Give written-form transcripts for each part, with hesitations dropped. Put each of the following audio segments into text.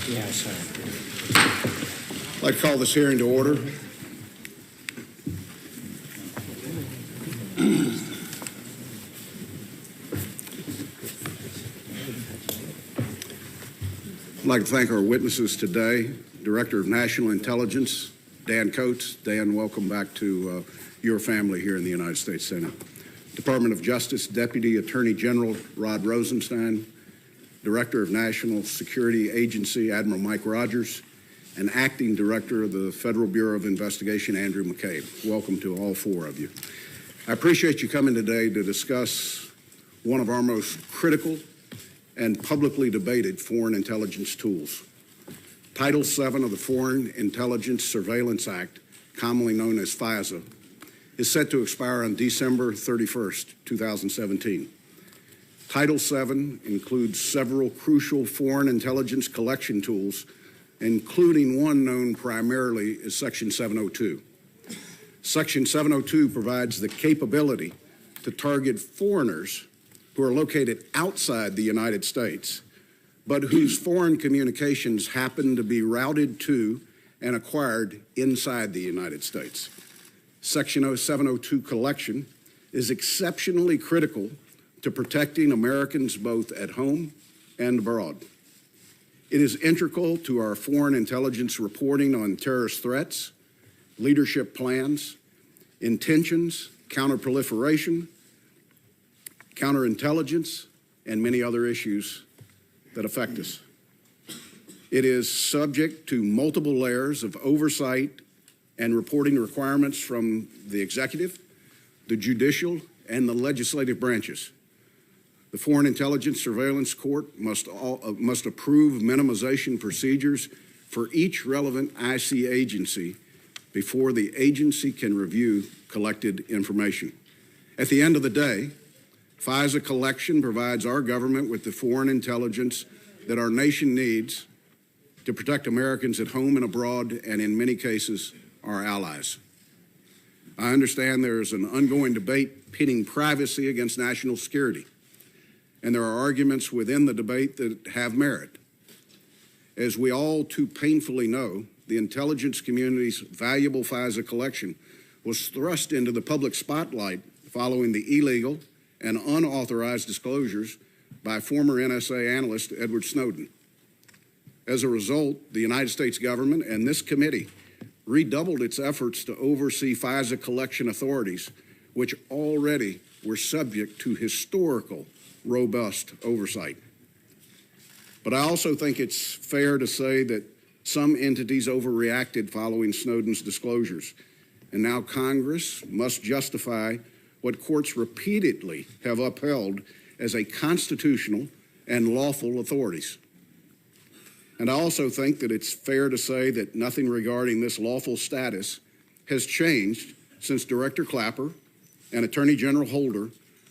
Yes, sir. I'd like to call this hearing to order. I'd like to thank our witnesses today, Director of National Intelligence, Dan Coates. Dan, welcome back to your family here in the United States Senate. Department of Justice Deputy Attorney General Rod Rosenstein, Director of National Security Agency Admiral Mike Rogers, and Acting Director of the Federal Bureau of Investigation Andrew McCabe. Welcome to all four of you. I appreciate you coming today to discuss one of our most critical and publicly debated foreign intelligence tools. Title VII of the Foreign Intelligence Surveillance Act, commonly known as FISA, is set to expire on December 31st, 2017. Title VII includes several crucial foreign intelligence collection tools, including one known primarily as Section 702. Section 702 provides the capability to target foreigners who are located outside the United States, but whose foreign communications happen to be routed to and acquired inside the United States. Section 702 collection is exceptionally critical to protecting Americans both at home and abroad. It is integral to our foreign intelligence reporting on terrorist threats, leadership plans, intentions, counterproliferation, counterintelligence, and many other issues that affect us. It is subject to multiple layers of oversight and reporting requirements from the executive, the judicial, and the legislative branches. The Foreign Intelligence Surveillance Court must approve minimization procedures for each relevant IC agency before the agency can review collected information. At the end of the day, FISA collection provides our government with the foreign intelligence that our nation needs to protect Americans at home and abroad, and in many cases, our allies. I understand there is an ongoing debate pitting privacy against national security, and there are arguments within the debate that have merit. As we all too painfully know, the intelligence community's valuable FISA collection was thrust into the public spotlight following the illegal and unauthorized disclosures by former NSA analyst Edward Snowden. As a result, the United States government and this committee redoubled its efforts to oversee FISA collection authorities, which already were subject to historical, robust oversight. But I also think it's fair to say that some entities overreacted following Snowden's disclosures, and now Congress must justify what courts repeatedly have upheld as a constitutional and lawful authorities. And I also think that it's fair to say that nothing regarding this lawful status has changed since Director Clapper and Attorney General Holder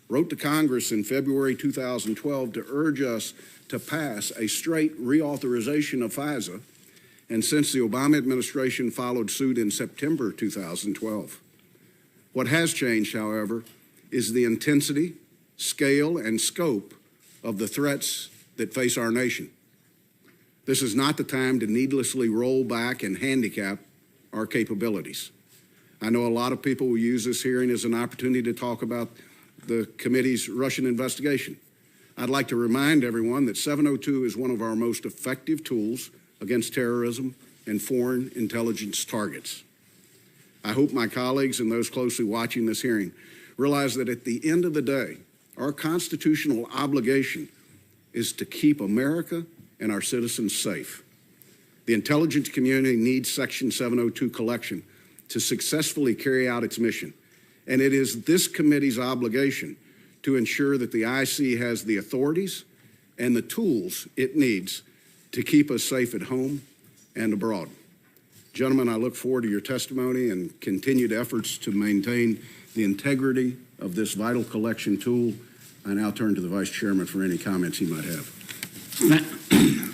wrote to Congress in February 2012 to urge us to pass a straight reauthorization of FISA, and since the Obama administration followed suit in September 2012. What has changed, however, is the intensity, scale, and scope of the threats that face our nation. This is not the time to needlessly roll back and handicap our capabilities. I know a lot of people will use this hearing as an opportunity to talk about the committee's Russian investigation. I'd like to remind everyone that 702 is one of our most effective tools against terrorism and foreign intelligence targets. I hope my colleagues and those closely watching this hearing realize that at the end of the day, our constitutional obligation is to keep America and our citizens safe. The intelligence community needs Section 702 collection to successfully carry out its mission, and it is this committee's obligation to ensure that the IC has the authorities and the tools it needs to keep us safe at home and abroad. Gentlemen, I look forward to your testimony and continued efforts to maintain the integrity of this vital collection tool. I now turn to the Vice Chairman for any comments he might have.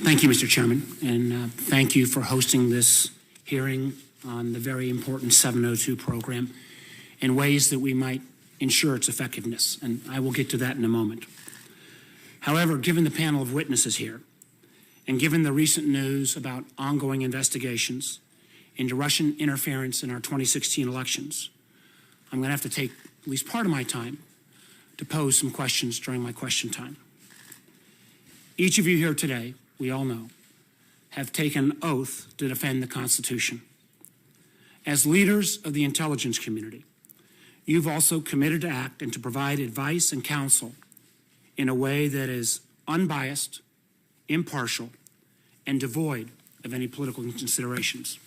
Thank you, Mr. Chairman, and thank you for hosting this hearing on the very important 702 program in ways that we might ensure its effectiveness, and I will get to that in a moment. However, given the panel of witnesses here And given the recent news about ongoing investigations into Russian interference in our 2016 elections, I'm going to have to take at least part of my time to pose some questions during my question time. Each of you here today, we all know, have taken an oath to defend the Constitution. As leaders of the intelligence community, you've also committed to act and to provide advice and counsel in a way that is unbiased, impartial, and devoid of any political considerations.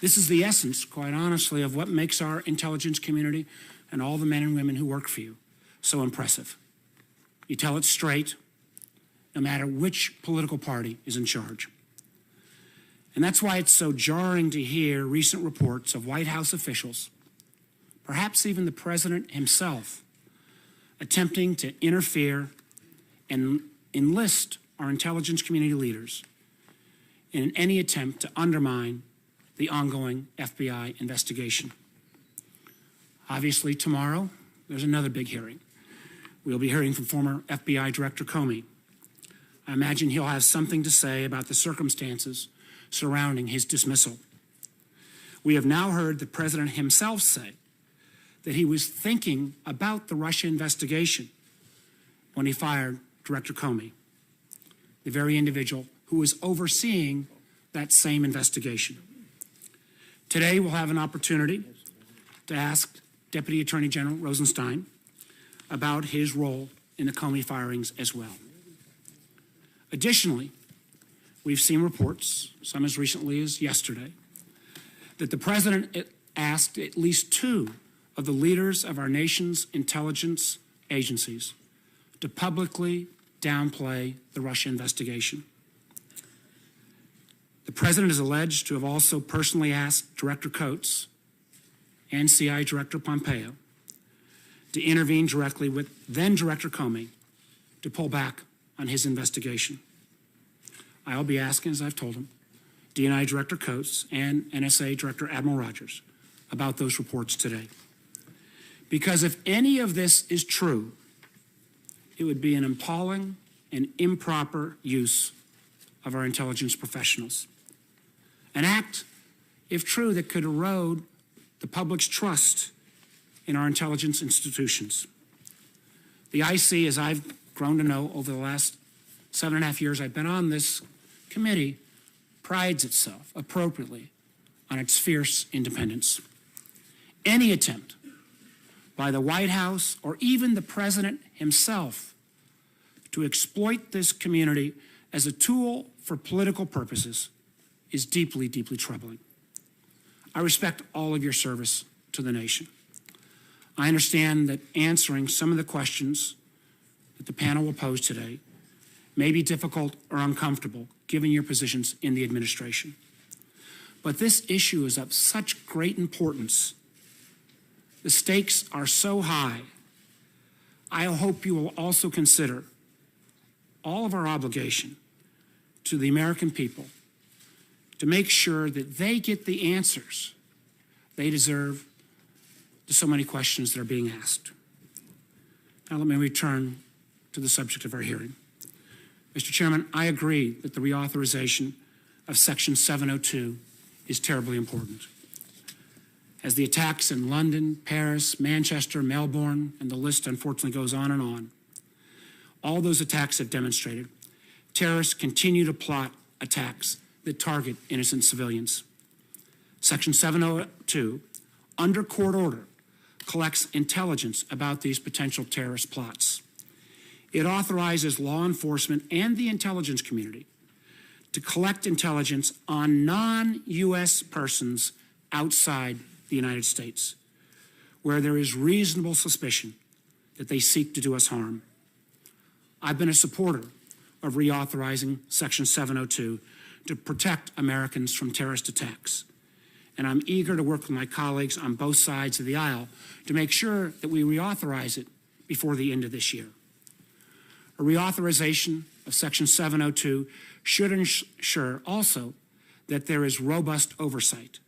This is the essence, quite honestly, of what makes our intelligence community and all the men and women who work for you so impressive. You tell it straight, no matter which political party is in charge. And that's why it's so jarring to hear recent reports of White House officials, perhaps even the president himself, attempting to interfere and enlist our intelligence community leaders in any attempt to undermine the ongoing FBI investigation. Obviously, tomorrow, there's another big hearing. We'll be hearing from former FBI Director Comey. I imagine he'll have something to say about the circumstances surrounding his dismissal. We have now heard the president himself say that he was thinking about the Russia investigation when he fired Director Comey, the very individual who was overseeing that same investigation. Today, we'll have an opportunity to ask Deputy Attorney General Rosenstein about his role in the Comey firings as well. Additionally, we've seen reports, some as recently as yesterday, that the president asked at least two of the leaders of our nation's intelligence agencies to publicly downplay the Russia investigation. The president is alleged to have also personally asked Director Coates and CI Director Pompeo to intervene directly with then Director Comey to pull back on his investigation. I'll be asking, as I've told him, DNI Director Coates and NSA Director Admiral Rogers about those reports today. Because if any of this is true, it would be an appalling and improper use of our intelligence professionals. An act, if true, that could erode the public's trust in our intelligence institutions. The IC, as I've grown to know over the last 7.5 years I've been on this committee, prides itself appropriately on its fierce independence. Any attempt by the White House or even the president himself to exploit this community as a tool for political purposes is deeply, deeply troubling. I respect all of your service to the nation. I understand that answering some of the questions that the panel will pose today may be difficult or uncomfortable given your positions in the administration. But this issue is of such great importance. The stakes are so high. I hope you will also consider all of our obligation to the American people to make sure that they get the answers they deserve to so many questions that are being asked. Now let me return to the subject of our hearing. Mr. Chairman, I agree that the reauthorization of Section 702 is terribly important. As the attacks in London, Paris, Manchester, Melbourne, and the list unfortunately goes on, all those attacks have demonstrated terrorists continue to plot attacks that target innocent civilians. Section 702, under court order, collects intelligence about these potential terrorist plots. It authorizes law enforcement and the intelligence community to collect intelligence on non-U.S. persons outside the United States, where there is reasonable suspicion that they seek to do us harm. I've been a supporter of reauthorizing Section 702 to protect Americans from terrorist attacks. And I'm eager to work with my colleagues on both sides of the aisle to make sure that we reauthorize it before the end of this year. A reauthorization of Section 702 should ensure also that there is robust oversight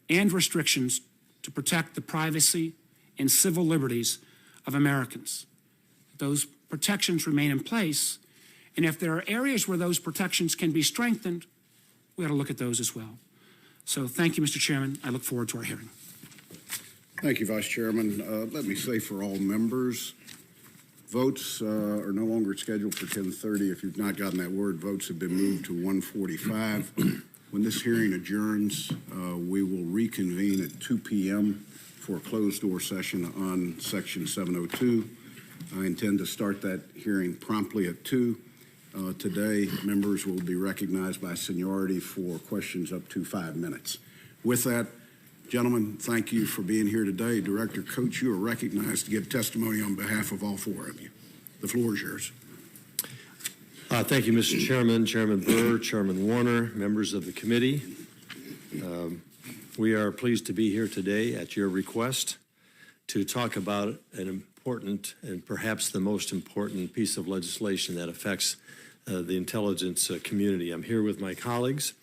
and restrictions to protect the privacy and civil liberties of Americans. Those protections remain in place And if there are areas where those protections can be strengthened, we ought to look at those as well. So thank you, Mr. Chairman. I look forward to our hearing. Thank you, Vice Chairman. Let me say for all members, votes are no longer scheduled for 10:30. If you've not gotten that word, votes have been moved to 1:45. When this hearing adjourns, we will reconvene at 2 p.m. for a closed-door session on Section 702. I intend to start that hearing promptly at 2. Today, members will be recognized by seniority for questions up to 5 minutes. With that, gentlemen, thank you for being here today. Director Coach, you are recognized to give testimony on behalf of all four of you. The floor is yours. Thank you, Mr. Chairman, Chairman Burr, Chairman Warner, members of the committee. We are pleased to be here today at your request to talk about an important and perhaps the most important piece of legislation that affects the intelligence community. I'm here with my colleagues.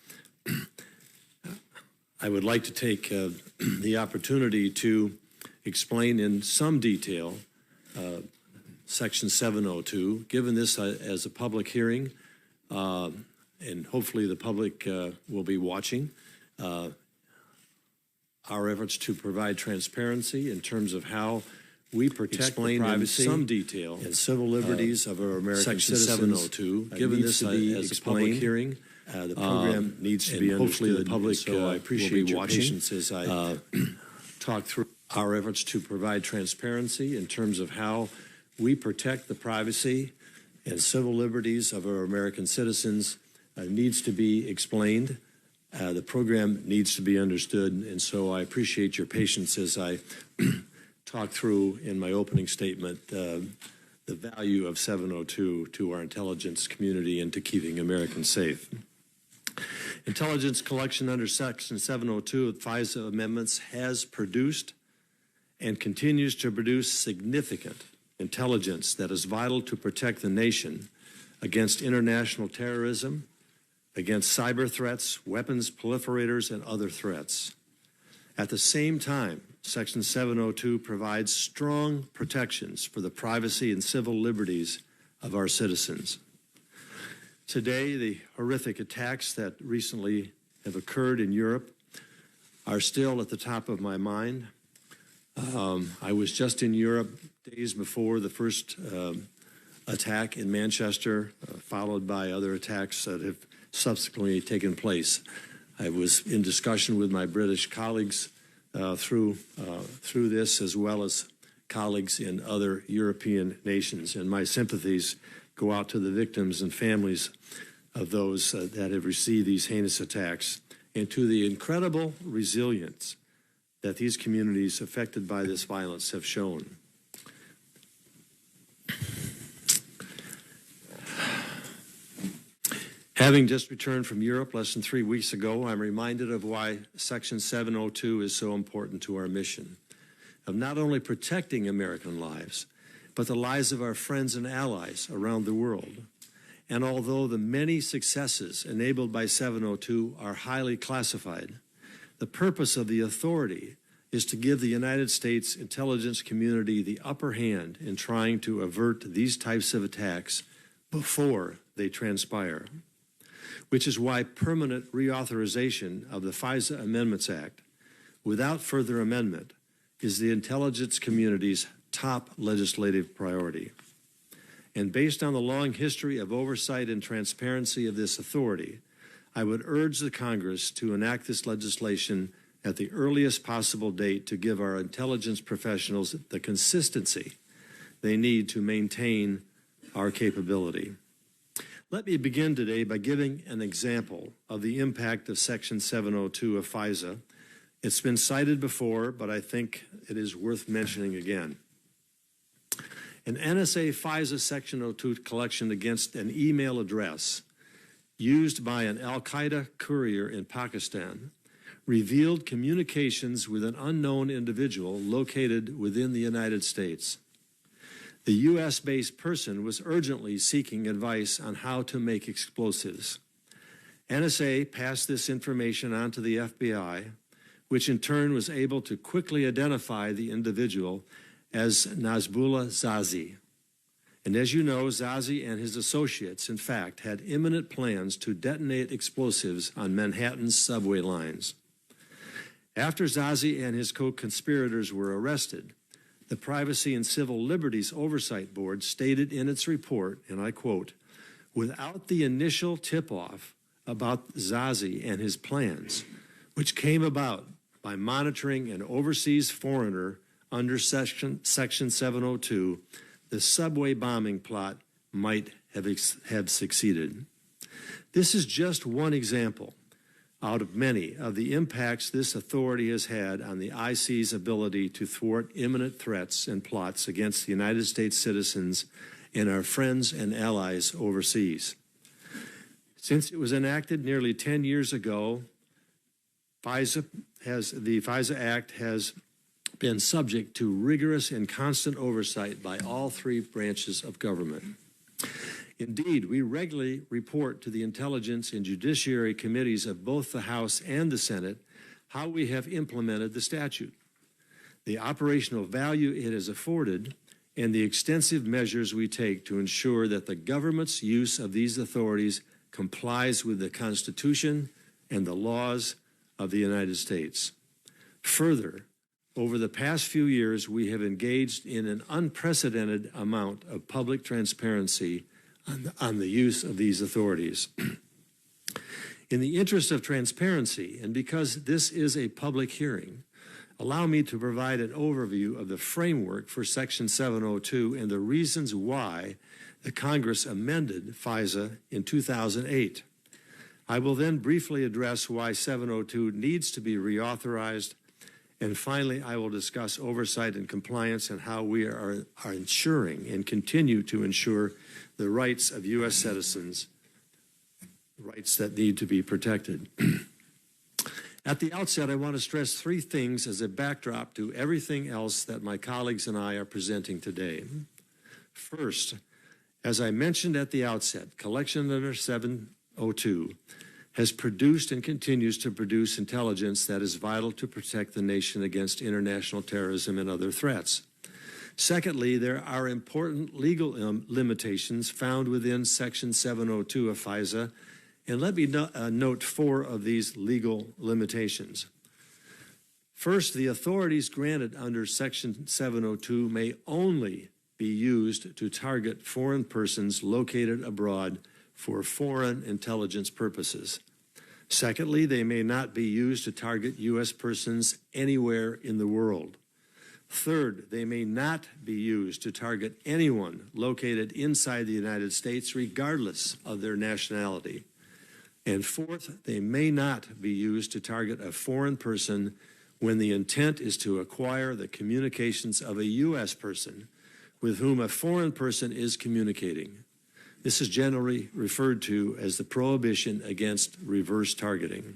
I would like to take the opportunity to explain in some detail Section 702, given this as a public hearing, and hopefully the public will be watching. Our efforts to provide transparency in terms of how we protect the privacy in some detail and civil liberties of our American Section citizens. 702, given this as a public hearing, the program needs to be understood. Hopefully the public so I appreciate your patience as I talk through our efforts to provide transparency in terms of how we protect the privacy and civil liberties of our American citizens needs to be explained. The program needs to be understood, and so I appreciate your patience as I talk through in my opening statement the value of 702 to our intelligence community and to keeping Americans safe. Intelligence collection under Section 702 of FISA amendments has produced and continues to produce significant intelligence that is vital to protect the nation against international terrorism, against cyber threats, weapons proliferators, and other threats. At the same time, Section 702 provides strong protections for the privacy and civil liberties of our citizens. Today, the horrific attacks that recently have occurred in Europe are still at the top of my mind. I was just in Europe days before the first attack in Manchester, followed by other attacks that have subsequently taken place. I was in discussion with my British colleagues through this, as well as colleagues in other European nations, and my sympathies go out to the victims and families of those that have received these heinous attacks, and to the incredible resilience that these communities affected by this violence have shown. Having just returned from Europe less than 3 weeks ago, I'm reminded of why Section 702 is so important to our mission of not only protecting American lives, but the lives of our friends and allies around the world. And although the many successes enabled by 702 are highly classified, the purpose of the authority is to give the United States intelligence community the upper hand in trying to avert these types of attacks before they transpire, which is why permanent reauthorization of the FISA Amendments Act without further amendment is the intelligence community's top legislative priority. And based on the long history of oversight and transparency of this authority, I would urge the Congress to enact this legislation at the earliest possible date to give our intelligence professionals the consistency they need to maintain our capability. Let me begin today by giving an example of the impact of Section 702 of FISA. It's been cited before, but I think it is worth mentioning again. An NSA FISA Section 02 collection against an email address used by an al-Qaeda courier in Pakistan revealed communications with an unknown individual located within the United States. The U.S.-based person was urgently seeking advice on how to make explosives. NSA passed this information on to the FBI, which in turn was able to quickly identify the individual as Nazbullah Zazi, And as you know, Zazi and his associates, in fact, had imminent plans to detonate explosives on Manhattan's subway lines. After Zazi and his co-conspirators were arrested, the Privacy and Civil Liberties Oversight Board stated in its report, and I quote, "Without the initial tip-off about Zazi and his plans, which came about by monitoring an overseas foreigner under Section 702, the subway bombing plot might have succeeded." This is just one example out of many of the impacts this authority has had on the IC's ability to thwart imminent threats and plots against the United States citizens and our friends and allies overseas. Since it was enacted nearly 10 years ago, the FISA Act has been subject to rigorous and constant oversight by all three branches of government. Indeed, we regularly report to the Intelligence and Judiciary Committees of both the House and the Senate how we have implemented the statute, the operational value it has afforded, and the extensive measures we take to ensure that the government's use of these authorities complies with the Constitution and the laws of the United States. Further, over the past few years, we have engaged in an unprecedented amount of public transparency on the use of these authorities. In the interest of transparency, and because this is a public hearing, allow me to provide an overview of the framework for Section 702 and the reasons why the Congress amended FISA in 2008. I will then briefly address why 702 needs to be reauthorized, and finally, I will discuss oversight and compliance and how we are ensuring and continue to ensure the rights of U.S. citizens, rights that need to be protected. At the outset, I want to stress three things as a backdrop to everything else that my colleagues and I are presenting today. First, as I mentioned at the outset, Collection Under 702 has produced and continues to produce intelligence that is vital to protect the nation against international terrorism and other threats. Secondly, there are important legal limitations found within Section 702 of FISA, and let me note four of these legal limitations. First, the authorities granted under Section 702 may only be used to target foreign persons located abroad for foreign intelligence purposes. Secondly, they may not be used to target U.S. persons anywhere in the world. Third, they may not be used to target anyone located inside the United States, regardless of their nationality. And fourth, they may not be used to target a foreign person when the intent is to acquire the communications of a U.S. person with whom a foreign person is communicating. This is generally referred to as the prohibition against reverse targeting.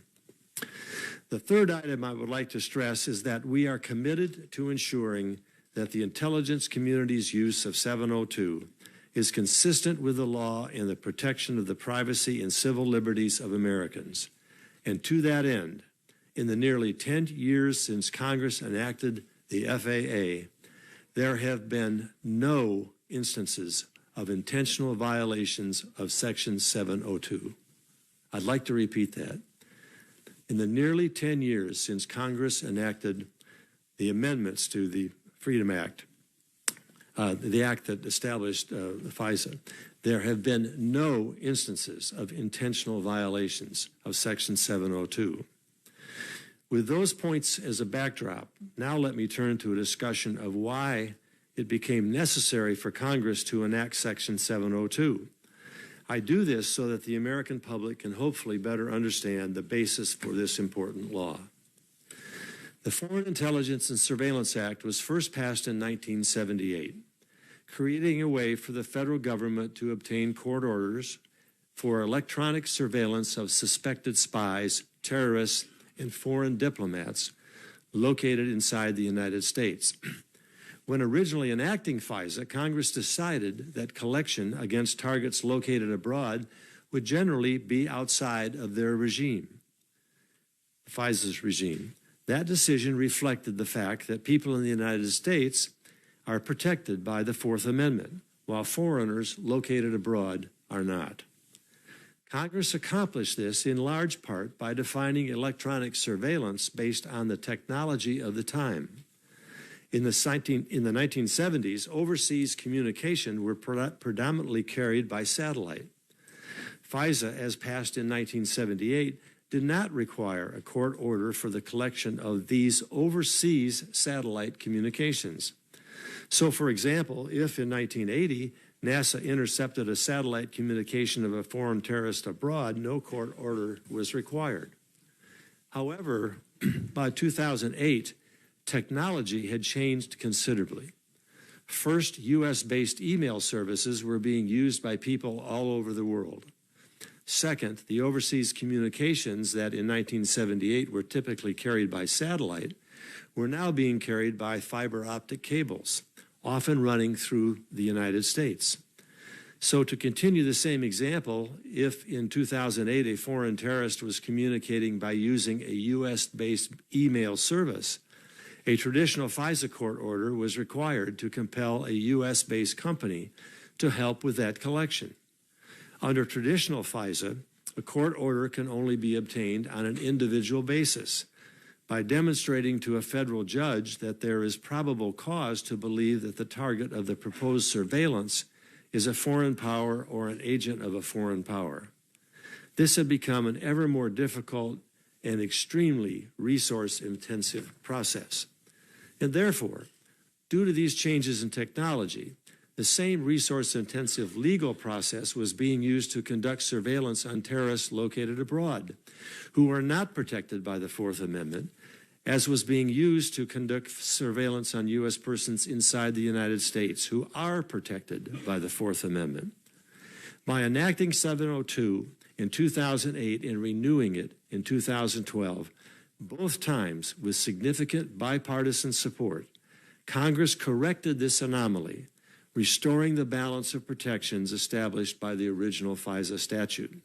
The third item I would like to stress is that we are committed to ensuring that the intelligence community's use of 702 is consistent with the law and the protection of the privacy and civil liberties of Americans. And to that end, in the nearly 10 years since Congress enacted the FAA, there have been no instances of intentional violations of Section 702. I'd like to repeat that. In the nearly 10 years since Congress enacted the amendments to the Freedom Act, the act that established the FISA, there have been no instances of intentional violations of Section 702. With those points as a backdrop, now let me turn to a discussion of why it became necessary for Congress to enact Section 702. I do this so that the American public can hopefully better understand the basis for this important law. The Foreign Intelligence and Surveillance Act was first passed in 1978, creating a way for the federal government to obtain court orders for electronic surveillance of suspected spies, terrorists, and foreign diplomats located inside the United States. When originally enacting FISA, Congress decided that collection against targets located abroad would generally be outside of their regime, FISA's regime. That decision reflected the fact that people in the United States are protected by the Fourth Amendment, while foreigners located abroad are not. Congress accomplished this in large part by defining electronic surveillance based on the technology of the time. In the 1970s, overseas communication were predominantly carried by satellite. FISA, as passed in 1978, did not require a court order for the collection of these overseas satellite communications. So, for example, if in 1980 NASA intercepted a satellite communication of a foreign terrorist abroad, no court order was required. However, by 2008, technology had changed considerably. First, U.S.-based email services were being used by people all over the world. Second, the overseas communications that in 1978 were typically carried by satellite were now being carried by fiber optic cables, often running through the United States. So to continue the same example, if in 2008 a foreign terrorist was communicating by using a U.S.-based email service, a traditional FISA court order was required to compel a U.S.-based company to help with that collection. Under traditional FISA, a court order can only be obtained on an individual basis by demonstrating to a federal judge that there is probable cause to believe that the target of the proposed surveillance is a foreign power or an agent of a foreign power. This had become an ever more difficult and extremely resource-intensive process. And therefore, due to these changes in technology, the same resource-intensive legal process was being used to conduct surveillance on terrorists located abroad, who were not protected by the Fourth Amendment, as was being used to conduct surveillance on U.S. persons inside the United States, who are protected by the Fourth Amendment. By enacting 702 in 2008 and renewing it in 2012, both times with significant bipartisan support, Congress corrected this anomaly, restoring the balance of protections established by the original FISA statute.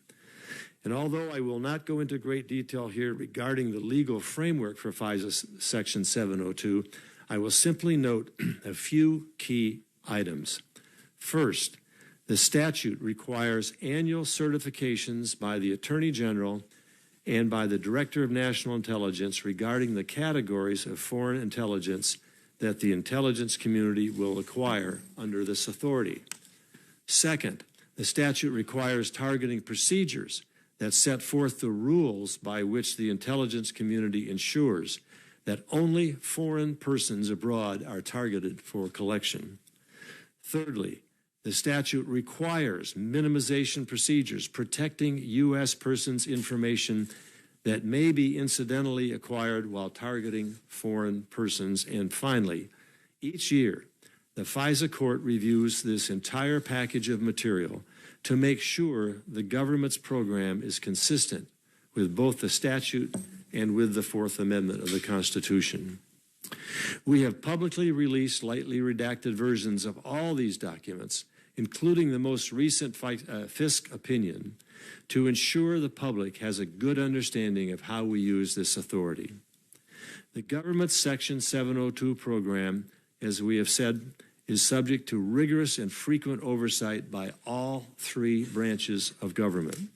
And although I will not go into great detail here regarding the legal framework for FISA Section 702, I will simply note a few key items. First, the statute requires annual certifications by the Attorney General and by the Director of National Intelligence regarding the categories of foreign intelligence that the intelligence community will acquire under this authority. Second, the statute requires targeting procedures that set forth the rules by which the intelligence community ensures that only foreign persons abroad are targeted for collection. Thirdly, the statute requires minimization procedures protecting U.S. persons' information that may be incidentally acquired while targeting foreign persons. And finally, each year, the FISA court reviews this entire package of material to make sure the government's program is consistent with both the statute and with the Fourth Amendment of the Constitution. We have publicly released lightly redacted versions of all these documents, including the most recent FISC opinion, to ensure the public has a good understanding of how we use this authority. The government's Section 702 program, as we have said, is subject to rigorous and frequent oversight by all three branches of government.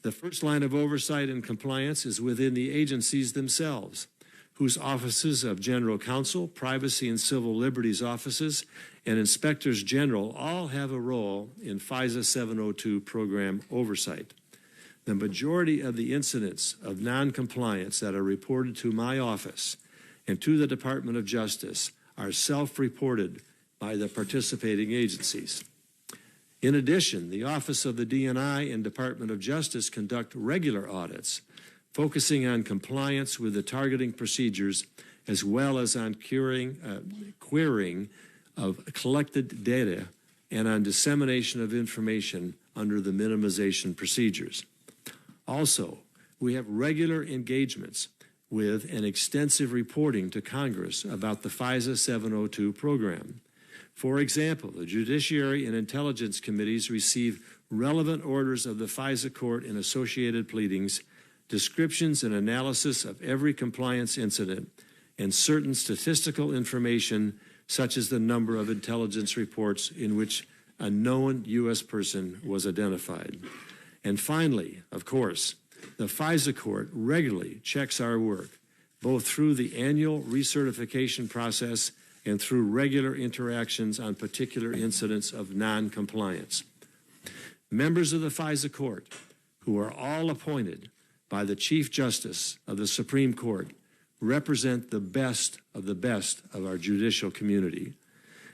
The first line of oversight and compliance is within the agencies themselves, whose offices of General Counsel, Privacy and Civil Liberties offices, and Inspectors General all have a role in FISA 702 program oversight. The majority of the incidents of noncompliance that are reported to my office and to the Department of Justice are self-reported by the participating agencies. In addition, the Office of the DNI and Department of Justice conduct regular audits, focusing on compliance with the targeting procedures as well as on querying of collected data and on dissemination of information under the minimization procedures. Also, we have regular engagements with and extensive reporting to Congress about the FISA 702 program. For example, the Judiciary and Intelligence Committees receive relevant orders of the FISA Court and associated pleadings, descriptions and analysis of every compliance incident, and certain statistical information such as the number of intelligence reports in which a known U.S. person was identified. And finally, of course, the FISA court regularly checks our work, both through the annual recertification process and through regular interactions on particular incidents of noncompliance. Members of the FISA court, who are all appointed by the Chief Justice of the Supreme Court, represent the best of our judicial community.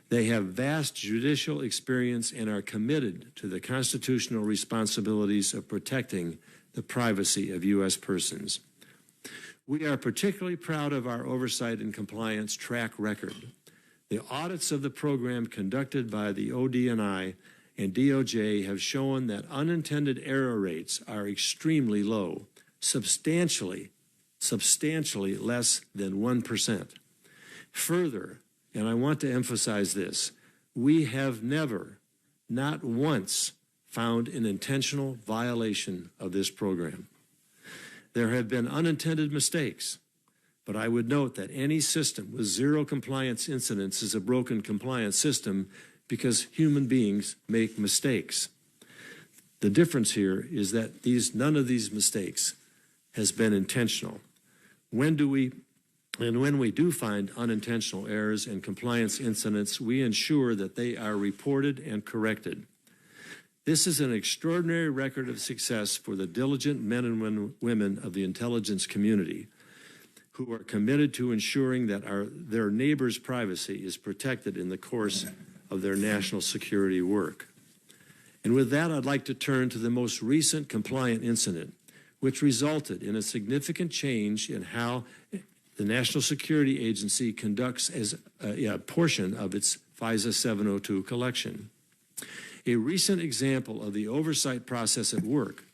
They have vast judicial experience and are committed to the constitutional responsibilities of protecting the privacy of U.S. persons. We are particularly proud of our oversight and compliance track record. The audits of the program conducted by the ODNI and DOJ have shown that unintended error rates are extremely low, substantially less than 1%. Further, and I want to emphasize this, we have never, not once, found an intentional violation of this program. There have been unintended mistakes, but I would note that any system with zero compliance incidents is a broken compliance system because human beings make mistakes. The difference here is that none of these mistakes has been intentional. When we do find unintentional errors and compliance incidents, we ensure that they are reported and corrected. This is an extraordinary record of success for the diligent men and women of the intelligence community who are committed to ensuring that their neighbors' privacy is protected in the course of their national security work. And with that, I'd like to turn to the most recent compliant incident, which resulted in a significant change in how the National Security Agency conducts as a portion of its FISA 702 collection. A recent example of the oversight process at work,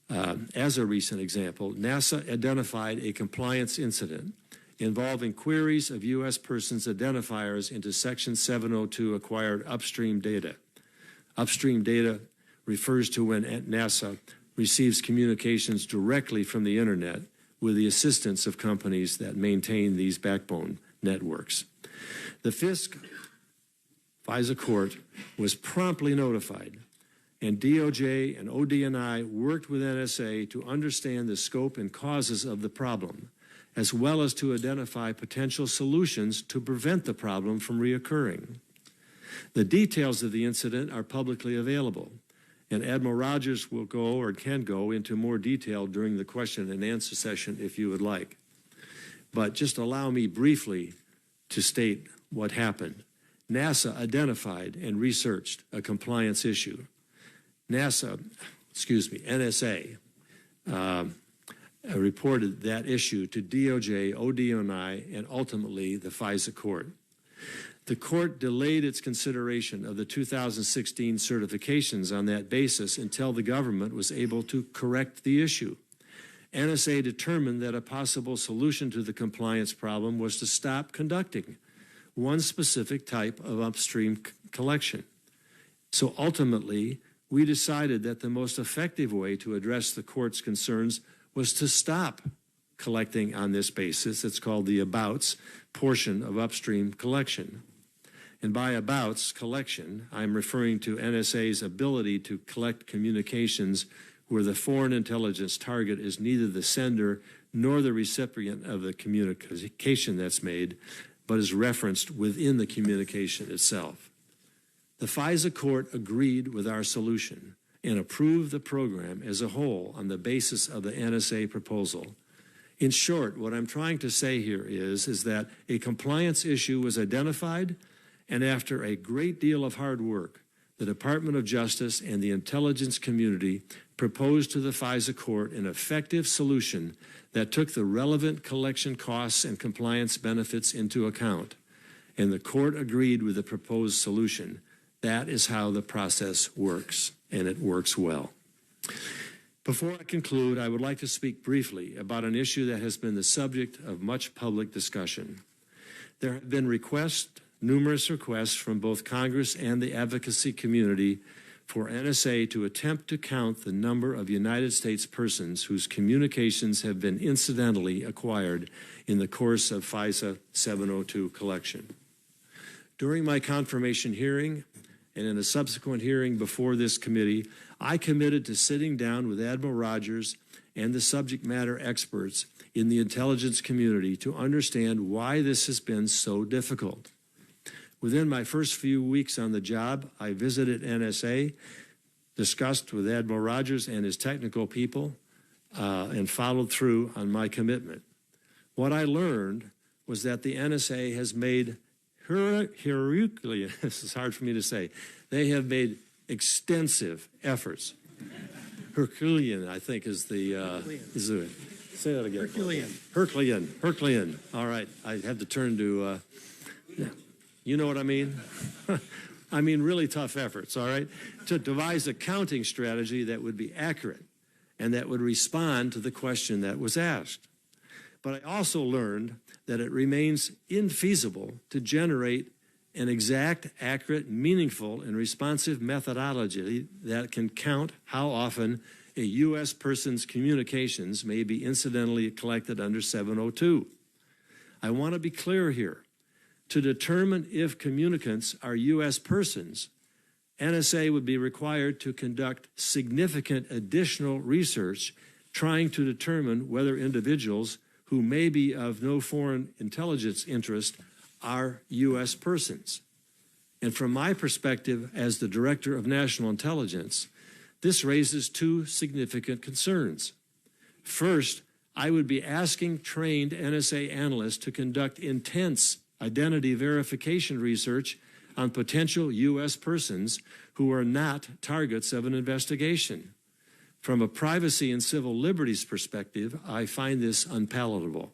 as a recent example, NASA identified a compliance incident involving queries of U.S. persons' identifiers into Section 702 acquired upstream data. Upstream data refers to when NASA receives communications directly from the Internet with the assistance of companies that maintain these backbone networks. The FISA court was promptly notified, and DOJ and ODNI worked with NSA to understand the scope and causes of the problem, as well as to identify potential solutions to prevent the problem from reoccurring. The details of the incident are publicly available, and Admiral Rogers will go or can go into more detail during the question and answer session if you would like. But just allow me briefly to state what happened. NASA identified and researched a compliance issue. NSA reported that issue to DOJ, ODNI, and ultimately the FISA court. The court delayed its consideration of the 2016 certifications on that basis until the government was able to correct the issue. NSA determined that a possible solution to the compliance problem was to stop conducting one specific type of upstream collection. So ultimately, we decided that the most effective way to address the court's concerns was to stop collecting on this basis. It's called the abouts portion of upstream collection. And by abouts collection, I'm referring to NSA's ability to collect communications where the foreign intelligence target is neither the sender nor the recipient of the communication that's made, but is referenced within the communication itself. The FISA court agreed with our solution and approved the program as a whole on the basis of the NSA proposal. In short, what I'm trying to say here is that a compliance issue was identified, and after a great deal of hard work, the Department of Justice and the intelligence community proposed to the FISA court an effective solution that took the relevant collection costs and compliance benefits into account, and the court agreed with the proposed solution. That is how the process works, and it works well. Before I conclude, I would like to speak briefly about an issue that has been the subject of much public discussion. There have been numerous requests from both Congress and the advocacy community for NSA to attempt to count the number of United States persons whose communications have been incidentally acquired in the course of FISA 702 collection. During my confirmation hearing, and in a subsequent hearing before this committee, I committed to sitting down with Admiral Rogers and the subject matter experts in the intelligence community to understand why this has been so difficult. Within my first few weeks on the job, I visited NSA, discussed with Admiral Rogers and his technical people, and followed through on my commitment. What I learned was that the NSA has made Herculean, this is hard for me to say, they have made extensive efforts. Herculean, I think, is the, say that again. Herculean. All right, I had to turn to, you know what I mean? I mean really tough efforts, all right, to devise a counting strategy that would be accurate and that would respond to the question that was asked. But I also learned that it remains infeasible to generate an exact, accurate, meaningful, and responsive methodology that can count how often a U.S. person's communications may be incidentally collected under 702. I want to be clear here. To determine if communicants are U.S. persons, NSA would be required to conduct significant additional research trying to determine whether individuals who may be of no foreign intelligence interest are U.S. persons. And from my perspective as the Director of National Intelligence, this raises two significant concerns. First, I would be asking trained NSA analysts to conduct intense identity verification research on potential U.S. persons who are not targets of an investigation. From a privacy and civil liberties perspective, I find this unpalatable.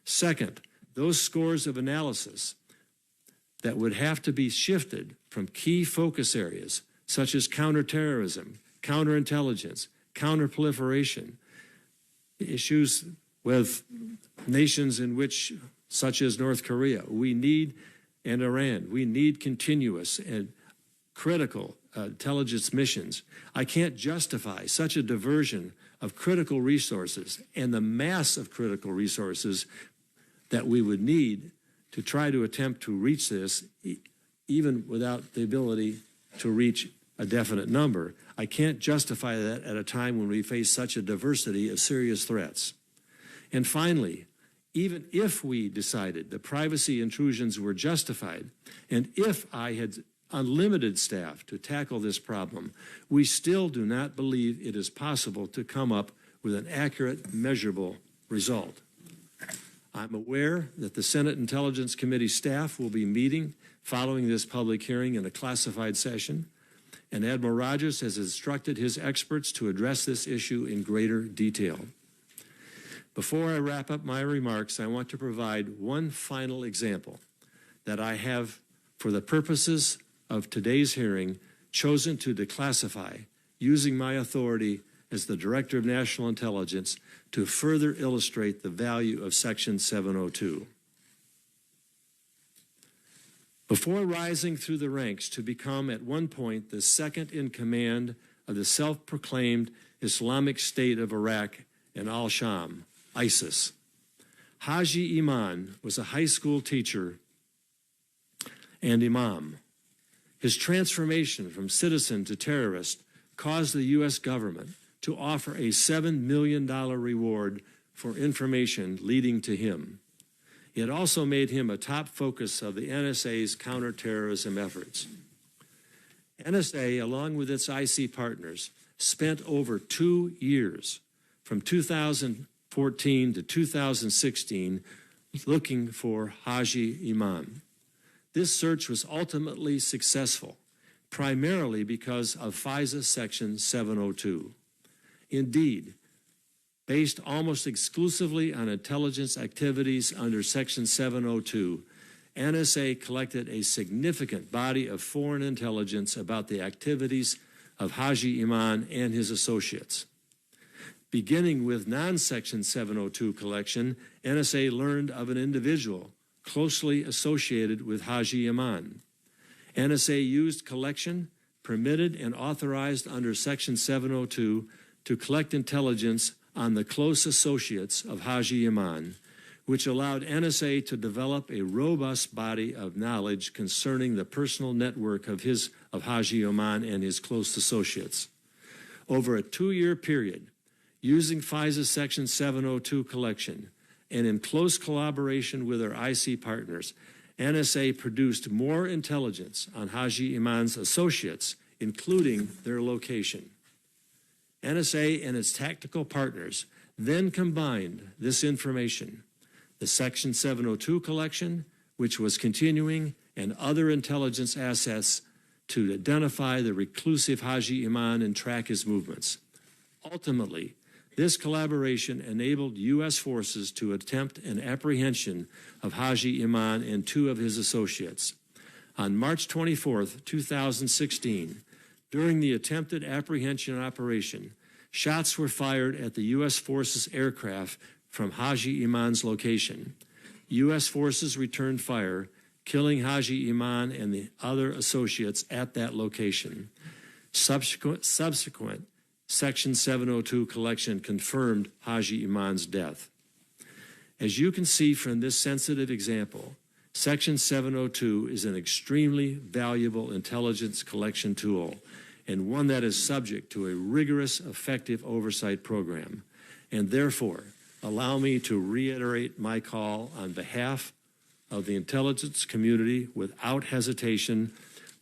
Second, those scores of analysis that would have to be shifted from key focus areas such as counterterrorism, counterintelligence, counterproliferation, issues with nations in which, such as North Korea, and Iran, we need continuous and critical intelligence missions. I can't justify such a diversion of critical resources and the mass of critical resources that we would need to try to attempt to reach this, even without the ability to reach a definite number. I can't justify that at a time when we face such a diversity of serious threats. And finally, even if we decided the privacy intrusions were justified, and if I had unlimited staff to tackle this problem, we still do not believe it is possible to come up with an accurate, measurable result. I'm aware that the Senate Intelligence Committee staff will be meeting following this public hearing in a classified session, and Admiral Rogers has instructed his experts to address this issue in greater detail. Before I wrap up my remarks, I want to provide one final example that I have, for the purposes of today's hearing, chosen to declassify using my authority as the Director of National Intelligence to further illustrate the value of Section 702. Before rising through the ranks to become at one point the second in command of the self-proclaimed Islamic State of Iraq and al-Sham, ISIS, Haji Iman was a high school teacher and imam. His transformation from citizen to terrorist caused the U.S. government to offer a $7 million reward for information leading to him. It also made him a top focus of the NSA's counterterrorism efforts. NSA, along with its IC partners, spent over 2 years, from 2014 to 2016, looking for Haji Iman. This search was ultimately successful, primarily because of FISA Section 702. Indeed, based almost exclusively on intelligence activities under Section 702, NSA collected a significant body of foreign intelligence about the activities of Haji Iman and his associates. Beginning with non-Section 702 collection, NSA learned of an individual closely associated with Haji Iman. NSA used collection permitted and authorized under Section 702 to collect intelligence on the close associates of Haji Iman, which allowed NSA to develop a robust body of knowledge concerning the personal network of his of Haji Oman and his close associates. Over a 2-year period, using FISA's Section 702 collection and in close collaboration with our IC partners, NSA produced more intelligence on Haji Iman's associates, including their location. NSA and its tactical partners then combined this information, the Section 702 collection, which was continuing, and other intelligence assets to identify the reclusive Haji Iman and track his movements. Ultimately, this collaboration enabled U.S. forces to attempt an apprehension of Haji Iman and 2 of his associates. On March 24, 2016, during the attempted apprehension operation, shots were fired at the U.S. forces aircraft from Haji Iman's location. U.S. forces returned fire, killing Haji Iman and the other associates at that location. Subsequent Section 702 collection confirmed Haji Iman's death. As you can see from this sensitive example, Section 702 is an extremely valuable intelligence collection tool and one that is subject to a rigorous, effective oversight program. And therefore, allow me to reiterate my call on behalf of the intelligence community without hesitation,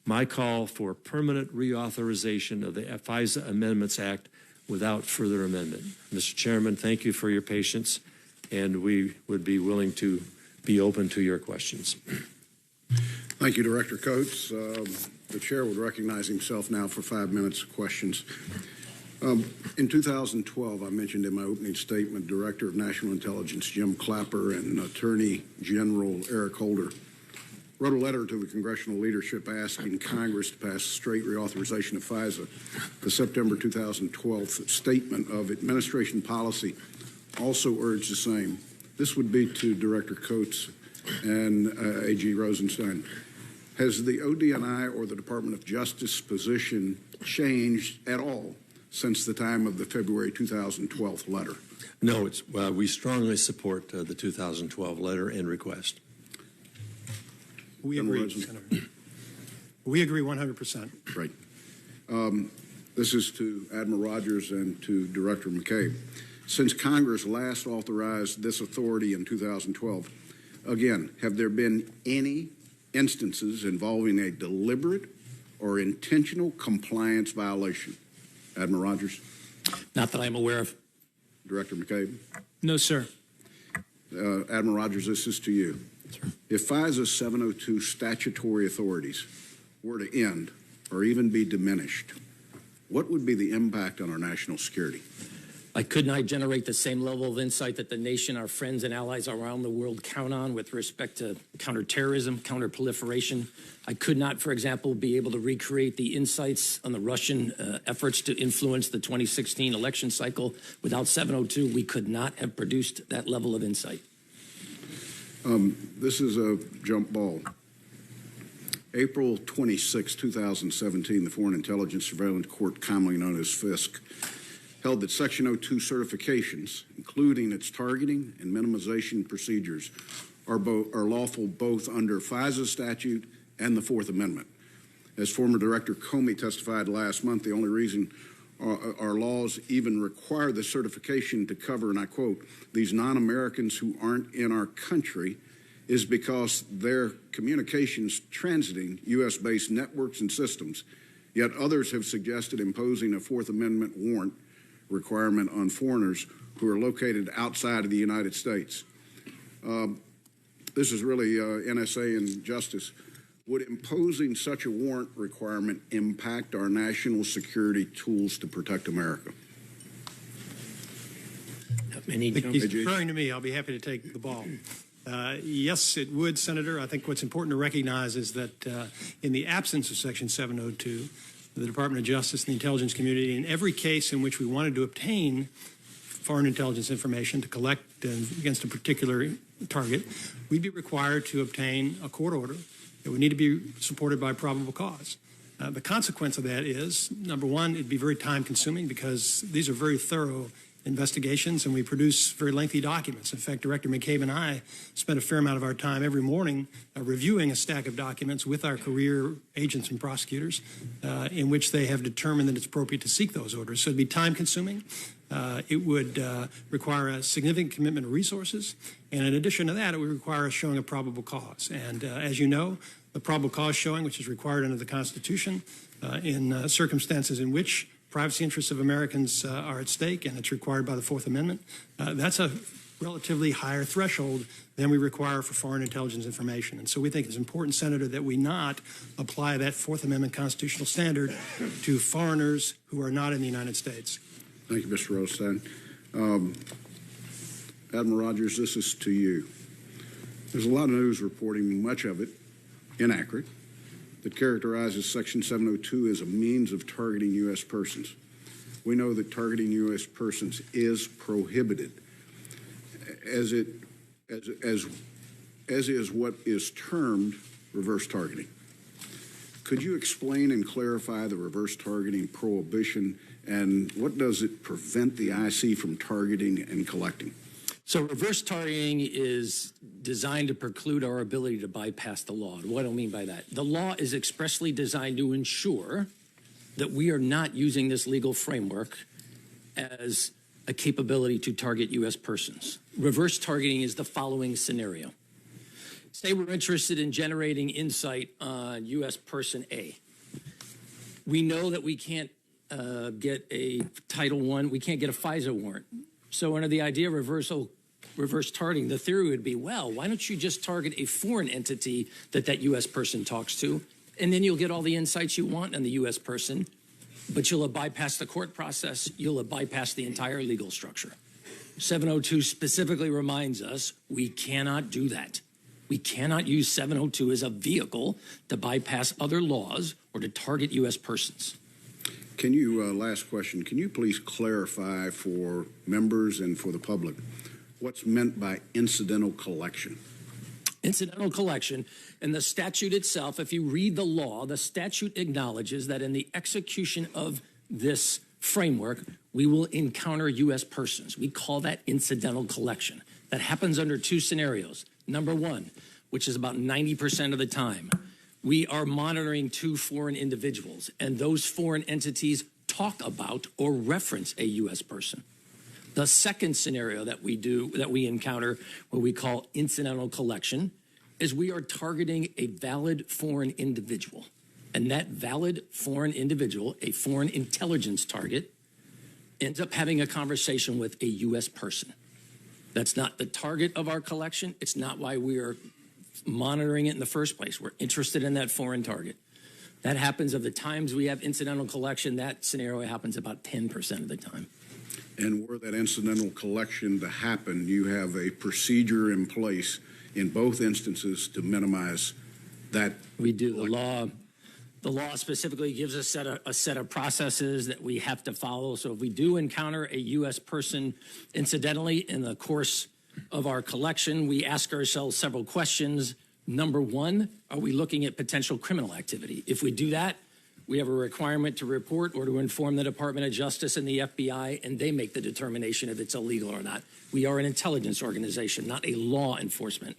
my call for permanent reauthorization of the FISA Amendments Act without further amendment. Mr. Chairman, thank you for your patience, and we would be willing to be open to your questions. Thank you, Director Coates. The chair would recognize himself now for 5 minutes of questions. In 2012, I mentioned in my opening statement, Director of National Intelligence Jim Clapper and Attorney General Eric Holder wrote a letter to the congressional leadership asking Congress to pass straight reauthorization of FISA. The September 2012 statement of administration policy also urged the same. This would be to Director Coates and AG Rosenstein. Has the ODNI or the Department of Justice position changed at all since the time of the February 2012 letter? No, we strongly support the 2012 letter and request. We agree, Senator. We agree 100%. Right. This is to Admiral Rogers and to Director McCabe. Since Congress last authorized this authority in 2012, again, have there been any instances involving a deliberate or intentional compliance violation? Admiral Rogers? Not that I'm aware of. Director McCabe? No, sir. Admiral Rogers, this is to you. Sir. If FISA's 702 statutory authorities were to end or even be diminished, what would be the impact on our national security? I could not generate the same level of insight that the nation, our friends and allies around the world count on with respect to counterterrorism, counterproliferation. I could not, for example, be able to recreate the insights on the Russian efforts to influence the 2016 election cycle. Without 702, we could not have produced that level of insight. This is a jump ball. April 26, 2017, the Foreign Intelligence Surveillance Court, commonly known as FISC, held that Section 02 certifications, including its targeting and minimization procedures, are lawful both under FISA statute and the Fourth Amendment. As former Director Comey testified last month, the only reason our laws even require the certification to cover, and I quote, these non-Americans who aren't in our country is because their communications transiting U.S.-based networks and systems. Yet others have suggested imposing a Fourth Amendment warrant requirement on foreigners who are located outside of the United States. This is really NSA and justice. Would imposing such a warrant requirement impact our national security tools to protect America? He's referring to me. I'll be happy to take the ball. Yes, it would, Senator. I think what's important to recognize is that in the absence of Section 702, the Department of Justice and the intelligence community, in every case in which we wanted to obtain foreign intelligence information to collect against a particular target, we'd be required to obtain a court order. It would need to be supported by probable cause. The consequence of that is, number one, it'd be very time-consuming because these are very thorough investigations, and we produce very lengthy documents. In fact, Director McCabe and I spend a fair amount of our time every morning reviewing a stack of documents with our career agents and prosecutors in which they have determined that it's appropriate to seek those orders. So it'd be time-consuming. It would require a significant commitment of resources, and in addition to that, it would require a showing of probable cause. And as you know, the probable cause showing, which is required under the Constitution in circumstances in which privacy interests of Americans are at stake, and it's required by the Fourth Amendment, that's a relatively higher threshold than we require for foreign intelligence information. And so we think it's important, Senator, that we not apply that Fourth Amendment constitutional standard to foreigners who are not in the United States. Thank you, Mr. Rosenstein. Admiral Rogers, this is to you. There's a lot of news reporting, much of it inaccurate, that characterizes Section 702 as a means of targeting U.S. persons. We know that targeting U.S. persons is prohibited, as is what is termed reverse targeting. Could you explain and clarify the reverse targeting prohibition, and what does it prevent the IC from targeting and collecting? So reverse targeting is designed to preclude our ability to bypass the law. What do I mean by that? The law is expressly designed to ensure that we are not using this legal framework as a capability to target U.S. persons. Reverse targeting is the following scenario. Say we're interested in generating insight on U.S. person A. We know that we can't get a Title I, we can't get a FISA warrant. So under the idea of reverse targeting, the theory would be, well, why don't you just target a foreign entity that U.S. person talks to, and then you'll get all the insights you want on the U.S. person, but you'll have bypassed the court process, you'll have bypassed the entire legal structure. 702 specifically reminds us we cannot do that. We cannot use 702 as a vehicle to bypass other laws or to target U.S. persons. Can you, last question, can you please clarify for members and for the public what's meant by incidental collection? Incidental collection, and the statute itself, if you read the law, the statute acknowledges that in the execution of this framework, we will encounter U.S. persons. We call that incidental collection. That happens under two scenarios. Number one, which is about 90% of the time, we are monitoring two foreign individuals, and those foreign entities talk about or reference a U.S. person. The second scenario that we encounter, what we call incidental collection, is we are targeting a valid foreign individual. And that valid foreign individual, a foreign intelligence target, ends up having a conversation with a U.S. person. That's not the target of our collection. It's not why we are monitoring it in the first place. We're interested in that foreign target. That happens of the times we have incidental collection, that scenario happens about 10% of the time. And were that incidental collection to happen, you have a procedure in place in both instances to minimize that? We do. The law specifically gives us a set of processes that we have to follow. So if we do encounter a U.S. person incidentally in the course of our collection, we ask ourselves several questions. Number one, are we looking at potential criminal activity? If we do that, we have a requirement to report or to inform the Department of Justice and the FBI, and they make the determination if it's illegal or not. We are an intelligence organization, not a law enforcement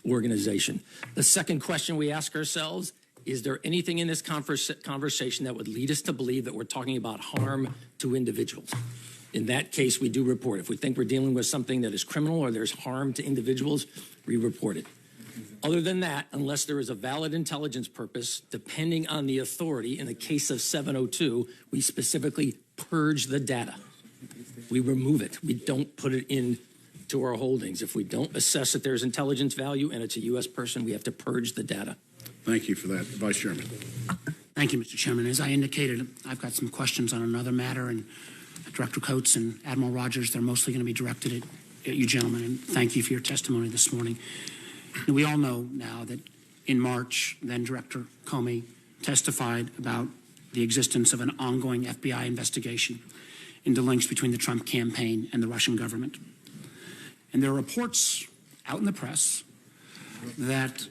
organization. The second question we ask ourselves, is there anything in this conversation that would lead us to believe that we're talking about harm to individuals? In that case, we do report. If we think we're dealing with something that is criminal or there's harm to individuals, we report it. Other than that, unless there is a valid intelligence purpose, depending on the authority, in the case of 702, we specifically purge the data. We remove it. We don't put it into our holdings. If we don't assess that there's intelligence value and it's a U.S. person, we have to purge the data. Thank you for that, Vice Chairman. Thank you, Mr. Chairman. As I indicated, I've got some questions on another matter, and Director Coates and Admiral Rogers, they're mostly going to be directed at you gentlemen, and thank you for your testimony this morning. And we all know now that in March, then Director Comey testified about the existence of an ongoing FBI investigation into links between the Trump campaign and the Russian government. And there are reports out in the press that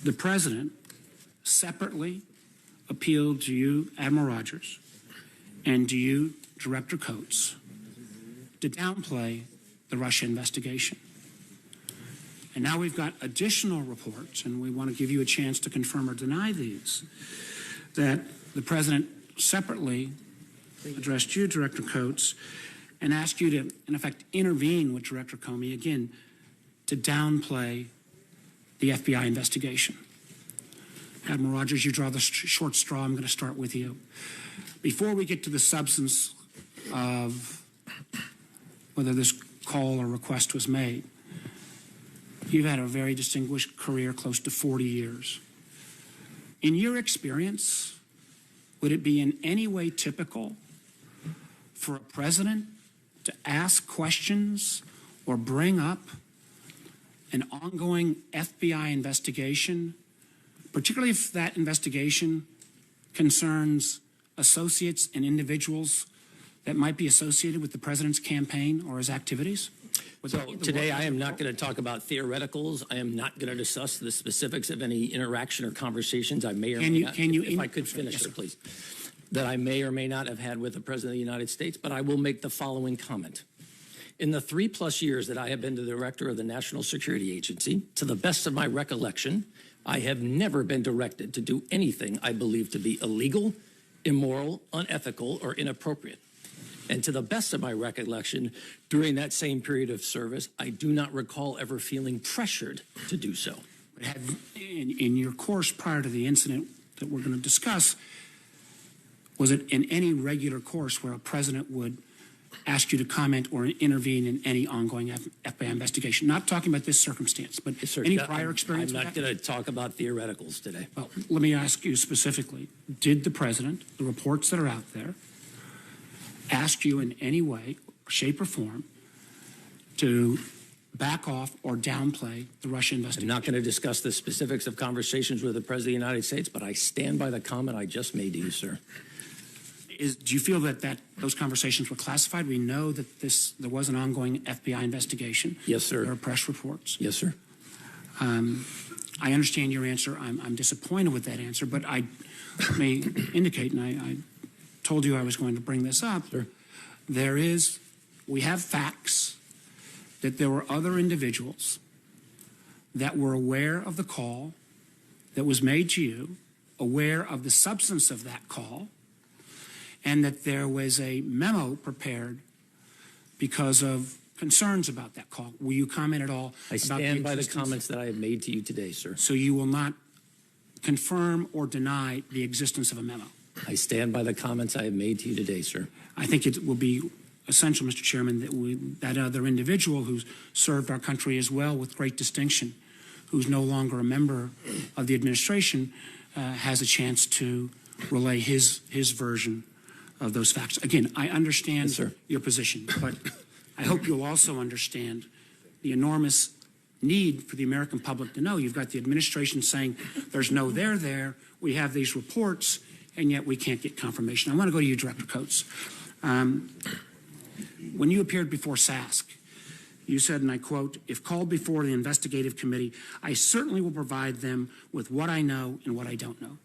the president separately appealed to you, Admiral Rogers, and to you, Director Coates, to downplay the Russia investigation. And now we've got additional reports, and we want to give you a chance to confirm or deny these, that the President separately addressed you, Director Coates, and asked you to, in effect, intervene with Director Comey, again, to downplay the FBI investigation. Admiral Rogers, you draw the short straw. I'm going to start with you. Before we get to the substance of whether this call or request was made, you've had a very distinguished career, close to 40 years. In your experience, would it be in any way typical for a president to ask questions or bring up an ongoing FBI investigation, particularly if that investigation concerns associates and individuals that might be associated with the president's campaign or his activities? So today I am not going to talk about theoreticals. I am not going to discuss the specifics of any interaction or conversations I may or may not. If I could finish, sir, please. That I may or may not have had with the President of the United States, but I will make the following comment. In the 3+ years that I have been the director of the National Security Agency, to the best of my recollection, I have never been directed to do anything I believe to be illegal, immoral, unethical, or inappropriate. And to the best of my recollection, during that same period of service, I do not recall ever feeling pressured to do so. In your course prior to the incident that we're going to discuss, was it in any regular course where a president would ask you to comment or intervene in any ongoing FBI investigation? Not talking about this circumstance, but Yes, sir. any prior experience I'm with not that? going to talk about theoreticals today. Well, let me ask you specifically, did the president, the reports that are out there, ask you in any way, shape, or form to back off or downplay the Russia investigation? I'm not going to discuss the specifics of conversations with the President of the United States, but I stand by the comment I just made to you, sir. Do you feel that those conversations were classified? We know that there was an ongoing FBI investigation. Yes, sir. There are press reports. Yes, sir. I understand your answer. I'm disappointed with that answer, but I may indicate, and I told you I was going to bring this up. Sure. We have facts that there were other individuals that were aware of the call that was made to you, aware of the substance of that call, and that there was a memo prepared because of concerns about that call. Will you comment at all? I stand by the comments that I have made to you today, sir. So you will not confirm or deny the existence of a memo? I stand by the comments I have made to you today, sir. I think it will be essential, Mr. Chairman, that that other individual who's served our country as well with great distinction, who's no longer a member of the administration, has a chance to relay his version of those facts. Again, I understand your position, but I hope you'll also understand the enormous need for the American public to know. You've got the administration saying there's no there. We have these reports, and yet we can't get confirmation. I want to go to you, Director Coates. When you appeared before SASC, you said, and I quote, "If called before the investigative committee, I certainly will provide them with what I know and what I don't know."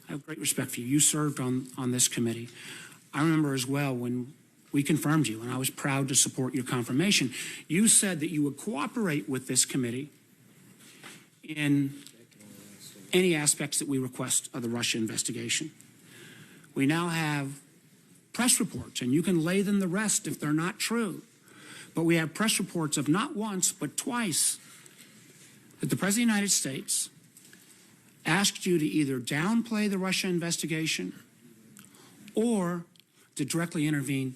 I have great respect for you. You served on this committee. I remember as well when we confirmed you, and I was proud to support your confirmation. You said that you would cooperate with this committee in any aspects that we request of the Russia investigation. We now have press reports, and you can lay them to rest if they're not true. But we have press reports of not once, but twice, that the President of the United States asked you to either downplay the Russia investigation or to directly intervene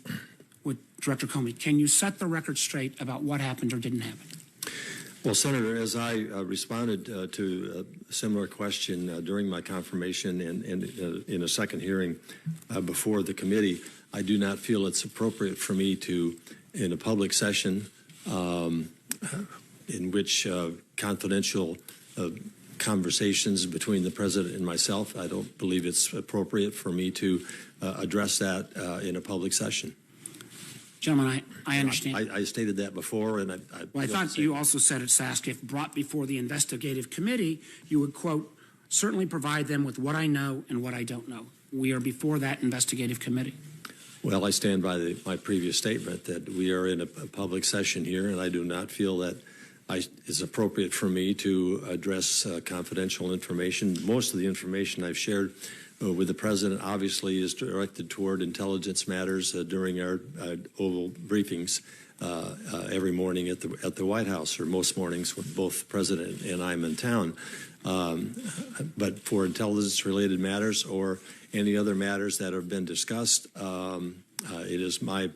with Director Comey. Can you set the record straight about what happened or didn't happen? Well, Senator, as I responded to a similar question during my confirmation and in a second hearing before the committee, I do not feel it's appropriate for me to, in a public session in which confidential conversations between the President and myself, I don't believe it's appropriate for me to address that in a public session. Gentlemen, I understand. I stated that before, and I thought you also said at SASC, if brought before the investigative committee, you would, quote, certainly provide them with what I know and what I don't know. We are before that investigative committee. Well, I stand by my previous statement that we are in a public session here, and I do not feel that it's appropriate for me to address confidential information. Most of the information I've shared with the President obviously is directed toward intelligence matters during our Oval briefings every morning at the White House, or most mornings when both the President and I'm in town. But for intelligence-related matters or any other matters that have been discussed, it is my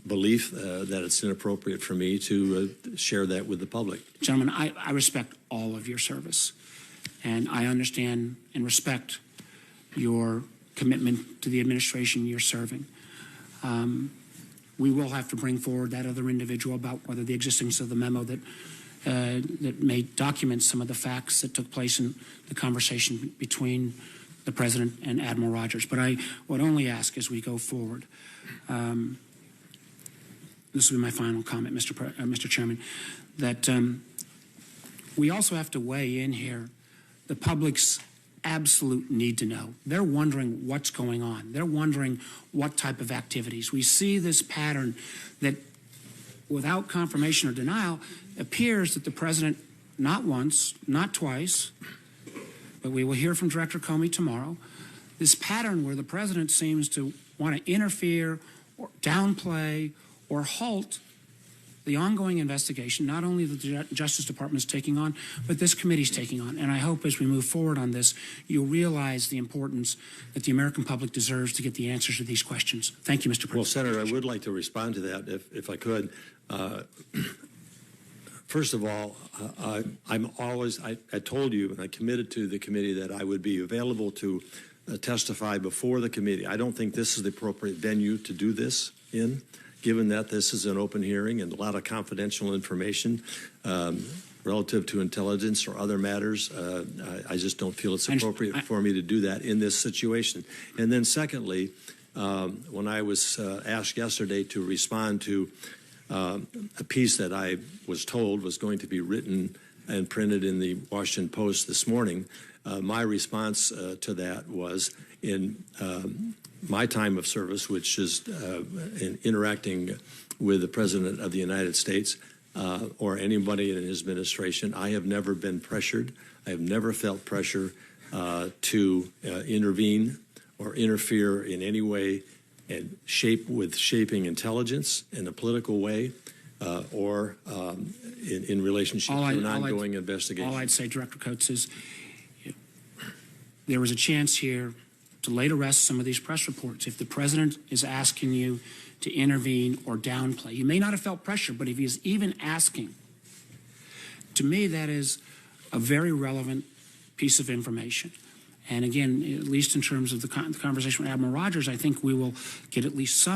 belief that it's inappropriate for me to share that with the public. Gentlemen, I respect all of your service, and I understand and respect your commitment to the administration you're serving. We will have to bring forward that other individual about whether the existence of the memo that may document some of the facts that took place in the conversation between the President and Admiral Rogers. But I would only ask as we go forward, this will be my final comment, Mr. Chairman, that we also have to weigh in here the public's absolute need to know. They're wondering what's going on. They're wondering what type of activities. We see this pattern that, without confirmation or denial, appears that the President, not once, not twice, but we will hear from Director Comey tomorrow, this pattern where the President seems to want to interfere or downplay or halt the ongoing investigation, not only the Justice Department is taking on, but this committee's taking on. And I hope as we move forward on this, you'll realize the importance that the American public deserves to get the answers to these questions. Thank you, Mr. President. Well, Senator, I would like to respond to that if I could. First of all, I told you and I committed to the committee that I would be available to testify before the committee. I don't think this is the appropriate venue to do this in, given that this is an open hearing and a lot of confidential information relative to intelligence or other matters. I just don't feel it's appropriate for me to do that in this situation. And then secondly, when I was asked yesterday to respond to a piece that I was told was going to be written and printed in the Washington Post this morning, my response to that was, in my time of service, which is in interacting with the President of the United States or anybody in his administration, I have never been pressured. I have never felt pressure to intervene or interfere in any way and shaping intelligence in a political way or in relationship to an ongoing investigation. All I'd say, Director Coates, is there was a chance here to lay to rest some of these press reports. If the President is asking you to intervene or downplay, you may not have felt pressure, but if he is even asking, to me that is a very relevant piece of information. And again, at least in terms of the conversation with Admiral Rogers, I think we will get at least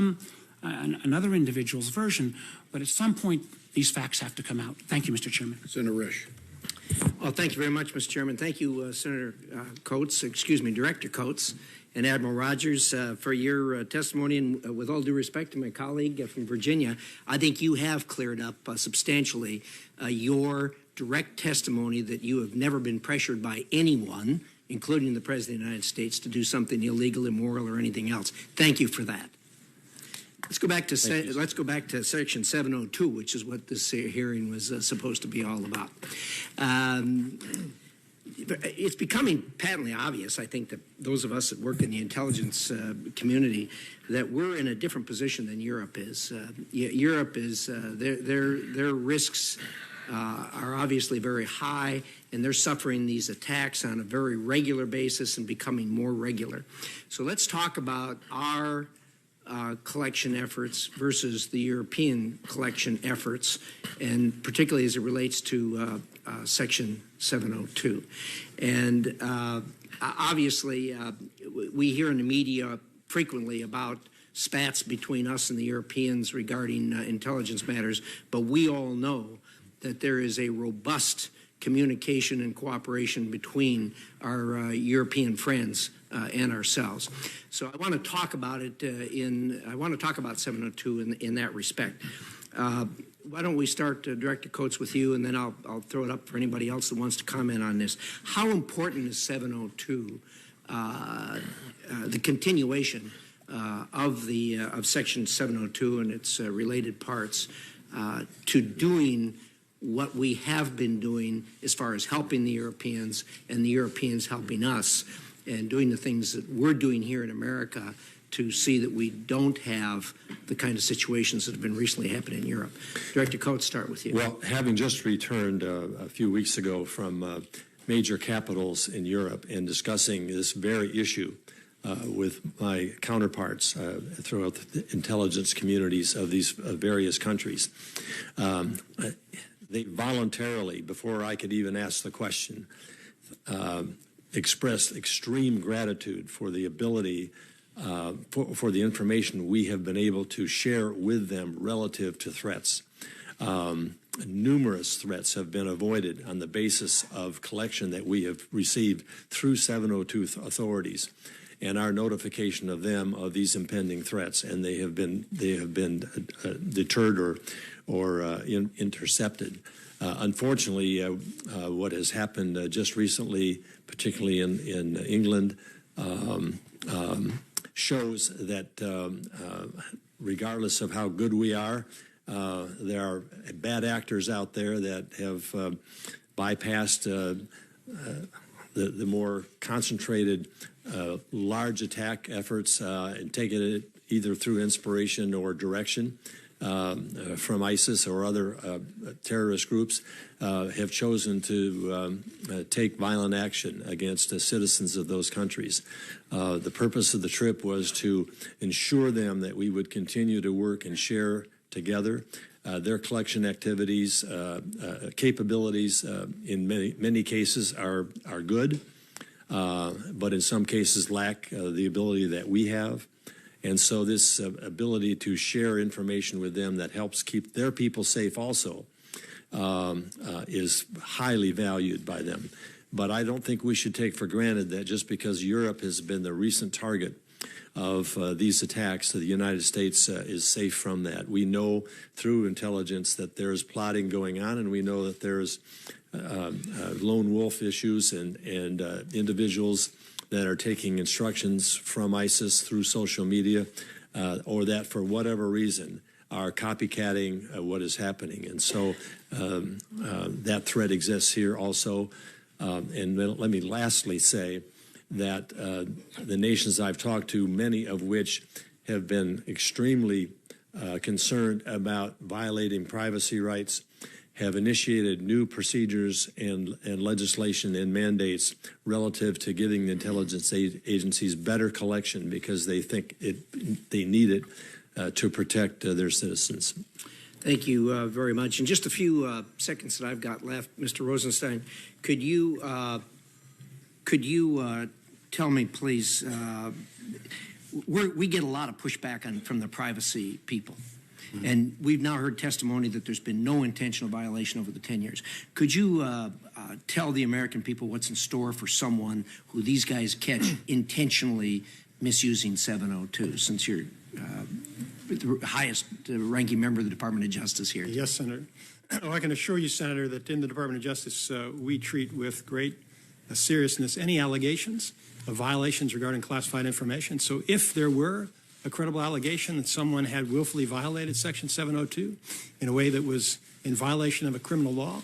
another individual's version, but at some point these facts have to come out. Thank you, Mr. Chairman. Senator Risch. Well, thank you very much, Mr. Chairman. Thank you, Senator Director Coates and Admiral Rogers for your testimony. And with all due respect to my colleague from Virginia, I think you have cleared up substantially your direct testimony that you have never been pressured by anyone, including the President of the United States, to do something illegal, immoral, or anything else. Thank you for that. Let's go back to Section 702, which is what this hearing was supposed to be all about. It's becoming patently obvious, I think, that those of us that work in the intelligence community, that we're in a different position than Europe is. Europe is their risks are obviously very high, and they're suffering these attacks on a very regular basis and becoming more regular. So let's talk about our collection efforts versus the European collection efforts, and particularly as it relates to Section 702. And obviously, we hear in the media frequently about spats between us and the Europeans regarding intelligence matters, but we all know that there is a robust communication and cooperation between our European friends and ourselves. So I want to talk about it I want to talk about 702 in that respect. Why don't we start, Director Coates, with you, and then I'll throw it up for anybody else that wants to comment on this. How important is 702, the continuation of Section 702 and its related parts to doing what we have been doing as far as helping the Europeans and the Europeans helping us and doing the things that we're doing here in America to see that we don't have the kind of situations that have been recently happening in Europe. Director Coates, start with you. Well, having just returned a few weeks ago from major capitals in Europe and discussing this very issue with my counterparts throughout the intelligence communities of these various countries, they voluntarily, before I could even ask the question, expressed extreme gratitude for the ability for the information we have been able to share with them relative to threats. Numerous threats have been avoided on the basis of collection that we have received through 702 authorities and our notification of them of these impending threats, and they have been deterred or intercepted. Unfortunately, what has happened just recently, particularly in England, shows that regardless of how good we are, there are bad actors out there that have bypassed the more concentrated large attack efforts and taken it either through inspiration or direction from ISIS or other terrorist groups, have chosen to take violent action against the citizens of those countries. The purpose of the trip was to ensure them that we would continue to work and share together. Their collection activities, capabilities, in many cases are good, but in some cases lack the ability that we have. And so this ability to share information with them that helps keep their people safe also is highly valued by them. But I don't think we should take for granted that just because Europe has been the recent target of these attacks, the United States is safe from that. We know through intelligence that there's plotting going on, and we know that there's lone wolf issues and individuals that are taking instructions from ISIS through social media or that for whatever reason are copycatting what is happening. And so that threat exists here also. And let me lastly say that the nations I've talked to, many of which have been extremely concerned about violating privacy rights, have initiated new procedures and legislation and mandates relative to giving the intelligence agencies better collection because they think they need it to protect their citizens. Thank you very much. In just a few seconds that I've got left, Mr. Rosenstein, could you tell me, please, we get a lot of pushback from the privacy people. Mm-hmm. And we've now heard testimony that there's been no intentional violation over the 10 years. Could you tell the American people what's in store for someone who these guys catch intentionally misusing 702, since you're the highest ranking member of the Department of Justice here? Yes, Senator. Well, I can assure you, Senator, that in the Department of Justice, we treat with great seriousness any allegations of violations regarding classified information. So if there were a credible allegation that someone had willfully violated Section 702 in a way that was in violation of a criminal law,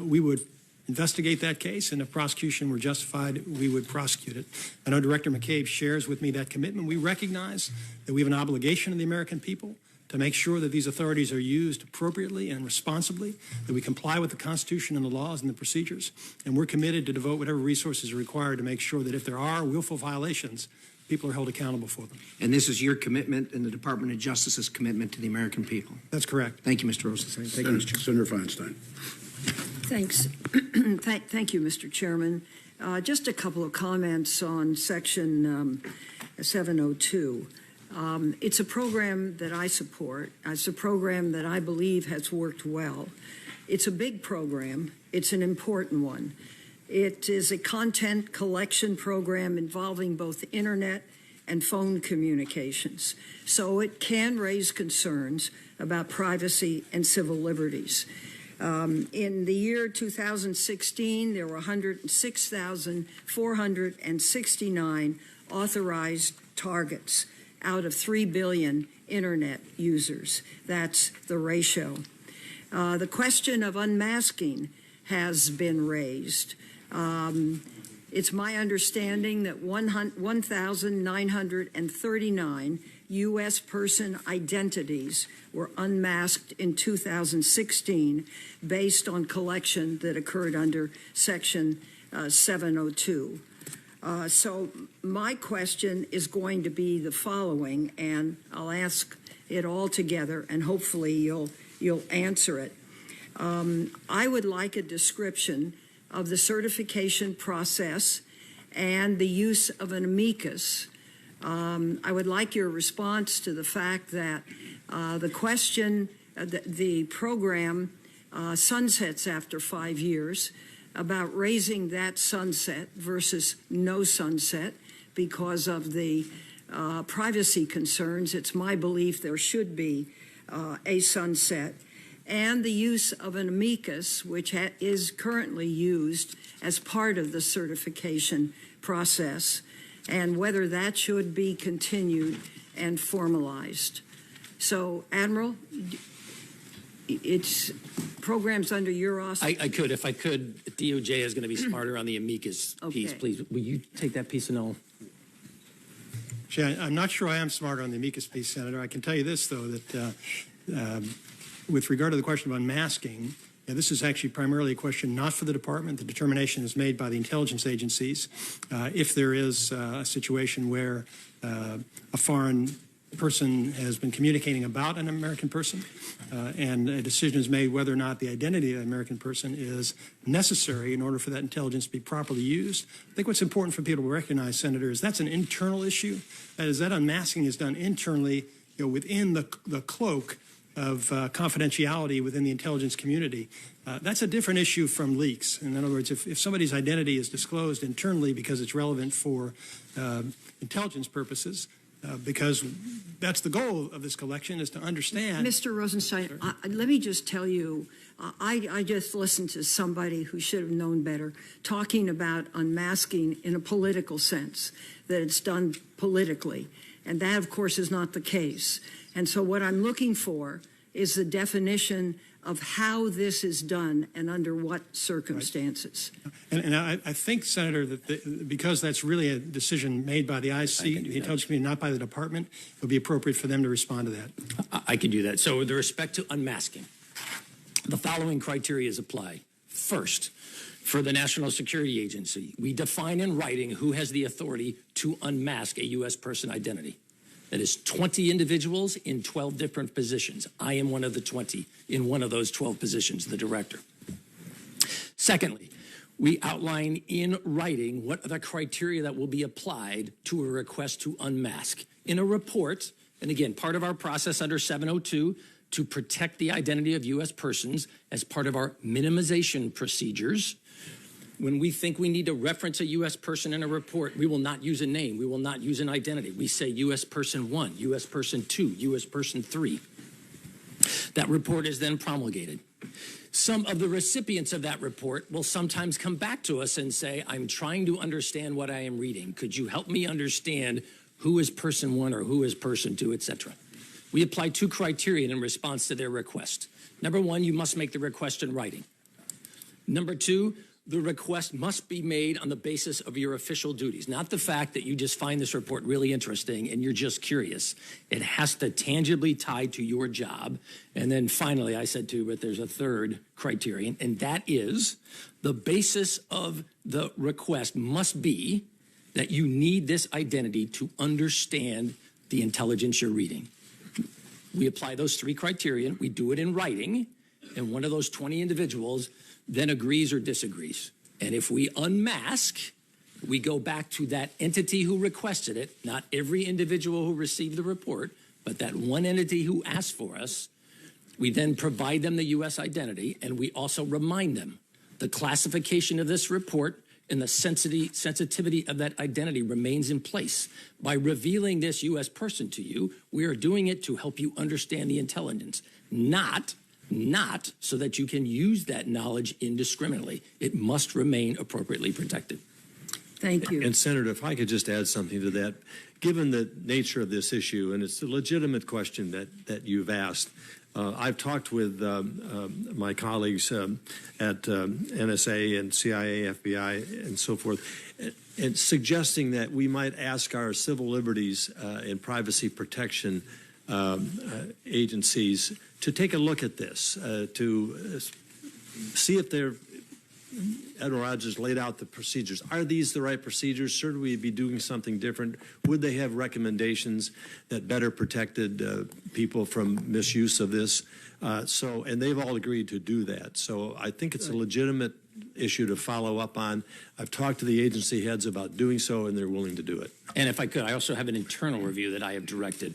we would investigate that case, and if prosecution were justified, we would prosecute it. I know Director McCabe shares with me that commitment. We recognize that we have an obligation to the American people to make sure that these authorities are used appropriately and responsibly, that we comply with the Constitution and the laws and the procedures, and we're committed to devote whatever resources are required to make sure that if there are willful violations, people are held accountable for them. And this is your commitment and the Department of Justice's commitment to the American people? That's correct. Thank you, Mr. Rosenstein. Thank you, Mr. Senator Feinstein. Thanks. Thank you, Mr. Chairman. Just a couple of comments on Section 702. It's a program that I support. It's a program that I believe has worked well. It's a big program. It's an important one. It is a content collection program involving both internet and phone communications. So it can raise concerns about privacy and civil liberties. In the year 2016, there were 106,469 authorized targets. out of 3 billion internet users. That's the ratio. The question of unmasking has been raised. It's my understanding that 1,939 U.S. person identities were unmasked in 2016 based on collection that occurred under Section 702. So my question is going to be the following, and I'll ask it all together, and hopefully you'll answer it. I would like a description of the certification process and the use of an amicus. I would like your response to the fact that the question, the program sunsets after 5 years, about raising that sunset versus no sunset because of the privacy concerns. It's my belief there should be a sunset. And the use of an amicus, which is currently used as part of the certification process, and whether that should be continued and formalized. So, Admiral, it's programs under your auspices. I could, if I could. DOJ is going to be smarter on the amicus piece. Okay. Please, will you take that piece and I'll... I'm not sure I am smart on the amicus piece, Senator. I can tell you this, though, that with regard to the question of unmasking, this is actually primarily a question not for the department. The determination is made by the intelligence agencies. If there is a situation where a foreign person has been communicating about an American person and a decision is made whether or not the identity of the American person is necessary in order for that intelligence to be properly used. I think what's important for people to recognize, Senator, is that's an internal issue. That is, that unmasking is done internally, within the cloak of confidentiality within the intelligence community. That's a different issue from leaks. In other words, if somebody's identity is disclosed internally because it's relevant for intelligence purposes, because that's the goal of this collection, is to understand. Mr. Rosenstein, let me just tell you, I just listened to somebody who should have known better talking about unmasking in a political sense, that it's done politically. And that, of course, is not the case. And so what I'm looking for is the definition of how this is done and under what circumstances. Right. And I think, Senator, that because that's really a decision made by the IC, the intelligence community, not by the department, it would be appropriate for them to respond to that. I can do that. So with respect to unmasking, the following criteria is applied. First, for the National Security Agency, we define in writing who has the authority to unmask a U.S. person identity. That is 20 individuals in 12 different positions. I am one of the 20 in one of those 12 positions, the director. Secondly, we outline in writing what are the criteria that will be applied to a request to unmask. In a report, and again, part of our process under 702 to protect the identity of U.S. persons as part of our minimization procedures, when we think we need to reference a U.S. person in a report, we will not use a name. We will not use an identity. We say U.S. person 1, U.S. person 2, U.S. person 3. That report is then promulgated. Some of the recipients of that report will sometimes come back to us and say, I'm trying to understand what I am reading. Could you help me understand who is person 1 or who is person 2, etc.? We apply 2 criteria in response to their request. Number 1, you must make the request in writing. Number 2, the request must be made on the basis of your official duties, not the fact that you just find this report really interesting and you're just curious. It has to tangibly tie to your job. And then finally, I said too, but there's a third criterion, and that is the basis of the request must be that you need this identity to understand the intelligence you're reading. We apply those 3 criteria. We do it in writing, and one of those 20 individuals then agrees or disagrees. And if we unmask, we go back to that entity who requested it, not every individual who received the report, but that one entity who asked for us. We then provide them the U.S. identity, and we also remind them the classification of this report and the sensitivity of that identity remains in place. By revealing this U.S. person to you, we are doing it to help you understand the intelligence, not so that you can use that knowledge indiscriminately. It must remain appropriately protected. Thank you. And Senator, if I could just add something to that, given the nature of this issue, and it's a legitimate question that you've asked, I've talked with my colleagues at NSA and CIA, FBI, and so forth, and suggesting that we might ask our civil liberties and privacy protection agencies to take a look at this, to see if they're Ed Rogers laid out the procedures. Are these the right procedures? Should we be doing something different? Would they have recommendations that better protected people from misuse of this? And they've all agreed to do that. So I think it's a legitimate issue to follow up on. I've talked to the agency heads about doing so, and they're willing to do it. And if I could, I also have an internal review that I have directed.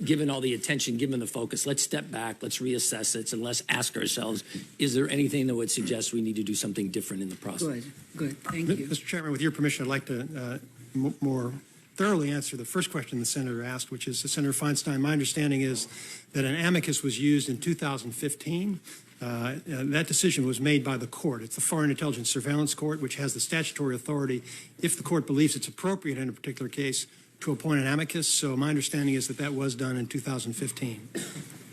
Given all the attention, given the focus, let's step back, let's reassess it, and let's ask ourselves, is there anything that would suggest we need to do something different in the process? Good. Thank you. Mr. Chairman, with your permission, I'd like to more thoroughly answer the first question the Senator asked, which is, Senator Feinstein, my understanding is that an amicus was used in 2015. That decision was made by the court. It's the Foreign Intelligence Surveillance Court, which has the statutory authority, if the court believes it's appropriate in a particular case, to appoint an amicus. So my understanding is that was done in 2015.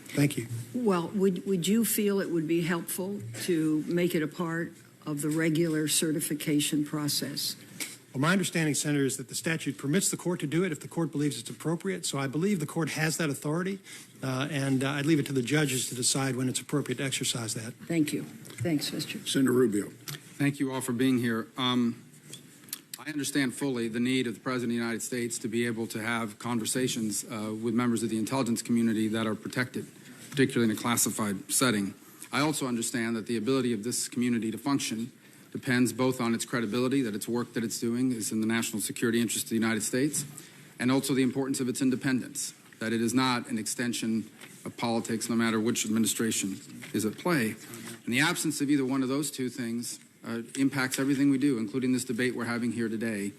Thank you. Well, would you feel it would be helpful to make it a part of the regular certification process? Well, my understanding, Senator, is that the statute permits the court to do it if the court believes it's appropriate. So I believe the court has that authority, and I'd leave it to the judges to decide when it's appropriate to exercise that. Thank you. Thanks, Mr. Senator Rubio. Thank you all for being here. I understand fully the need of the President of the United States to be able to have conversations with members of the intelligence community that are protected, particularly in a classified setting. I also understand that the ability of this community to function depends both on its credibility, that its work that it's doing is in the national security interest of the United States, and also the importance of its independence, that it is not an extension of politics no matter which administration is at play. And the absence of either one of those two things impacts everything we do, including this debate we're having here today.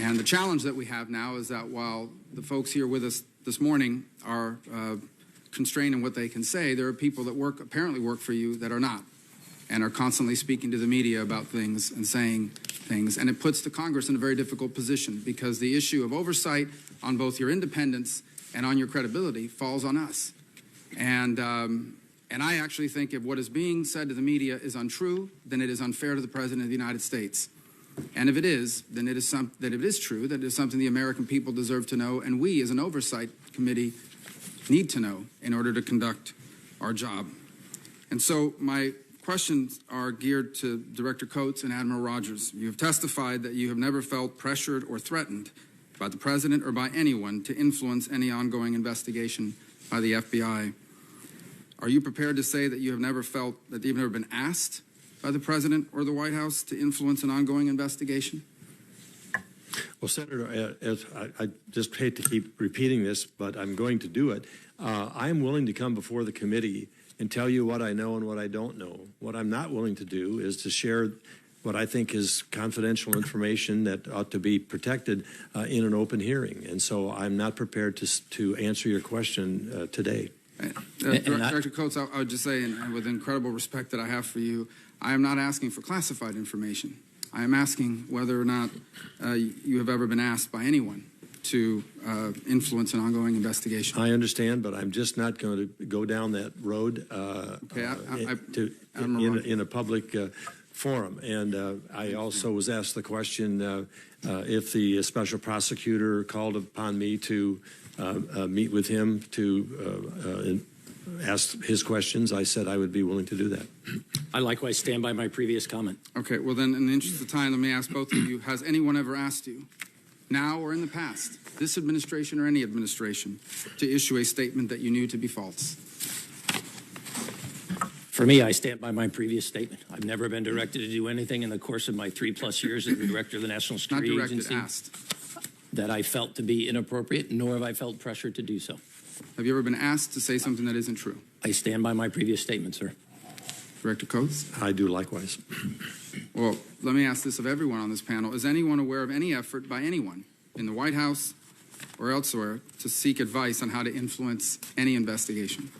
And the challenge that we have now is that while the folks here with us this morning are constrained in what they can say, there are people that apparently work for you that are not, and are constantly speaking to the media about things and saying things. And it puts the Congress in a very difficult position because the issue of oversight on both your independence and on your credibility falls on us. And I actually think if what is being said to the media is untrue, then it is unfair to the President of the United States. And if it is, then it is true, that it is something the American people deserve to know, and we as an oversight committee need to know in order to conduct our job. And so my questions are geared to Director Coates and Admiral Rogers. You have testified that you have never felt pressured or threatened by the President or by anyone to influence any ongoing investigation by the FBI. Are you prepared to say that you've never been asked by the President or the White House to influence an ongoing investigation? Well, Senator, I just hate to keep repeating this, but I'm going to do it. I'm willing to come before the committee and tell you what I know and what I don't know. What I'm not willing to do is to share what I think is confidential information that ought to be protected in an open hearing. And so I'm not prepared to answer your question today. Director Coates, I would just say, and with incredible respect that I have for you, I am not asking for classified information. I am asking whether or not you have ever been asked by anyone to influence an ongoing investigation. I understand, but I'm just not going to go down that road in a public forum. And I also was asked the question if the special prosecutor called upon me to meet with him to ask his questions. I said I would be willing to do that. I likewise stand by my previous comment. Okay, well then, in the interest of time, let me ask both of you, has anyone ever asked you, now or in the past, this administration or any administration, to issue a statement that you knew to be false? For me, I stand by my previous statement. I've never been directed to do anything in the course of my 3+ years as the director of the National Security Agency that I felt to be inappropriate, nor have I felt pressure to do so. Have you ever been asked to say something that isn't true? I stand by my previous statement, sir. Director Coates? I do likewise. Well, let me ask this of everyone on this panel. Is anyone aware of any effort by anyone in the White House or elsewhere to seek advice on how to influence any investigation?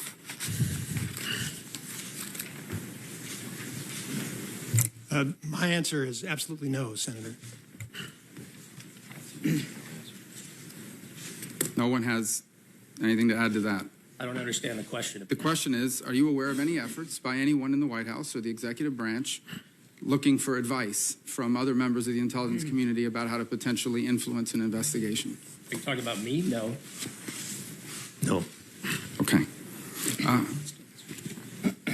My answer is absolutely no, Senator. No one has anything to add to that. I don't understand the question. The question is, are you aware of any efforts by anyone in the White House or the executive branch looking for advice from other members of the intelligence community about how to potentially influence an investigation? Are you talking about me? No. No. Okay.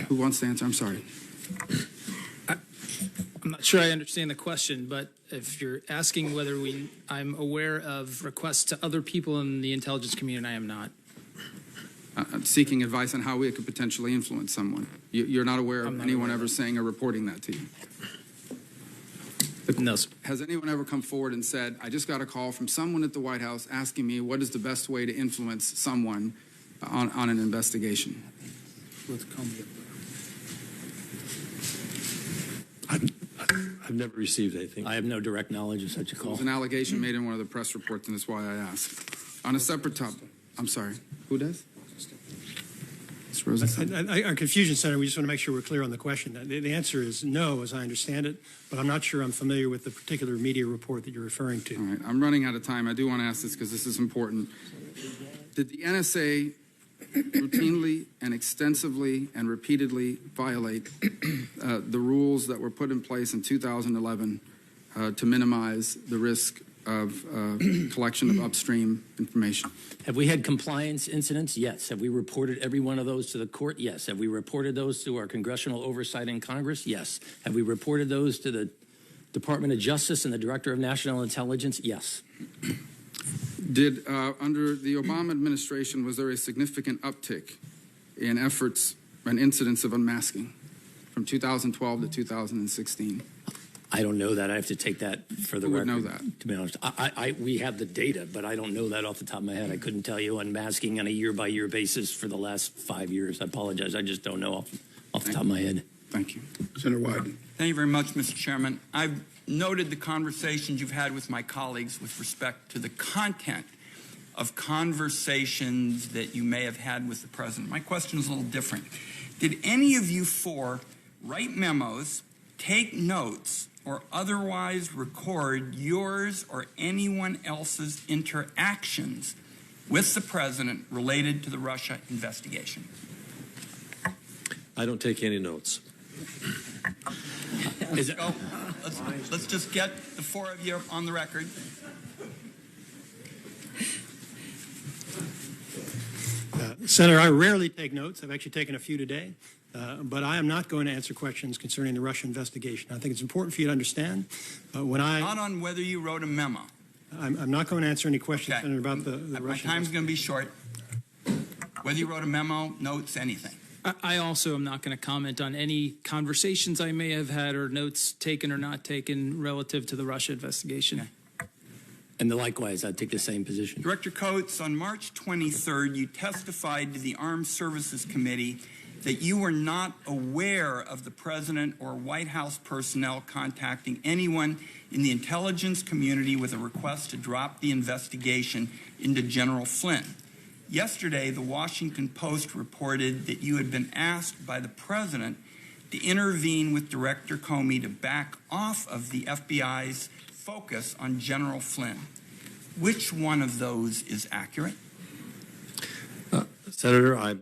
Who wants to answer? I'm sorry. I'm not sure I understand the question, but if you're asking whether I'm aware of requests to other people in the intelligence community, I am not. Seeking advice on how we could potentially influence someone. You're not aware of anyone ever saying or reporting that to you? No, sir. Has anyone ever come forward and said, I just got a call from someone at the White House asking me what is the best way to influence someone on an investigation? I've never received anything. I have no direct knowledge of such a There call. was an allegation made in one of the press reports, and that's why I asked. On a separate topic. I'm sorry. Who does? Mr. Rosenstein. Our confusion center, we just want to make sure we're clear on the question. The answer is no, as I understand it, but I'm not sure I'm familiar with the particular media report that you're referring to. All right. I'm running out of time. I do want to ask this because this is important. Did the NSA routinely and extensively and repeatedly violate the rules that were put in place in 2011 to minimize the risk of collection of upstream information? Have we had compliance incidents? Yes. Have we reported every one of those to the court? Yes. Have we reported those to our congressional oversight in Congress? Yes. Have we reported those to the Department of Justice and the Director of National Intelligence? Yes. Did, under the Obama administration, was there a significant uptick in efforts and incidents of unmasking from 2012 to 2016? I don't know that. I have to take that for the record. Who would know that? To be honest, we have the data, but I don't know that off the top of my head. I couldn't tell you unmasking on a year-by-year basis for the last 5 years. I apologize. I just don't know off the top of my head. Thank you. Senator Wyden. Thank you very much, Mr. Chairman. I've noted the conversations you've had with my colleagues with respect to the content of conversations that you may have had with the president. My question is a little different. Did any of you four write memos, take notes, or otherwise record yours or anyone else's interactions with the president related to the Russia investigation? I don't take any notes. Let's just get the four of you on the record. Senator, I rarely take notes. I've actually taken a few today. But I am not going to answer questions concerning the Russia investigation. I think it's important for you to understand. Not on whether you wrote a memo. I'm not going to answer any questions, Okay. Senator, about the Russia. My time's going to be short. Whether you wrote a memo, notes, anything. I also am not going to comment on any conversations I may have had or notes taken or not taken relative to the Russia investigation. Okay. And likewise, I'd take the same position. Director Coates, on March 23rd, you testified to the Armed Services Committee that you were not aware of the president or White House personnel contacting anyone in the intelligence community with a request to drop the investigation into General Flynn. Yesterday, the Washington Post reported that you had been asked by the president to intervene with Director Comey to back off of the FBI's focus on General Flynn. Which one of those is accurate? Senator, I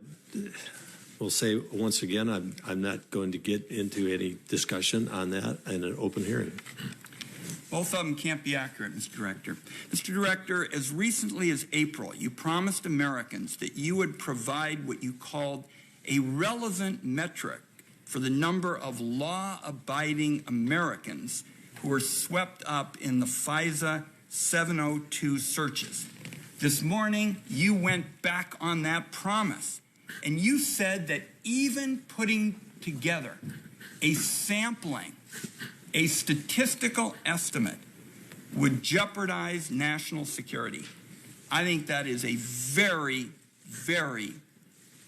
will say once again, I'm not going to get into any discussion on that in an open hearing. Both of them can't be accurate, Mr. Director. Mr. Director, as recently as April, you promised Americans that you would provide what you called a relevant metric for the number of law-abiding Americans who were swept up in the FISA 702 searches. This morning, you went back on that promise, and you said that even putting together a sampling, a statistical estimate, would jeopardize national security. I think that is a very, very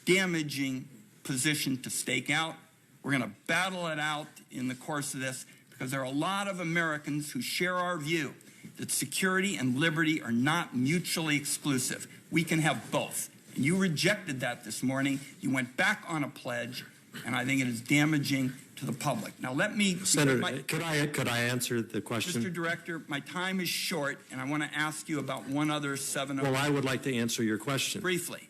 damaging position to stake out. We're going to battle it out in the course of this because there are a lot of Americans who share our view that security and liberty are not mutually exclusive. We can have both. And you rejected that this morning. You went back on a pledge. and I think it is damaging to the public. Now, let me... Senator, could I answer the question? Mr. Director, my time is short, and I want to ask you about one other 702. Well, I would like to answer your question. Briefly.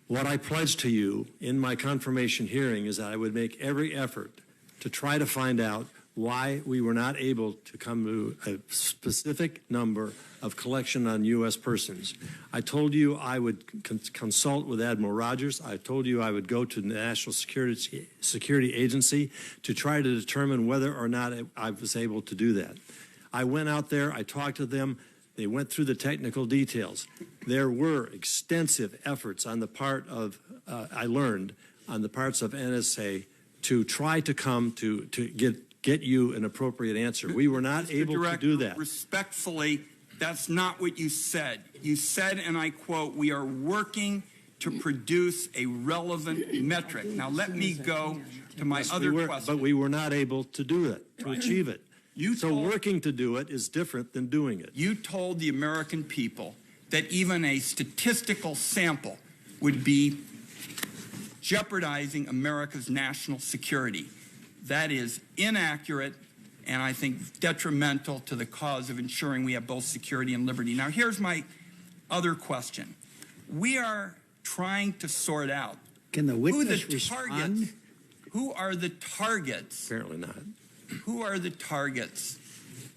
What I pledged to you in my confirmation hearing is that I would make every effort to try to find out why we were not able to come to a specific number of collection on U.S. persons. I told you I would consult with Admiral Rogers. I told you I would go to the National Security Agency to try to determine whether or not I was able to do that. I went out there, I talked to them, they went through the technical details. There were extensive efforts on the part of, I learned, on the parts of NSA to try to come to get you an appropriate answer. We were not able to do that. Respectfully, that's not what you said. You said, and I quote, "We are working to produce a relevant metric." Now, let me go to my other question. But we were not able to do it, to achieve it. So working to do it is different than doing it. You told the American people that even a statistical sample would be jeopardizing America's national security. That is inaccurate and I think detrimental to the cause of ensuring we have both security and liberty. Now, here's my other question. We are trying to sort out Can the witness respond? Who are the targets? Apparently not. Who are the targets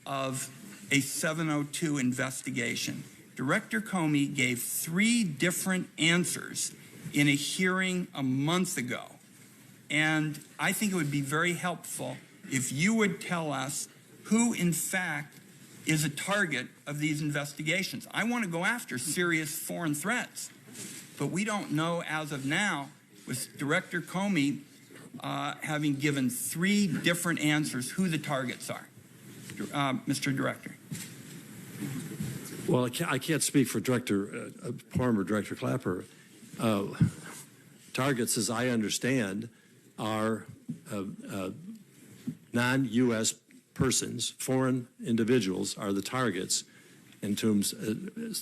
of a 702 investigation? Director Comey gave 3 different answers in a hearing a month ago. And I think it would be very helpful if you would tell us who, in fact, is a target of these investigations. I want to go after serious foreign threats, but we don't know as of now, with Director Comey having given 3 different answers, who the targets are. Mr. Director. Well, I can't speak for former Director Clapper. Targets, as I understand, are non-U.S. persons, foreign individuals are the targets. In terms,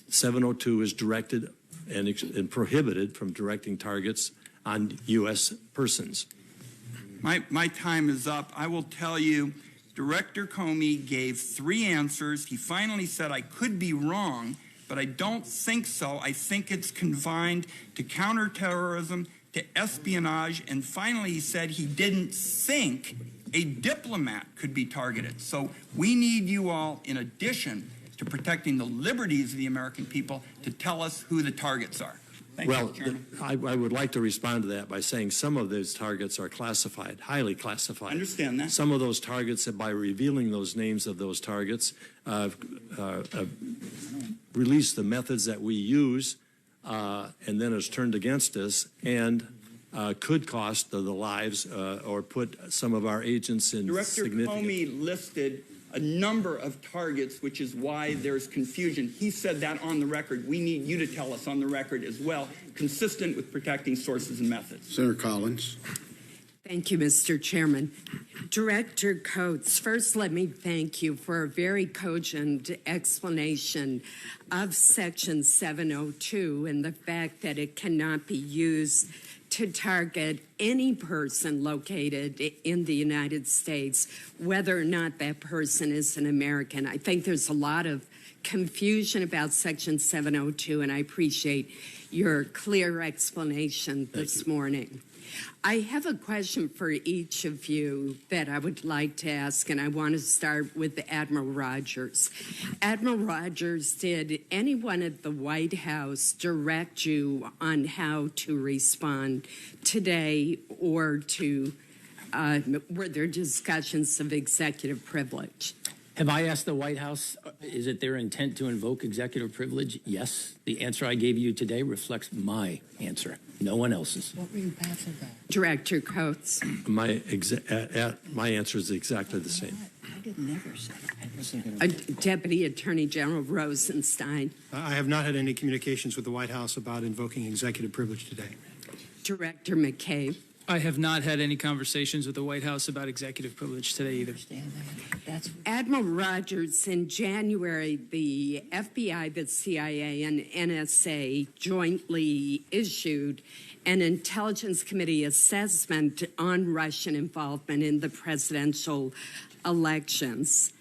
702 is directed and prohibited from directing targets on U.S. persons. My time is up. I will tell you, Director Comey gave 3 answers. He finally said, I could be wrong, but I don't think so. I think it's confined to counterterrorism, to espionage, and finally he said he didn't think a diplomat could be targeted. So we need you all, in addition to protecting the liberties of the American people, to tell us who the targets are. Thank you, Mr. Chairman. I would like to respond to that by saying some of those targets are classified, highly classified. I understand that. Some of those targets, by revealing those names of those targets, release the methods that we use, and then it's turned against us, and could cost the lives or put some of our agents in significant... Director Comey listed a number of targets, which is why there's confusion. He said that on the record. We need you to tell us on the record as well, consistent with protecting sources and methods. Senator Collins. Thank you, Mr. Chairman. Director Coates, first let me thank you for a very cogent explanation of Section 702 and the fact that it cannot be used to target any person located in the United States, whether or not that person is an American. I think there's a lot of confusion about Section 702, and I appreciate your clear explanation this morning. I have a question for each of you that I would like to ask, and I want to start with Admiral Rogers. Admiral Rogers, did anyone at the White House direct you on how to respond today, or to were there discussions of executive privilege? Have I asked the White House, is it their intent to invoke executive privilege? Yes. The answer I gave you today reflects my answer, no one else's. What were you passing about? Director Coates. My answer is exactly the same. I did never say that. Deputy Attorney General Rosenstein. I have not had any communications with the White House about invoking executive privilege today. Director McCabe. I have not had any conversations with the White House about executive privilege today either. Admiral Rogers, in January, the FBI, the CIA, and NSA jointly issued an Intelligence Committee assessment on Russian involvement in the presidential elections.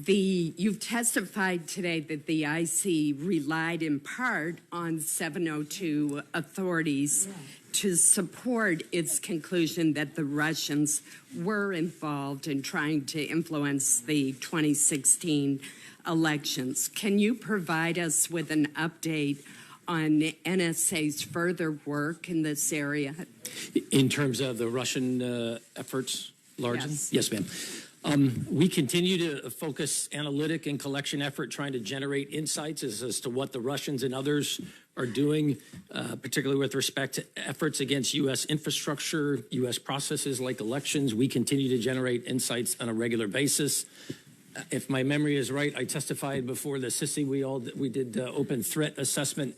You've testified today that the IC relied in part on 702 authorities to support its conclusion that the Russians were involved in trying to influence the 2016 elections. Can you provide us with an update on NSA's further work in this area? In terms of the Russian efforts, largely? Yes. Yes, ma'am. We continue to focus analytic and collection effort trying to generate insights as to what the Russians and others are doing, particularly with respect to efforts against U.S. infrastructure, U.S. processes like elections. We continue to generate insights on a regular basis. If my memory is right, I testified before the CICI. We did open threat assessment,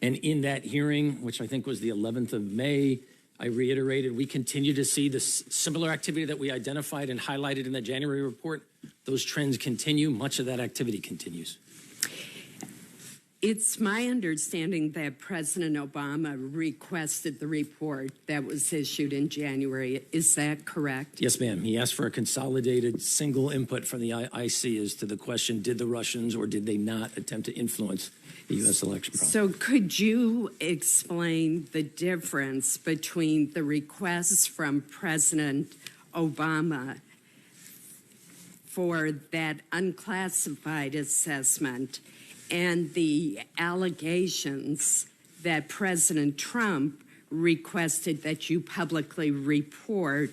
and in that hearing, which I think was the 11th of May, I reiterated we continue to see this similar activity that we identified and highlighted in the January report. Those trends continue. Much of that activity continues. It's my understanding that President Obama requested the report that was issued in January. Is that correct? Yes, ma'am. He asked for a consolidated single input from the IC as to the question, did the Russians or did they not attempt to influence the U.S. election process? So could you explain the difference between the requests from President Obama for that unclassified assessment and the allegations that President Trump requested that you publicly report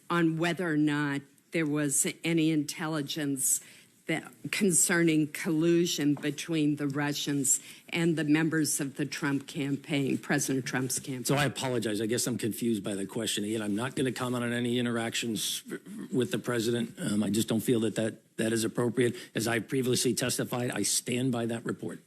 on whether or not there was any intelligence concerning collusion between the Russians and the members of the Trump campaign, President Trump's campaign? So I apologize. I guess I'm confused by the question. Again, I'm not going to comment on any interactions with the president. I just don't feel that is appropriate. As I previously testified, I stand by that report.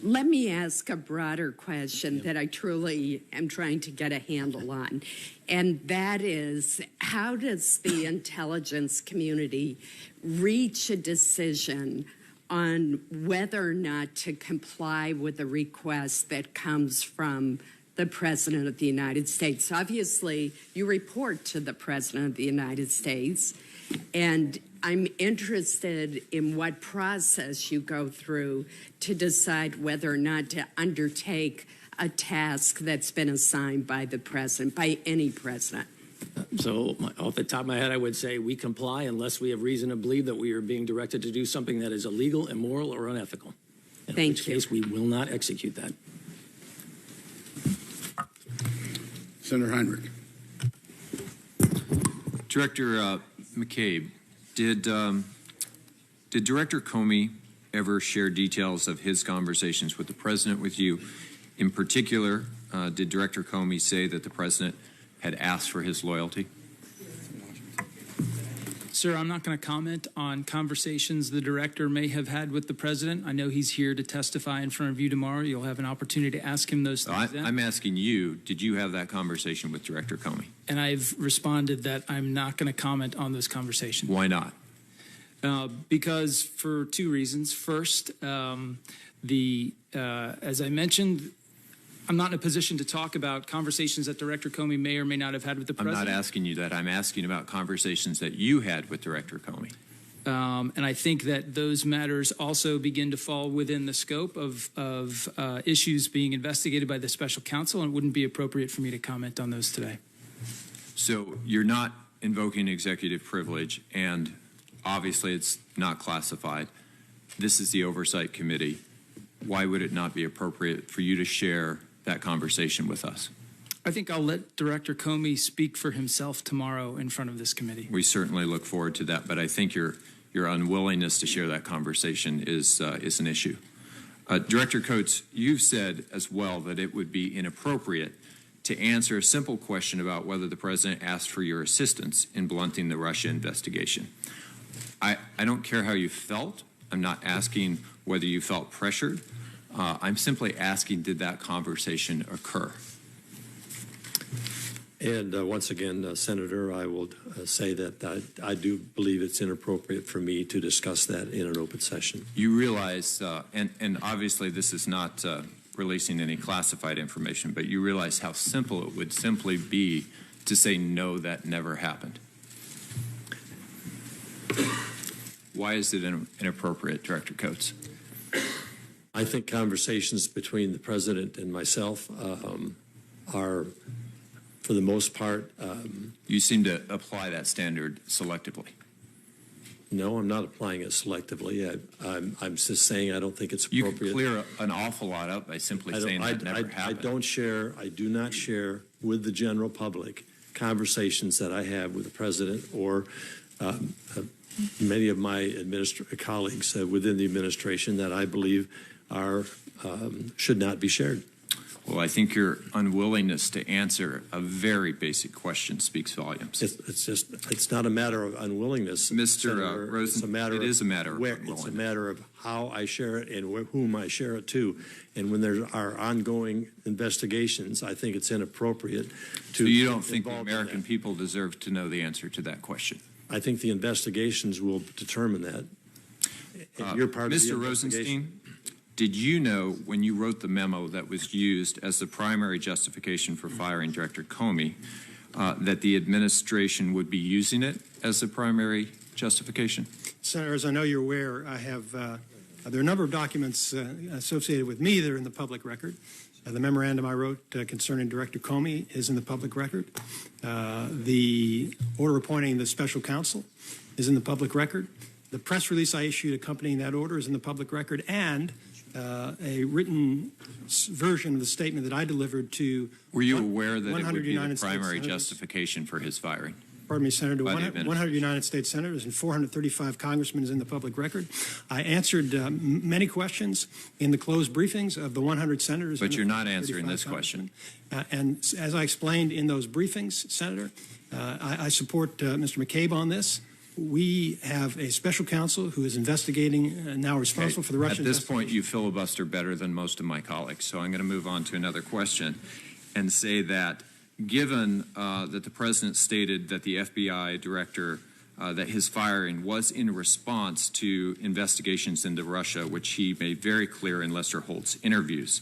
Let me ask a broader question that I truly am trying to get a handle on, and that is, how does the intelligence community reach a decision on whether or not to comply with a request that comes from the President of the United States? Obviously, you report to the President of the United States, and I'm interested in what process you go through to decide whether or not to undertake a task that's been assigned by the president, by any president. So off the top of my head, I would say we comply unless we have reason to believe that we are being directed to do something that is illegal, immoral, or unethical. In which case, we will not execute that. Senator Heinrich. Director McCabe, did Director Comey ever share details of his conversations with the president with you? In particular, did Director Comey say that the president had asked for his loyalty? Sir, I'm not going to comment on conversations the director may have had with the president. I know he's here to testify in front of you tomorrow. You'll have an opportunity to ask him those things. I'm asking you, did you have that conversation with Director Comey? And I've responded that I'm not going to comment on those conversations. Why not? Because for two reasons. First, as I mentioned, I'm not in a position to talk about conversations that Director Comey may or may not have had with the president. I'm not asking you that. I'm asking about conversations that you had with Director Comey. And I think that those matters also begin to fall within the scope of issues being investigated by the special counsel, and it wouldn't be appropriate for me to comment on those today. So you're not invoking executive privilege, and obviously it's not classified. This is the Oversight Committee. Why would it not be appropriate for you to share that conversation with us? I think I'll let Director Comey speak for himself tomorrow in front of this committee. We certainly look forward to that, but I think your unwillingness to share that conversation is an issue. Director Coates, you've said as well that it would be inappropriate to answer a simple question about whether the president asked for your assistance in blunting the Russia investigation. I don't care how you felt. I'm not asking whether you felt pressured. I'm simply asking, did that conversation occur? And once again, Senator, I will say that I do believe it's inappropriate for me to discuss that in an open session. You realize, and obviously this is not releasing any classified information, but you realize how simple it would simply be to say, no, that never happened. Why is it inappropriate, Director Coates? I think conversations between the President and myself are, for the most part... you seem to apply that standard selectively. No, I'm not applying it selectively. I'm just saying I don't think it's appropriate. You can clear an awful lot up by simply saying that never happened. I do not share with the general public conversations that I have with the President or many of my colleagues within the administration that I believe are should not be shared. Well, I think your unwillingness to answer a very basic question speaks volumes. It's not a matter of unwillingness, Mr. Rosenstein. It is a matter of unwillingness. It's a matter of how I share it and whom I share it to. And when there are ongoing investigations, I think it's inappropriate to. So you don't think the American people deserve to know the answer to that question? I think the investigations will determine that. You're part of the investigation. Mr. Rosenstein, did you know when you wrote the memo that was used as the primary justification for firing Director Comey that the administration would be using it as the primary justification? Senator, as I know you're aware, I have there are a number of documents associated with me that are in the public record. The memorandum I wrote concerning Director Comey is in the public record. The order appointing the special counsel is in the public record. The press release I issued accompanying that order is in the public record, and a written version of the statement that I delivered to. Were you aware that it would be the primary justification for his firing? Pardon me, Senator, 100 United States senators and 435 congressmen is in the public record. I answered many questions in the closed briefings of the 100 senators. But you're not answering this question. And as I explained in those briefings, Senator, I support Mr. McCabe on this. We have a special counsel who is investigating, now responsible for the Russian. At this point, you filibuster better than most of my colleagues. So I'm going to move on to another question and say that given that the president stated that the FBI director, that his firing was in response to investigations into Russia, which he made very clear in Lester Holt's interviews,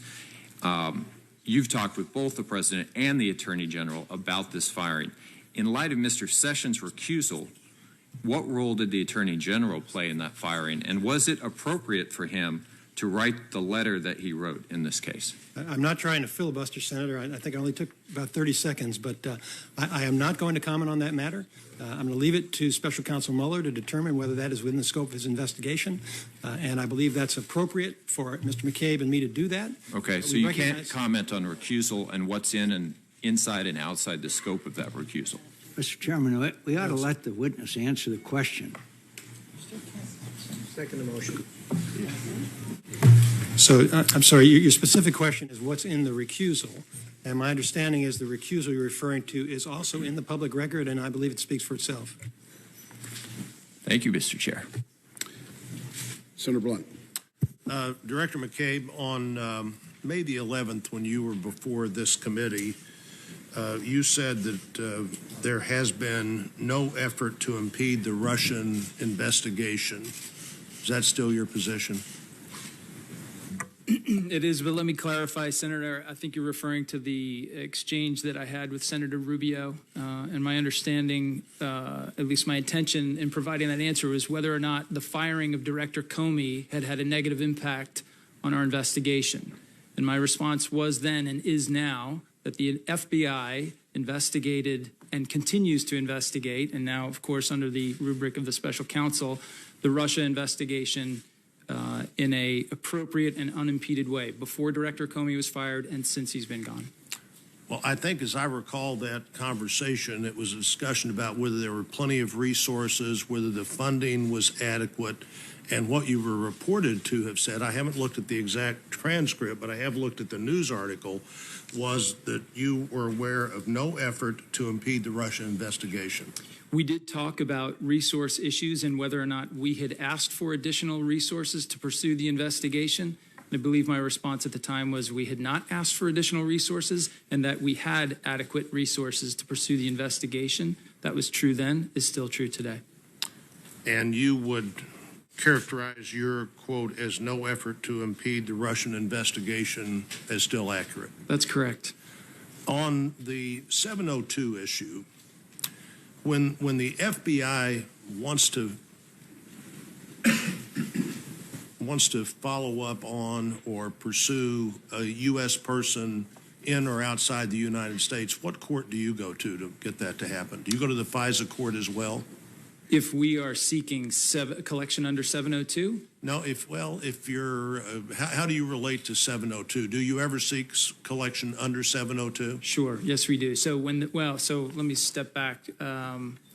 you've talked with both the president and the attorney general about this firing. In light of Mr. Sessions' recusal, what role did the Attorney General play in that firing, and was it appropriate for him to write the letter that he wrote in this case? I'm not trying to filibuster, Senator. I think I only took about 30 seconds, but I am not going to comment on that matter. I'm going to leave it to Special Counsel Mueller to determine whether that is within the scope of his investigation, and I believe that's appropriate for Mr. McCabe and me to do that. Okay, so you can't comment on recusal and what's in and inside and outside the scope of that recusal. Mr. Chairman, we ought to let the witness answer the question. Second the motion. So, I'm sorry, your specific question is what's in the recusal, and my understanding is the recusal you're referring to is also in the public record, and I believe it speaks for itself. Thank you, Mr. Chair. Senator Blunt. Director McCabe, on May the 11th, when you were before this committee, you said that there has been no effort to impede the Russian investigation. Is that still your position? It is, but let me clarify, Senator. I think you're referring to the exchange that I had with Senator Rubio, and my understanding, at least my intention in providing that answer, was whether or not the firing of Director Comey had had a negative impact on our investigation. And my response was then and is now that the FBI investigated and continues to investigate, and now, of course, under the rubric of the special counsel, the Russia investigation in a appropriate and unimpeded way before Director Comey was fired and since he's been gone. Well, I think as I recall that conversation, it was a discussion about whether there were plenty of resources, whether the funding was adequate, and what you were reported to have said, I haven't looked at the exact transcript, but I have looked at the news article, was that you were aware of no effort to impede the Russia investigation. We did talk about resource issues and whether or not we had asked for additional resources to pursue the investigation. I believe my response at the time was we had not asked for additional resources and that we had adequate resources to pursue the investigation. That was true then, is still true today. And you would characterize your quote as no effort to impede the Russian investigation as still accurate? That's correct. On the 702 issue, when the FBI wants to follow up on or pursue a U.S. person in or outside the United States, what court do you go to get that to happen? Do you go to the FISA court as well? If we are seeking collection under 702? No, if you're, how do you relate to 702? Do you ever seek collection under 702? Sure, yes, we do. So so let me step back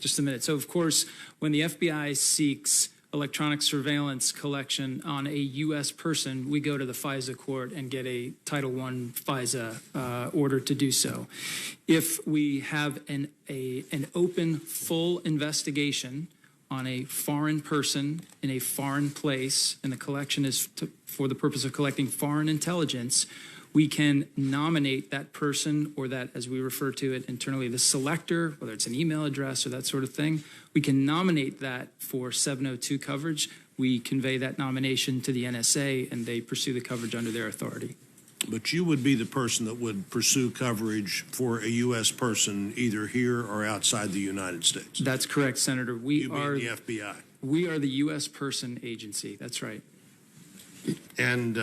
just a minute. So of course, when the FBI seeks electronic surveillance collection on a U.S. person, we go to the FISA court and get a Title I FISA order to do so. If we have an open, full investigation on a foreign person in a foreign place, and the collection is for the purpose of collecting foreign intelligence, we can nominate that person, or that, as we refer to it internally, the selector, whether it's an email address or that sort of thing. We can nominate that for 702 coverage. We convey that nomination to the NSA, and they pursue the coverage under their authority. But you would be the person that would pursue coverage for a U.S. person either here or outside the United States. That's correct, Senator. We are the FBI. We are the U.S. person agency. That's right. And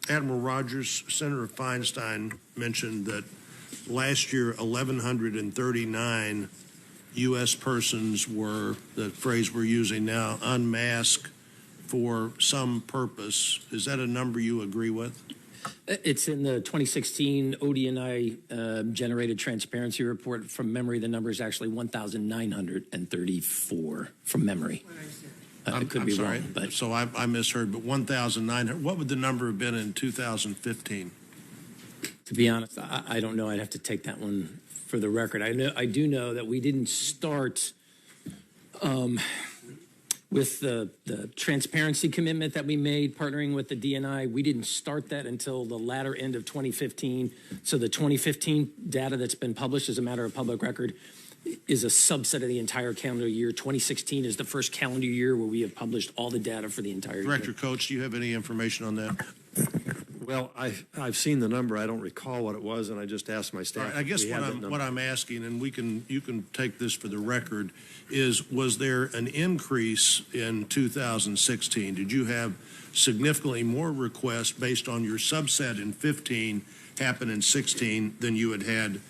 Admiral Rogers, Senator Feinstein mentioned that last year 1,139 U.S. persons were, the phrase we're using now, unmasked for some purpose. Is that a number you agree with? It's in the 2016 ODNI generated transparency report. From memory, the number is actually 1,934 from memory. It could be sorry, wrong, but so I misheard. But 1,900. What would the number have been in 2015? to be honest, I don't know. I'd have to take that one for the record. I do know that we didn't start with the transparency commitment that we made partnering with the DNI. We didn't start that until the latter end of 2015. So the 2015 data that's been published as a matter of public record is a subset of the entire calendar year. 2016 is the first calendar year where we have published all the data for the entire year. Director Coates, do you have any information on that? Well, I've seen the number. I don't recall what it was, and I just asked my staff. Right, I guess what I'm asking, and you can take this for the record, is was there an increase in 2016? Did you have significantly more requests based on your subset in 15 happen in 16 than you had had?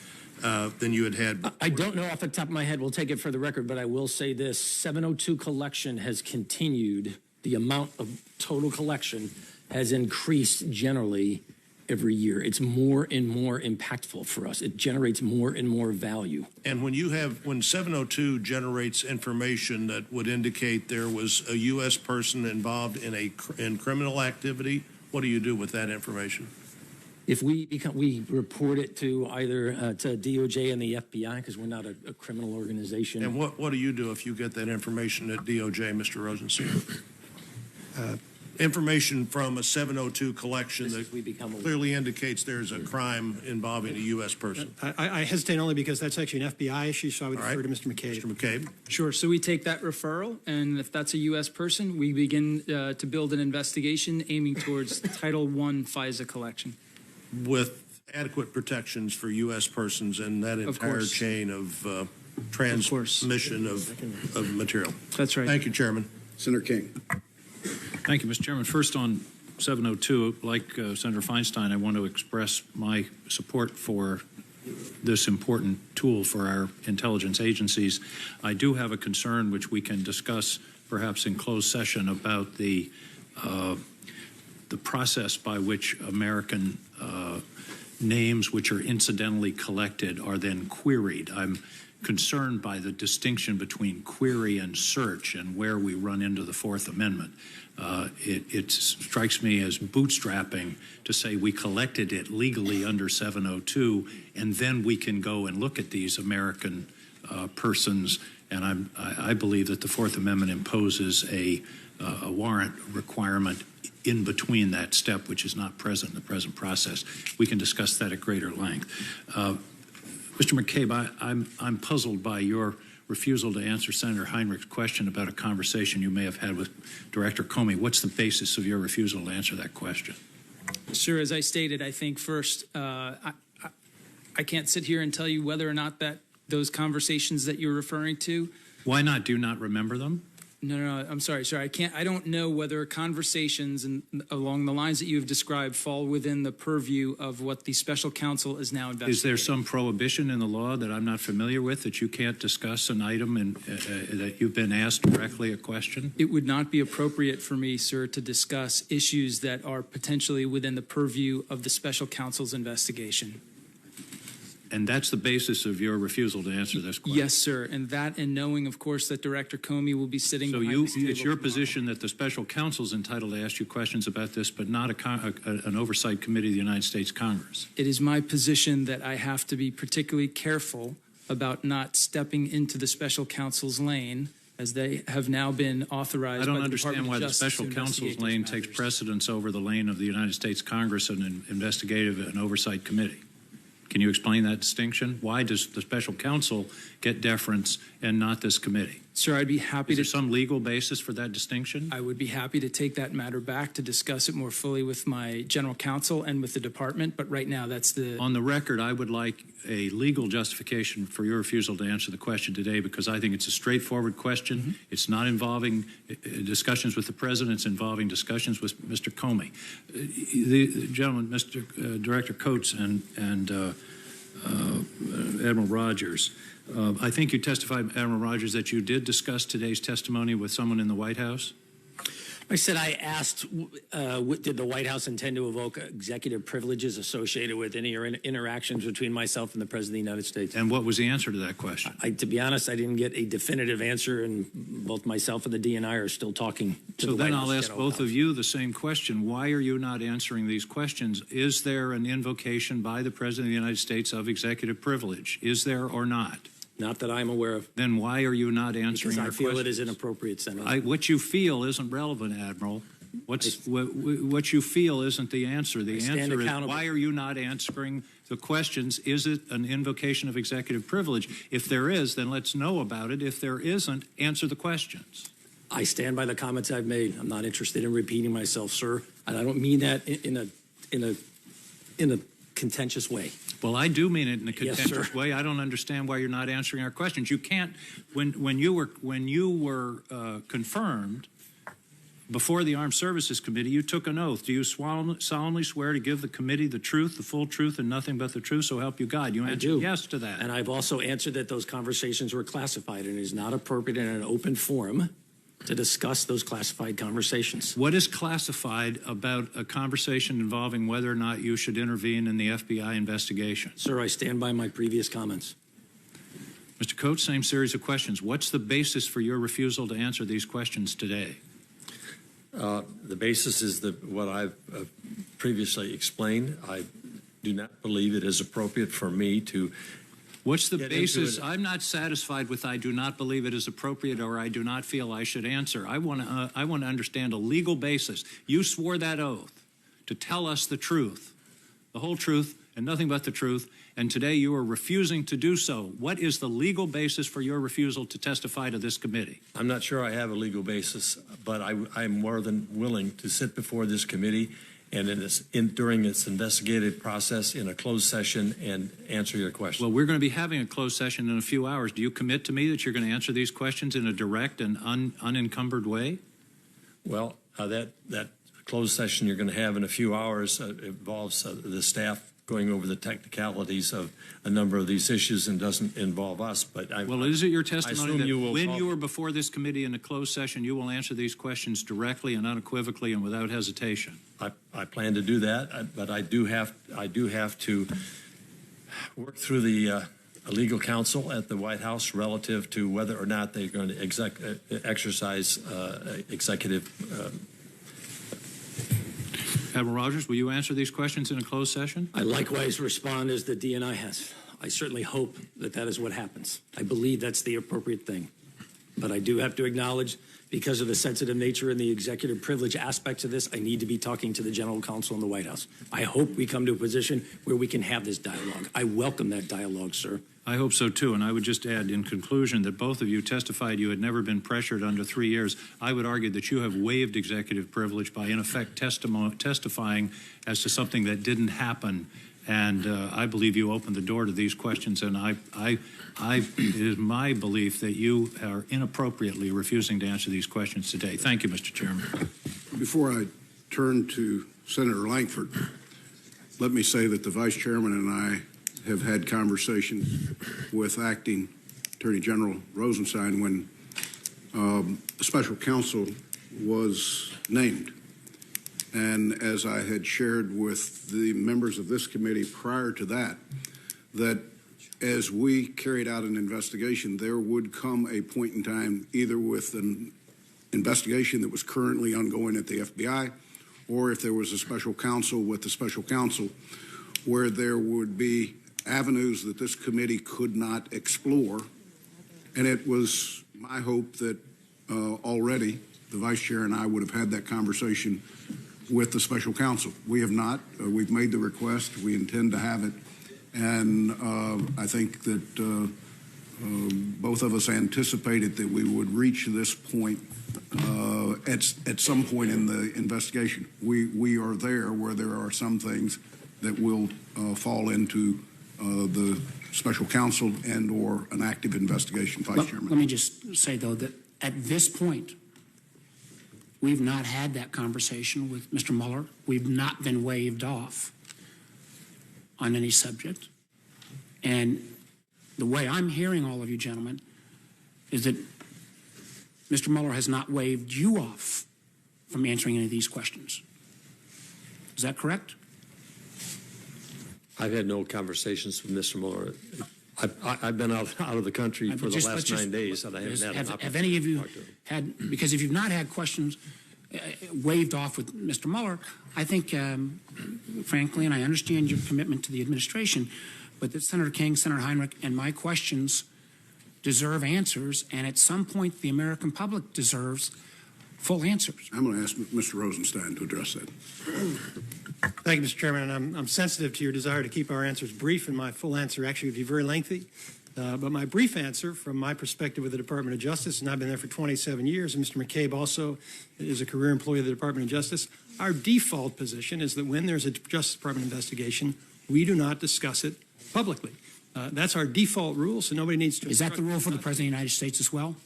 I don't know off the top of my head. We'll take it for the record, but I will say this: 702 collection has continued. The amount of total collection has increased generally every year. It's more and more impactful for us. It generates more and more value. And when 702 generates information that would indicate there was a U.S. person involved in criminal activity, what do you do with that information? If we report it to either to DOJ and the FBI, because we're not a criminal organization. And what do you do if you get that information at DOJ, Mr. Rosenstein? Information from a 702 collection that clearly indicates there's a crime involving a U.S. person. I hesitate only because that's actually an FBI issue, so I would refer to Mr. McCabe. Mr. McCabe. Sure. So we take that referral, and if that's a U.S. person, we begin to build an investigation aiming towards Title I FISA collection. With adequate protections for U.S. persons and that entire chain of transmission of material. That's right. Thank you, Chairman. Senator King. Thank you, Mr. Chairman. First on 702, like Senator Feinstein, I want to express my support for this important tool for our intelligence agencies. I do have a concern which we can discuss perhaps in closed session about the process by which American names which are incidentally collected are then queried. I'm concerned by the distinction between query and search and where we run into the Fourth Amendment. It strikes me as bootstrapping to say we collected it legally under 702 and then we can go and look at these American persons, and I believe that the Fourth Amendment imposes a warrant requirement in between that step, which is not present in the present process. We can discuss that at greater length. Mr. McCabe, I'm puzzled by your refusal to answer Senator Heinrich's question about a conversation you may have had with Director Comey. What's the basis of your refusal to answer that question? Sure, as I stated, I think first, I can't sit here and tell you whether or not that those conversations that you're referring to. Why not? Do you not remember them? No, I'm sorry, sir. I don't know whether conversations along the lines that you have described fall within the purview of what the special counsel is now investigating. Is there some prohibition in the law that I'm not familiar with that you can't discuss an item and that you've been asked directly a question? It would not be appropriate for me, sir, to discuss issues that are potentially within the purview of the special counsel's investigation. And that's the basis of your refusal to answer this question? Yes, sir. And that, and knowing, of course, that Director Comey will be sitting behind this table it's your tomorrow. position that the special counsel is entitled to ask you questions about this, but not an oversight committee of the United States Congress? It is my position that I have to be particularly careful about not stepping into the special counsel's lane, as they have now been authorized. I don't by the understand Department why of the Justice special to counsel's investigate lane those takes matters. precedence over the lane of the United States Congress and an investigative and oversight committee. Can you explain that distinction? Why does the special counsel get deference and not this committee? Sir, I'd be happy Is to. there some legal basis for that distinction? I would be happy to take that matter back to discuss it more fully with my general counsel and with the department, but right now that's the. On the record, I would like a legal justification for your refusal to answer the question today, because I think it's a straightforward question. Mm-hmm. It's not involving discussions with the president. It's involving discussions with Mr. Comey. The gentleman, Mr. Director Coates and Admiral Rogers, I think you testified, Admiral Rogers, that you did discuss today's testimony with someone in the White House. I said I asked, did the White House intend to evoke executive privileges associated with any interactions between myself and the President of the United States? And what was the answer to that question? To be honest, I didn't get a definitive answer, and both myself and the DNI are still talking to the White House. So then I'll ask both of you the same question. Why are you not answering these questions? Is there an invocation by the President of the United States of executive privilege? Is there or not? Not that I'm aware of. Then why are you not answering our questions? Because I feel questions? it is inappropriate, Senator. What you feel isn't relevant, Admiral. What you feel isn't the answer. The answer is, why are you not answering the questions? Is it an invocation of executive privilege? If there is, then let's know about it. If there isn't, answer the questions. I stand by the comments I've made. I'm not interested in repeating myself, sir. And I don't mean that in a contentious way. Well, I do mean it in a contentious way. I don't understand why you're not answering our questions. You can't. When you were confirmed before the Armed Services Committee, you took an oath. Do you solemnly swear to give the committee the truth, the full truth, and nothing but the truth? So help you God. You answered yes to that. And I've also answered that those conversations were classified, and it is not appropriate in an open forum to discuss those classified conversations. What is classified about a conversation involving whether or not you should intervene in the FBI investigation? Sir, I stand by my previous comments. Mr. Coates, same series of questions. What's the basis for your refusal to answer these questions today? The basis is what I've previously explained. I do not believe it is appropriate for me to. What's the basis? I'm not satisfied with I do not believe it is appropriate or I do not feel I should answer. I want to understand a legal basis. You swore that oath to tell us the truth, the whole truth and nothing but the truth, and today you are refusing to do so. What is the legal basis for your refusal to testify to this committee? I'm not sure I have a legal basis, but I'm more than willing to sit before this committee and during its investigative process in a closed session and answer your questions. Well, we're going to be having a closed session in a few hours. Do you commit to me that you're going to answer these questions in a direct and unencumbered way? Well, that closed session you're going to have in a few hours involves the staff going over the technicalities of a number of these issues and doesn't involve us. But is it your testimony that when you are before this committee in a closed session, you will answer these questions directly and unequivocally and without hesitation? I plan to do that, but I do have to work through the legal counsel at the White House relative to whether or not they're going to exercise executive. Admiral Rogers, will you answer these questions in a closed session? I likewise respond as the DNI has. I certainly hope that is what happens. I believe that's the appropriate thing. But I do have to acknowledge, because of the sensitive nature and the executive privilege aspects of this, I need to be talking to the general counsel in the White House. I hope we come to a position where we can have this dialogue. I welcome that dialogue, sir. I hope so, too. And I would just add, in conclusion, that both of you testified you had never been pressured under 3 years. I would argue that you have waived executive privilege by, in effect, testifying as to something that didn't happen. And I believe you opened the door to these questions. And it is my belief that you are inappropriately refusing to answer these questions today. Thank you, Mr. Chairman. Before I turn to Senator Langford, let me say that the Vice Chairman and I have had conversations with Acting Attorney General Rosenstein when a special counsel was named. And as I had shared with the members of this committee prior to that, that as we carried out an investigation, there would come a point in time either with an investigation that was currently ongoing at the FBI, or if there was a special counsel with the special counsel, where there would be avenues that this committee could not explore. And it was my hope that already the Vice Chair and I would have had that conversation with the special counsel. We have not. We've made the request. We intend to have it. And I think that both of us anticipated that we would reach this point at some point in the investigation. We are there where there are some things that will fall into the special counsel and or an active investigation, Vice Chairman. Let me just say, though, that at this point, we've not had that conversation with Mr. Mueller. We've not been waived off on any subject. And the way I'm hearing all of you gentlemen is that Mr. Mueller has not waived you off from answering any of these questions. Is that correct? I've had no conversations with Mr. Mueller. I've been out of the country for the last 9 days, and I haven't had an opportunity. Have any of you had, because if you've not had questions waived off with Mr. Mueller, I think, frankly, and I understand your commitment to the administration, but that Senator King, Senator Heinrich, and my questions deserve answers, and at some point the American public deserves full answers. I'm going to ask Mr. Rosenstein to address that. Thank you, Mr. Chairman. And I'm sensitive to your desire to keep our answers brief, and my full answer actually would be very lengthy. But my brief answer, from my perspective with the Department of Justice, and I've been there for 27 years, and Mr. McCabe also is a career employee of the Department of Justice, our default position is that when there's a Justice Department investigation, we do not discuss it publicly. That's our default rule, so nobody needs to. Is that the rule for the President of the United States as well?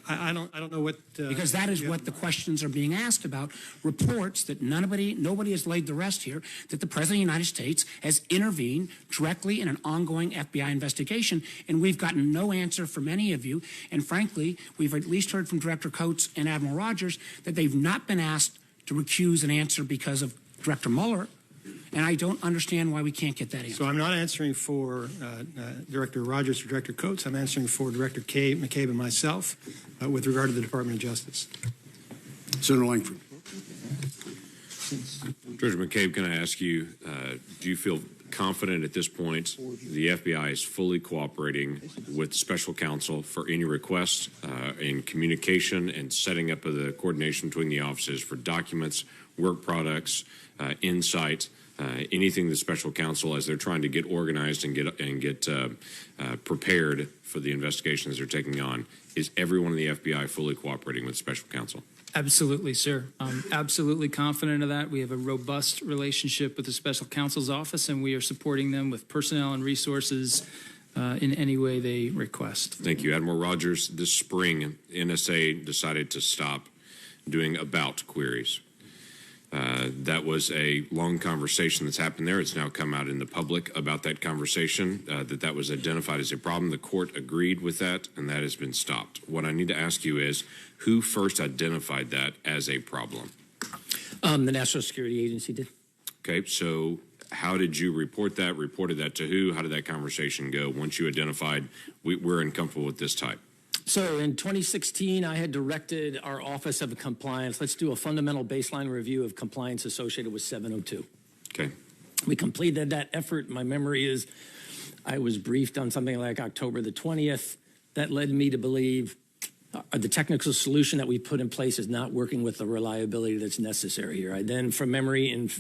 I don't know what. Because that is what the questions are being asked about. Reports that nobody has laid the rest here, that the President of the United States has intervened directly in an ongoing FBI investigation, and we've gotten no answer from any of you. And frankly, we've at least heard from Director Coates and Admiral Rogers that they've not been asked to recuse an answer because of Director Mueller. And I don't understand why we can't get that answer. So I'm not answering for Director Rogers or Director Coates. I'm answering for Director McCabe and myself with regard to the Department of Justice. Senator Langford. Director McCabe, can I ask you, do you feel confident at this point the FBI is fully cooperating with special counsel for any requests in communication and setting up of the coordination between the offices for documents, work products, insight, anything the special counsel, as they're trying to get organized and get prepared for the investigations they're taking on? Is everyone in the FBI fully cooperating with special counsel? Absolutely, sir. I'm absolutely confident of that. We have a robust relationship with the special counsel's office, and we are supporting them with personnel and resources in any way they request. Thank you. Admiral Rogers, this spring, NSA decided to stop doing about queries. That was a long conversation that's happened there. It's now come out in the public about that conversation, that was identified as a problem. The court agreed with that, and that has been stopped. What I need to ask you is, who first identified that as a problem? The National Security Agency did. Okay, so how did you report that? Reported that to who? How did that conversation go once you identified we're uncomfortable with this type? So in 2016, I had directed our Office of Compliance, let's do a fundamental baseline review of compliance associated with 702. Okay. We completed that effort. My memory is I was briefed on something like October the 20th. that led me to believe the technical solution that we put in place is not working with the reliability that's necessary here. I then, from memory, and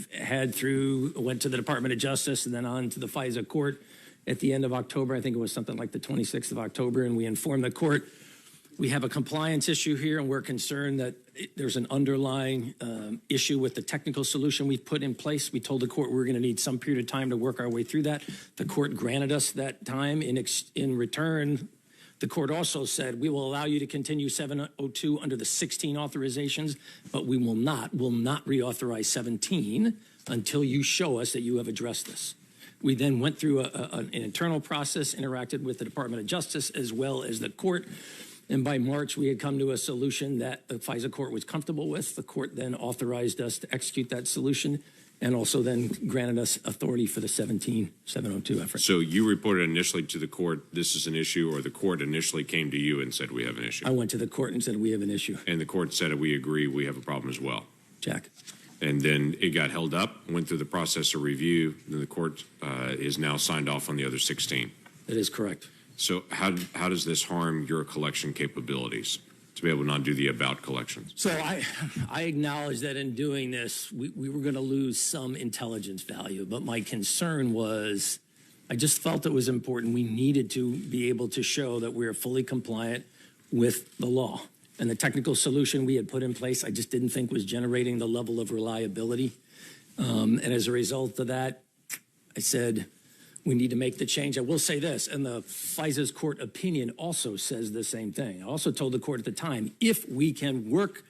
went to the Department of Justice and then on to the FISA court at the end of October. I think it was something like the 26th of October, and we informed the court we have a compliance issue here, and we're concerned that there's an underlying issue with the technical solution we've put in place. We told the court we were going to need some period of time to work our way through that. The court granted us that time. In return, the court also said we will allow you to continue 702 under the 16 authorizations, but we will not reauthorize 17 until you show us that you have addressed this. We then went through an internal process, interacted with the Department of Justice as well as the court. And by March, we had come to a solution that the FISA court was comfortable with. The court then authorized us to execute that solution and also then granted us authority for the 702 effort. So you reported initially to the court this is an issue, or the court initially came to you and said we have an issue? I went to the court and said we have an issue. And the court said we agree we have a problem as well? Jack. And then it got held up, went through the process of review, and the court is now signed off on the other 16. That is correct. So how does this harm your collection capabilities to be able to not do the about collections? So I acknowledge that in doing this, we were going to lose some intelligence value. But my concern was I just felt it was important. We needed to be able to show that we are fully compliant with the law. And the technical solution we had put in place, I just didn't think was generating the level of reliability. And as a result of that, I said, we need to make the change. I will say this, and the FISA's court opinion also says the same thing. I also told the court at the time, if we can work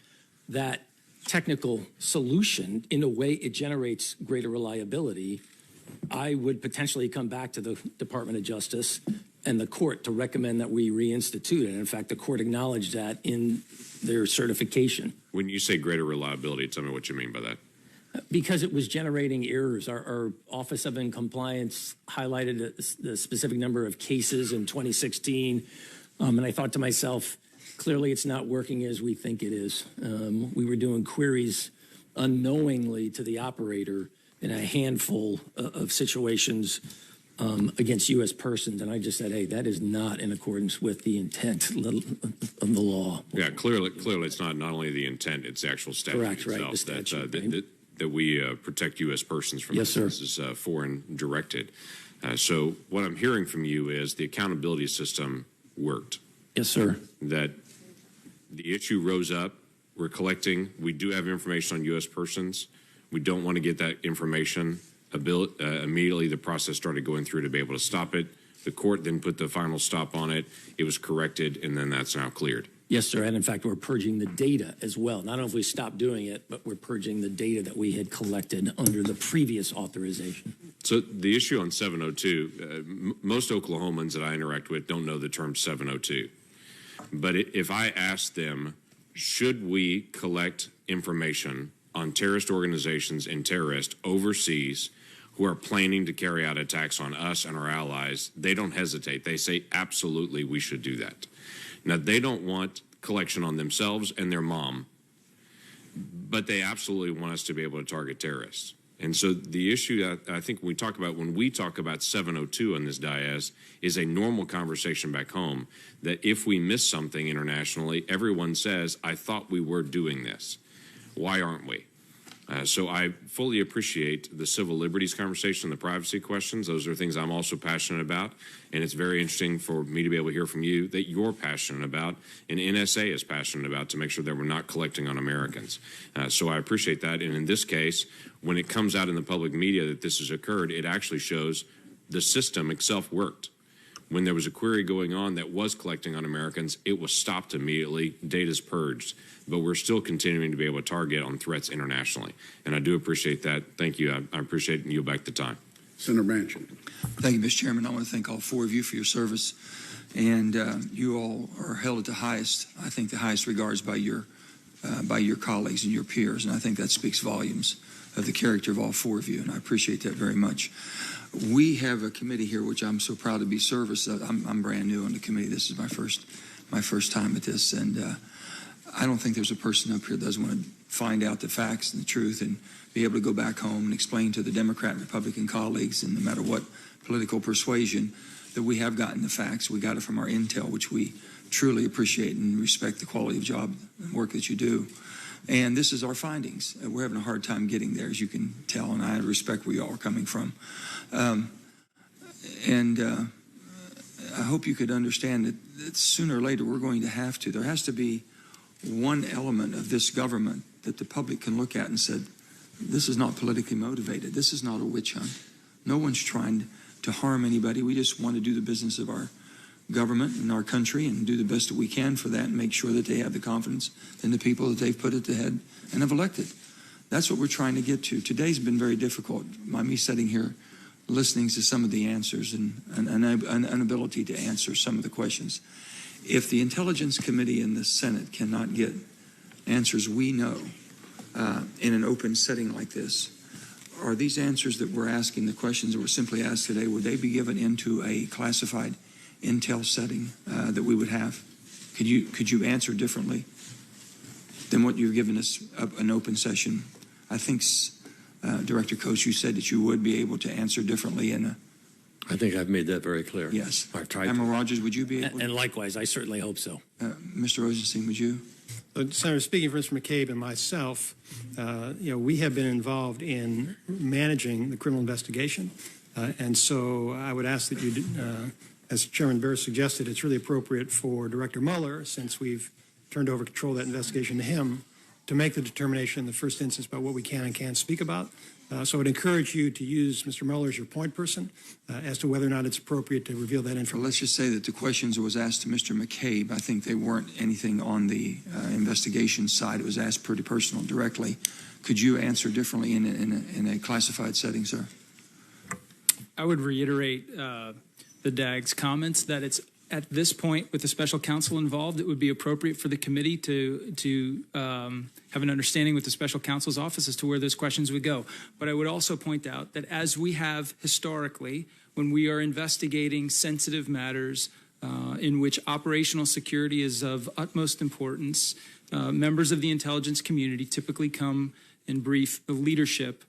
that technical solution in a way it generates greater reliability, I would potentially come back to the Department of Justice and the court to recommend that we reinstitute it. And in fact, the court acknowledged that in their certification. When you say greater reliability, tell me what you mean by that. Because it was generating errors. Our Office of Compliance highlighted the specific number of cases in 2016. And I thought to myself, clearly it's not working as we think it is. We were doing queries unknowingly to the operator in a handful of situations against U.S. persons. And I just said, hey, that is not in accordance with the intent of the law. Yeah, clearly it's not only the intent, it's the actual statute Correct, itself. right, the statute, that we protect U.S. persons from yes, sir. This is foreign directed. So what I'm hearing from you is the accountability system worked. Yes, sir. That the issue rose up. We're collecting. We do have information on U.S. persons. We don't want to get that information. Immediately, the process started going through to be able to stop it. The court then put the final stop on it. It was corrected, and then that's now cleared. Yes, sir. And in fact, we're purging the data as well. Not only have we stopped doing it, but we're purging the data that we had collected under the previous authorization. So the issue on 702, most Oklahomans that I interact with don't know the term 702. But if I ask them, should we collect information on terrorist organizations and terrorists overseas who are planning to carry out attacks on us and our allies, they don't hesitate. They say, absolutely, we should do that. Now, they don't want collection on themselves and their mom, but they absolutely want us to be able to target terrorists. And so the issue that I think when we talk about 702 on this dais is a normal conversation back home, that if we miss something internationally, everyone says, I thought we were doing this. Why aren't we? So I fully appreciate the civil liberties conversation, the privacy questions. Those are things I'm also passionate about. And it's very interesting for me to be able to hear from you that you're passionate about and NSA is passionate about to make sure that we're not collecting on Americans. So I appreciate that. And in this case, when it comes out in the public media that this has occurred, it actually shows the system itself worked. When there was a query going on that was collecting on Americans, it was stopped immediately, data's purged. But we're still continuing to be able to target on threats internationally. And I do appreciate that. Thank you. I appreciate you back the time. Senator Manchin. Thank you, Mr. Chairman. I want to thank all four of you for your service. And you all are held at the highest, I think the highest regards by your colleagues and your peers. And I think that speaks volumes of the character of all four of you. And I appreciate that very much. We have a committee here, which I'm so proud to be service of. I'm brand new on the committee. This is my first time at this. And I don't think there's a person up here that doesn't want to find out the facts and the truth and be able to go back home and explain to the Democrat and Republican colleagues, and no matter what political persuasion, that we have gotten the facts. We got it from our intel, which we truly appreciate and respect the quality of job and work that you do. And this is our findings. We're having a hard time getting there, as you can tell, and I respect where you all are coming from. I hope you could understand that sooner or later we're going to have to. There has to be one element of this government that the public can look at and say, this is not politically motivated. This is not a witch hunt. No one's trying to harm anybody. We just want to do the business of our government and our country and do the best that we can for that and make sure that they have the confidence in the people that they've put at the head and have elected. That's what we're trying to get to. Today's been very difficult. Me sitting here listening to some of the answers and an ability to answer some of the questions. If the Intelligence Committee in the Senate cannot get answers we know in an open setting like this, are these answers that we're asking, the questions that were simply asked today, would they be given into a classified intel setting that we would have? Could you answer differently than what you've given us an open session? I think, Director Coates, you said that you would be able to answer differently in a... I think I've made that very clear. Yes. I've tried. Admiral Rogers, would you be able? And likewise, I certainly hope so. Mr. Rosenstein, would you? Senator, speaking for Mr. McCabe and myself, we have been involved in managing the criminal investigation, and so I would ask that you, as Chairman Bear suggested, it's really appropriate for Director Mueller, since we've turned over control of that investigation to him, to make the determination in the first instance about what we can and can't speak about. So I would encourage you to use Mr. Mueller as your point person as to whether or not it's appropriate to reveal that information. Well, let's just say that the questions that was asked to Mr. McCabe, I think they weren't anything on the investigation side. It was asked pretty personal, directly. Could you answer differently in a classified setting, sir? I would reiterate the DAG's comments that it's at this point, with the special counsel involved, it would be appropriate for the committee to have an understanding with the special counsel's office as to where those questions would go. But I would also point out that as we have historically, when we are investigating sensitive matters in which operational security is of utmost importance, members of the intelligence community typically come and brief the leadership,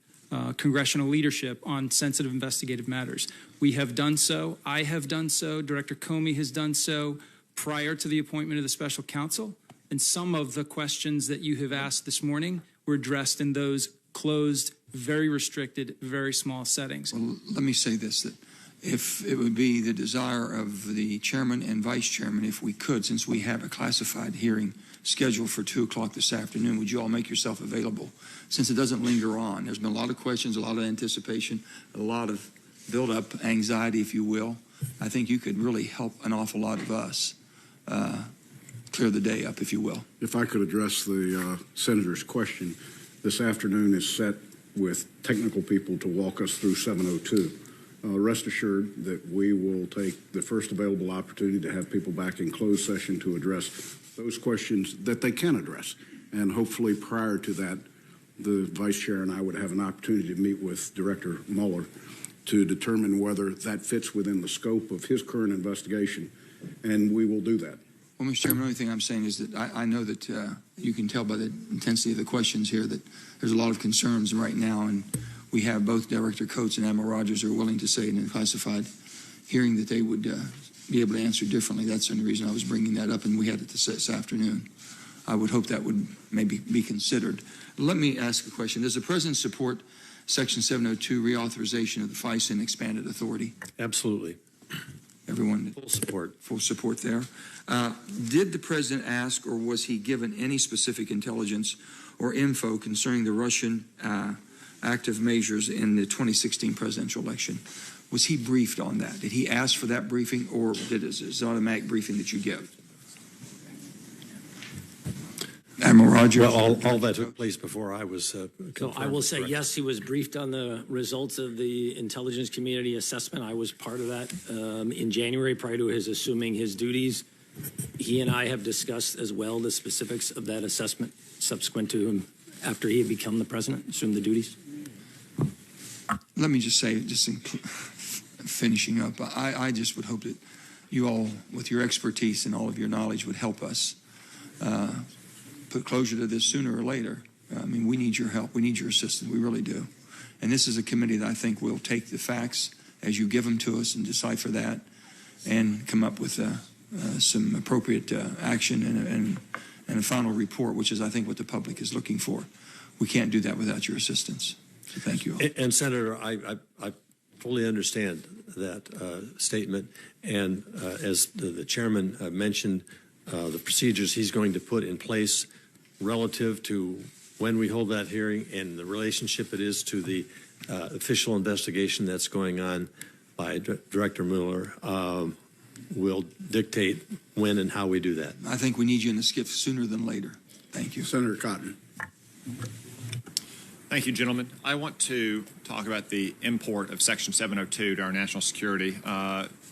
congressional leadership, on sensitive investigative matters. We have done so. I have done so. Director Comey has done so prior to the appointment of the special counsel. And some of the questions that you have asked this morning were addressed in those closed, very restricted, very small settings. Well, let me say this, that if it would be the desire of the chairman and vice chairman, if we could, since we have a classified hearing scheduled for 2 o'clock this afternoon, would you all make yourself available? Since it doesn't linger on, there's been a lot of questions, a lot of anticipation, a lot of build-up anxiety, if you will. I think you could really help an awful lot of us clear the day up, if you will. If I could address the Senator's question, this afternoon is set with technical people to walk us through 702. Rest assured that we will take the first available opportunity to have people back in closed session to address those questions that they can address. And hopefully prior to that, the Vice Chair and I would have an opportunity to meet with Director Mueller to determine whether that fits within the scope of his current investigation, and we will do that. Well, Mr. Chairman, the only thing I'm saying is that I know that you can tell by the intensity of the questions here that there's a lot of concerns right now, and we have both Director Coates and Admiral Rogers are willing to say in a classified hearing that they would be able to answer differently. That's the only reason I was bringing that up, and we had it this afternoon. I would hope that would maybe be considered. Let me ask a question. Does the President support Section 702 reauthorization of the FISA expanded authority? Absolutely. Everyone? Full support. Full support there. Did the President ask, or was he given any specific intelligence or info concerning the Russian active measures in the 2016 presidential election? Was he briefed on that? Did he ask for that briefing, or did it an automatic briefing that you give? Admiral Rogers? Well, all that took place before I was So I will say, yes, he was briefed on the results of the intelligence community assessment. I was part of that in January prior to his assuming his duties. He and I have discussed as well the specifics of that assessment subsequent to him after he had become the president, assumed the duties. Let me just say, just in finishing up, I just would hope that you all, with your expertise and all of your knowledge, would help us put closure to this sooner or later. I mean, we need your help. We need your assistance. We really do. And this is a committee that I think will take the facts as you give them to us and decipher that. and come up with some appropriate action and a final report, which is, I think, what the public is looking for. We can't do that without your assistance. So thank you all. And Senator, I fully understand that statement. And as the chairman mentioned, the procedures he's going to put in place relative to when we hold that hearing and the relationship it is to the official investigation that's going on by Director Mueller will dictate when and how we do that. I think we need you in the skiff sooner than later. Thank you. Senator Cotton. Thank you, gentlemen. I want to talk about the import of Section 702 to our national security.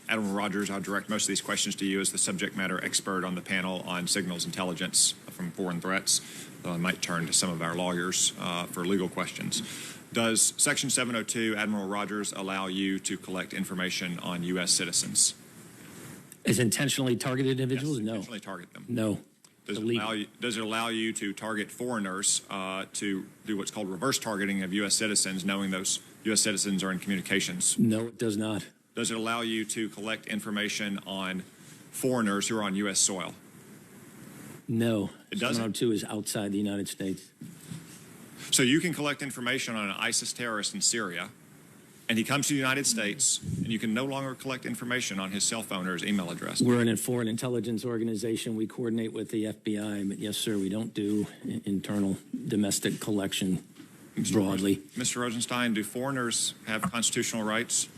Admiral Rogers, I'll direct most of these questions to you as the subject matter expert on the panel on signals intelligence from foreign threats, though I might turn to some of our lawyers for legal questions. Does Section 702, Admiral Rogers, allow you to collect information on U.S. citizens? As intentionally targeted individuals? Yes, No. intentionally target them. No. Does it allow you to target foreigners to do what's called reverse targeting of U.S. citizens, knowing those U.S. citizens are in communications? No, it does not. Does it allow you to collect information on foreigners who are on U.S. soil? No. It doesn't? 702 is outside the United States. So you can collect information on an ISIS terrorist in Syria, and he comes to the United States, and you can no longer collect information on his cell phone or his email address. We're in a foreign intelligence organization. We coordinate with the FBI, but yes, sir, we don't do internal domestic collection broadly. Mr. Rosenstein, do foreigners have constitutional rights?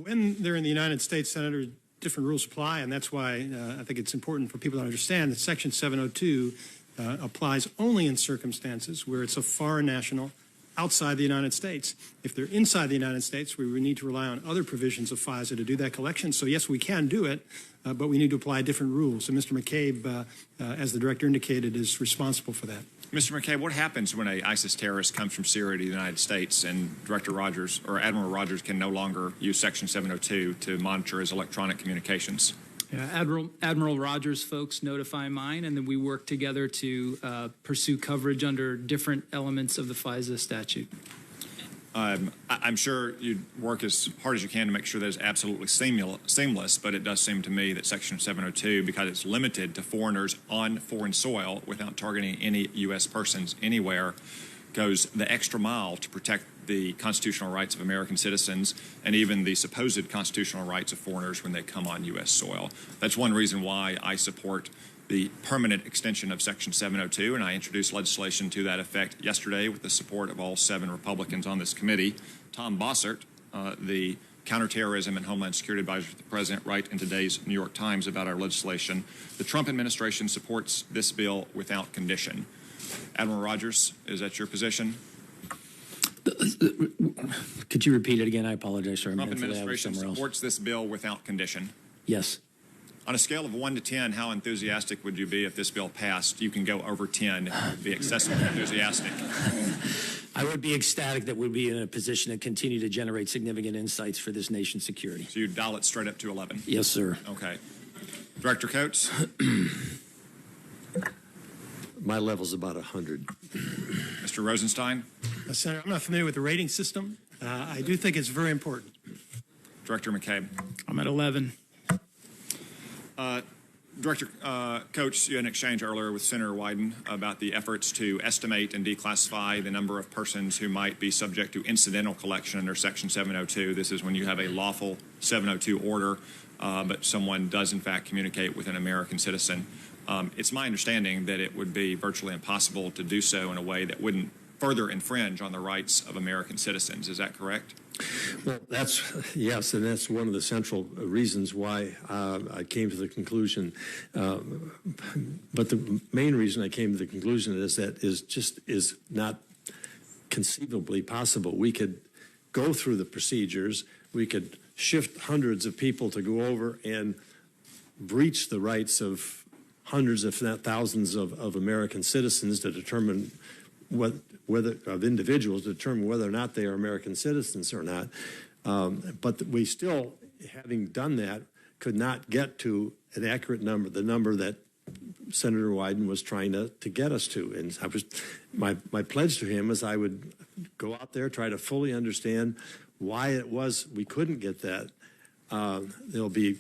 When they're in the United States, Senator, different rules apply, and that's why I think it's important for people to understand that Section 702 applies only in circumstances where it's a foreign national outside the United States. If they're inside the United States, we would need to rely on other provisions of FISA to do that collection. So yes, we can do it, but we need to apply different rules. And Mr. McCabe, as the director indicated, is responsible for that. Mr. McCabe, what happens when an ISIS terrorist comes from Syria to the United States and Director Rogers or Admiral Rogers can no longer use Section 702 to monitor his electronic communications? Yeah, Admiral Rogers folks notify mine, and then we work together to pursue coverage under different elements of the FISA statute. I'm sure you work as hard as you can to make sure that it's absolutely seamless, but it does seem to me that Section 702, because it's limited to foreigners on foreign soil without targeting any U.S. persons anywhere, goes the extra mile to protect the constitutional rights of American citizens and even the supposed constitutional rights of foreigners when they come on U.S. soil. That's one reason why I support the permanent extension of Section 702, and I introduced legislation to that effect yesterday with the support of all 7 Republicans on this committee. Tom Bossert, the counterterrorism and homeland security advisor to the president, write in today's New York Times about our legislation. The Trump administration supports this bill without condition. Admiral Rogers, is that your position? Could you repeat it again? I apologize, sir. The Trump administration supports this bill without condition. Yes. On a scale of 1 to 10, how enthusiastic would you be if this bill passed? You can go over 10. It would be excessively enthusiastic. I would be ecstatic that we'd be in a position to continue to generate significant insights for this nation's security. So you'd dial it straight up to 11? Yes, sir. Okay. Director Coates? My level's about 100. Mr. Rosenstein? Senator, I'm not familiar with the rating system. I do think it's very important. Director McCabe? I'm at 11. Director Coates, you had an exchange earlier with Senator Wyden about the efforts to estimate and declassify the number of persons who might be subject to incidental collection under Section 702. This is when you have a lawful 702 order, but someone does in fact communicate with an American citizen. It's my understanding that it would be virtually impossible to do so in a way that wouldn't further infringe on the rights of American citizens. Is that correct? Well, yes, and that's one of the central reasons why I came to the conclusion. But the main reason I came to the conclusion is that is not conceivably possible. We could go through the procedures. We could shift hundreds of people to go over and breach the rights of hundreds, if not thousands, of American citizens to determine whether individuals to determine whether or not they are American citizens or not. But we still, having done that, could not get to an accurate number, the number that Senator Wyden was trying to get us to. And my pledge to him is I would go out there, try to fully understand why it was we couldn't get that There'll be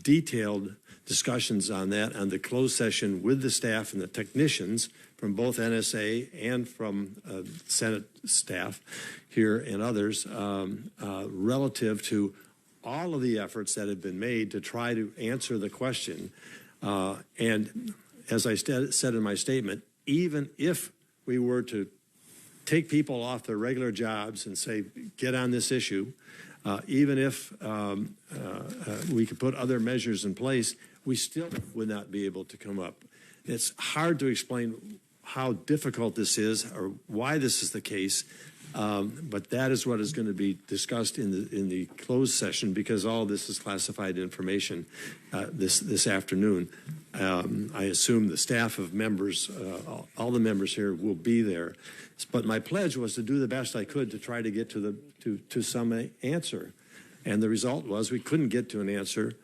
detailed discussions on that on the closed session with the staff and the technicians from both NSA and from Senate staff here and others relative to all of the efforts that have been made to try to answer the question. And as I said in my statement, even if we were to take people off their regular jobs and say, get on this issue, even if we could put other measures in place, we still would not be able to come up. It's hard to explain how difficult this is or why this is the case, but that is what is going to be discussed in the closed session because all this is classified information this afternoon. I assume the staff of members, all the members here will be there. But my pledge was to do the best I could to try to get to some answer. And the result was we couldn't get to an answer,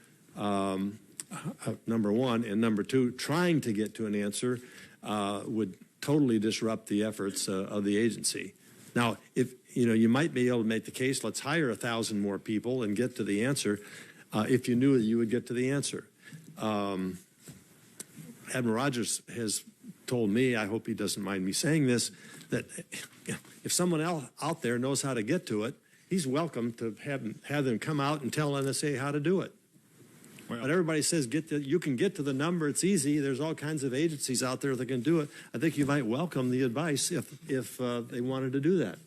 number one. And number two, trying to get to an answer would totally disrupt the efforts of the agency. Now, if you might be able to make the case, let's hire 1,000 more people and get to the answer if you knew that you would get to the answer. Admiral Rogers has told me, I hope he doesn't mind me saying this, that if someone else out there knows how to get to it, he's welcome to have them come out and tell NSA how to do it. Well, but everybody says you can get to the number, it's easy. There's all kinds of agencies out there that can do it. I think you might welcome the advice if they wanted to do that.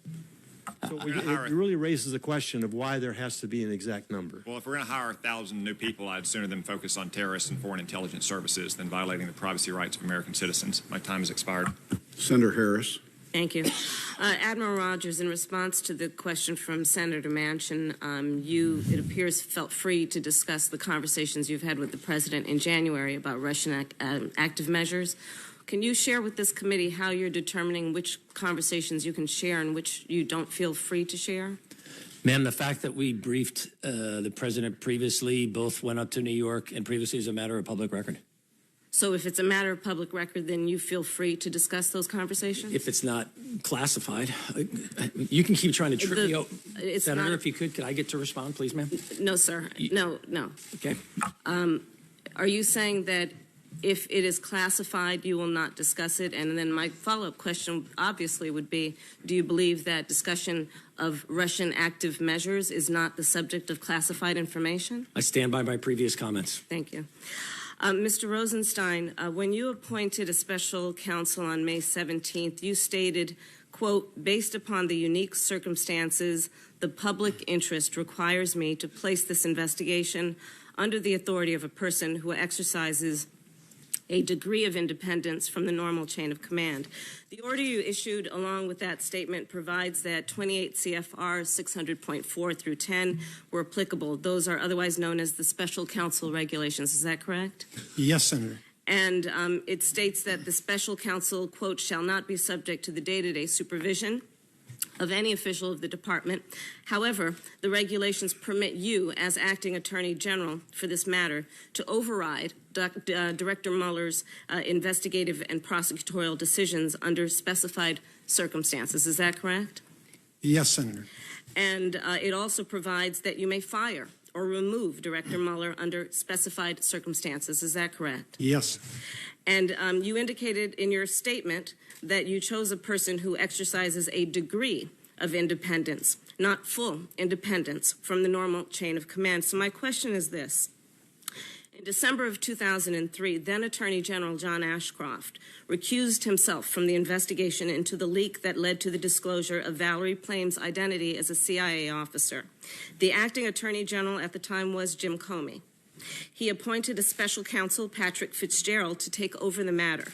So it really raises the question of why there has to be an exact number. Well, if we're going to hire 1,000 new people, I'd sooner them focus on terrorists and foreign intelligence services than violating the privacy rights of American citizens. My time has expired. Senator Harris. Thank you. Admiral Rogers, in response to the question from Senator Manchin, you, it appears, felt free to discuss the conversations you've had with the President in January about Russian active measures. Can you share with this committee how you're determining which conversations you can share and which you don't feel free to share? Ma'am, the fact that we briefed the President previously, both went up to New York and previously is a matter of public record. So if it's a matter of public record, then you feel free to discuss those conversations? If it's not classified, you can keep trying to trip me up. Senator, if you could I get to respond, please, ma'am? No, sir. No. Okay. Are you saying that if it is classified, you will not discuss it? And then my follow-up question obviously would be, do you believe that discussion of Russian active measures is not the subject of classified information? I stand by my previous comments. Thank you. Mr. Rosenstein, when you appointed a special counsel on May 17th, you stated, quote, based upon the unique circumstances, the public interest requires me to place this investigation under the authority of a person who exercises a degree of independence from the normal chain of command. The order you issued along with that statement provides that 28 CFR 600.4 through 10 were applicable. Those are otherwise known as the special counsel regulations. Is that correct? Yes, Senator. And it states that the special counsel, quote, shall not be subject to the day-to-day supervision of any official of the department. However, the regulations permit you, as acting attorney general for this matter, to override Director Mueller's investigative and prosecutorial decisions under specified circumstances. Is that correct? Yes, Senator. And it also provides that you may fire or remove Director Mueller under specified circumstances. Is that correct? Yes. And you indicated in your statement that you chose a person who exercises a degree of independence, not full independence from the normal chain of command. So my question is this. In December of 2003, then Attorney General John Ashcroft recused himself from the investigation into the leak that led to the disclosure of Valerie Plame's identity as a CIA officer. The acting Attorney General at the time was Jim Comey. He appointed a special counsel, Patrick Fitzgerald, to take over the matter.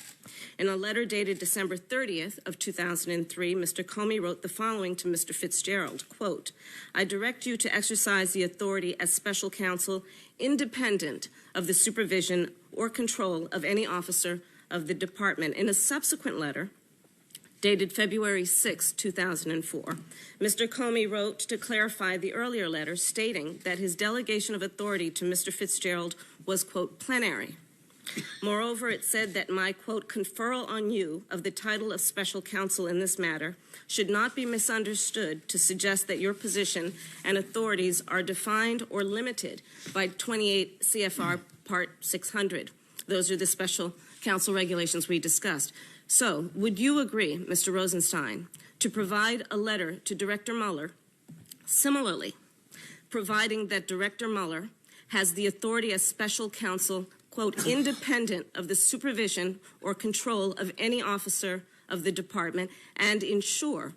In a letter dated December 30th of 2003, Mr. Comey wrote the following to Mr. Fitzgerald, quote, I direct you to exercise the authority as special counsel independent of the supervision or control of any officer of the department. In a subsequent letter, dated February 6, 2004, Mr. Comey wrote to clarify the earlier letter stating that his delegation of authority to Mr. Fitzgerald was, quote, plenary. Moreover, it said that my, quote, conferral on you of the title of special counsel in this matter should not be misunderstood to suggest that your position and authorities are defined or limited by 28 CFR Part 600. Those are the special counsel regulations we discussed. So, would you agree, Mr. Rosenstein, to provide a letter to Director Mueller, similarly, providing that Director Mueller has the authority as special counsel, quote, independent of the supervision or control of any officer of the department, and ensure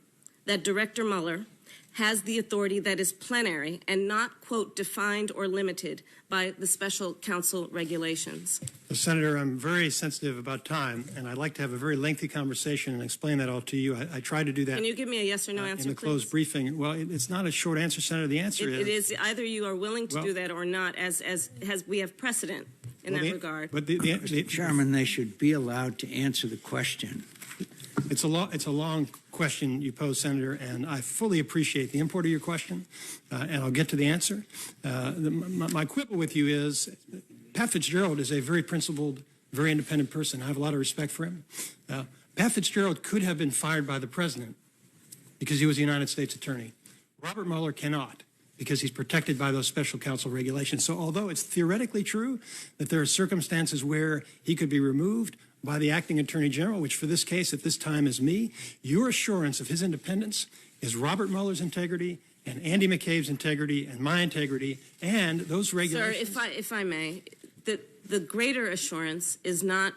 that Director Mueller has the authority that is plenary and not, quote, defined or limited by the special counsel regulations? Senator, I'm very sensitive about time, and I'd like to have a very lengthy conversation and explain that all to you. I tried to do that. Can you give me a yes or no answer, in the closed briefing? Well, it's not a short answer, Senator. The answer it is either you are willing to do that or not, as we have precedent in that regard. But Mr. Chairman, they should be allowed to answer the question. It's a long question you pose, Senator, and I fully appreciate the import of your question, and I'll get to the answer. My quibble with you is Pat Fitzgerald is a very principled, very independent person. I have a lot of respect for him. Pat Fitzgerald could have been fired by the president because he was a United States attorney. Robert Mueller cannot, because he's protected by those special counsel regulations. So although it's theoretically true that there are circumstances where he could be removed by the acting attorney general, which for this case at this time is me, your assurance of his independence is Robert Mueller's integrity and Andy McCabe's integrity and my integrity and those regulations. Sir, if I may, the greater assurance is not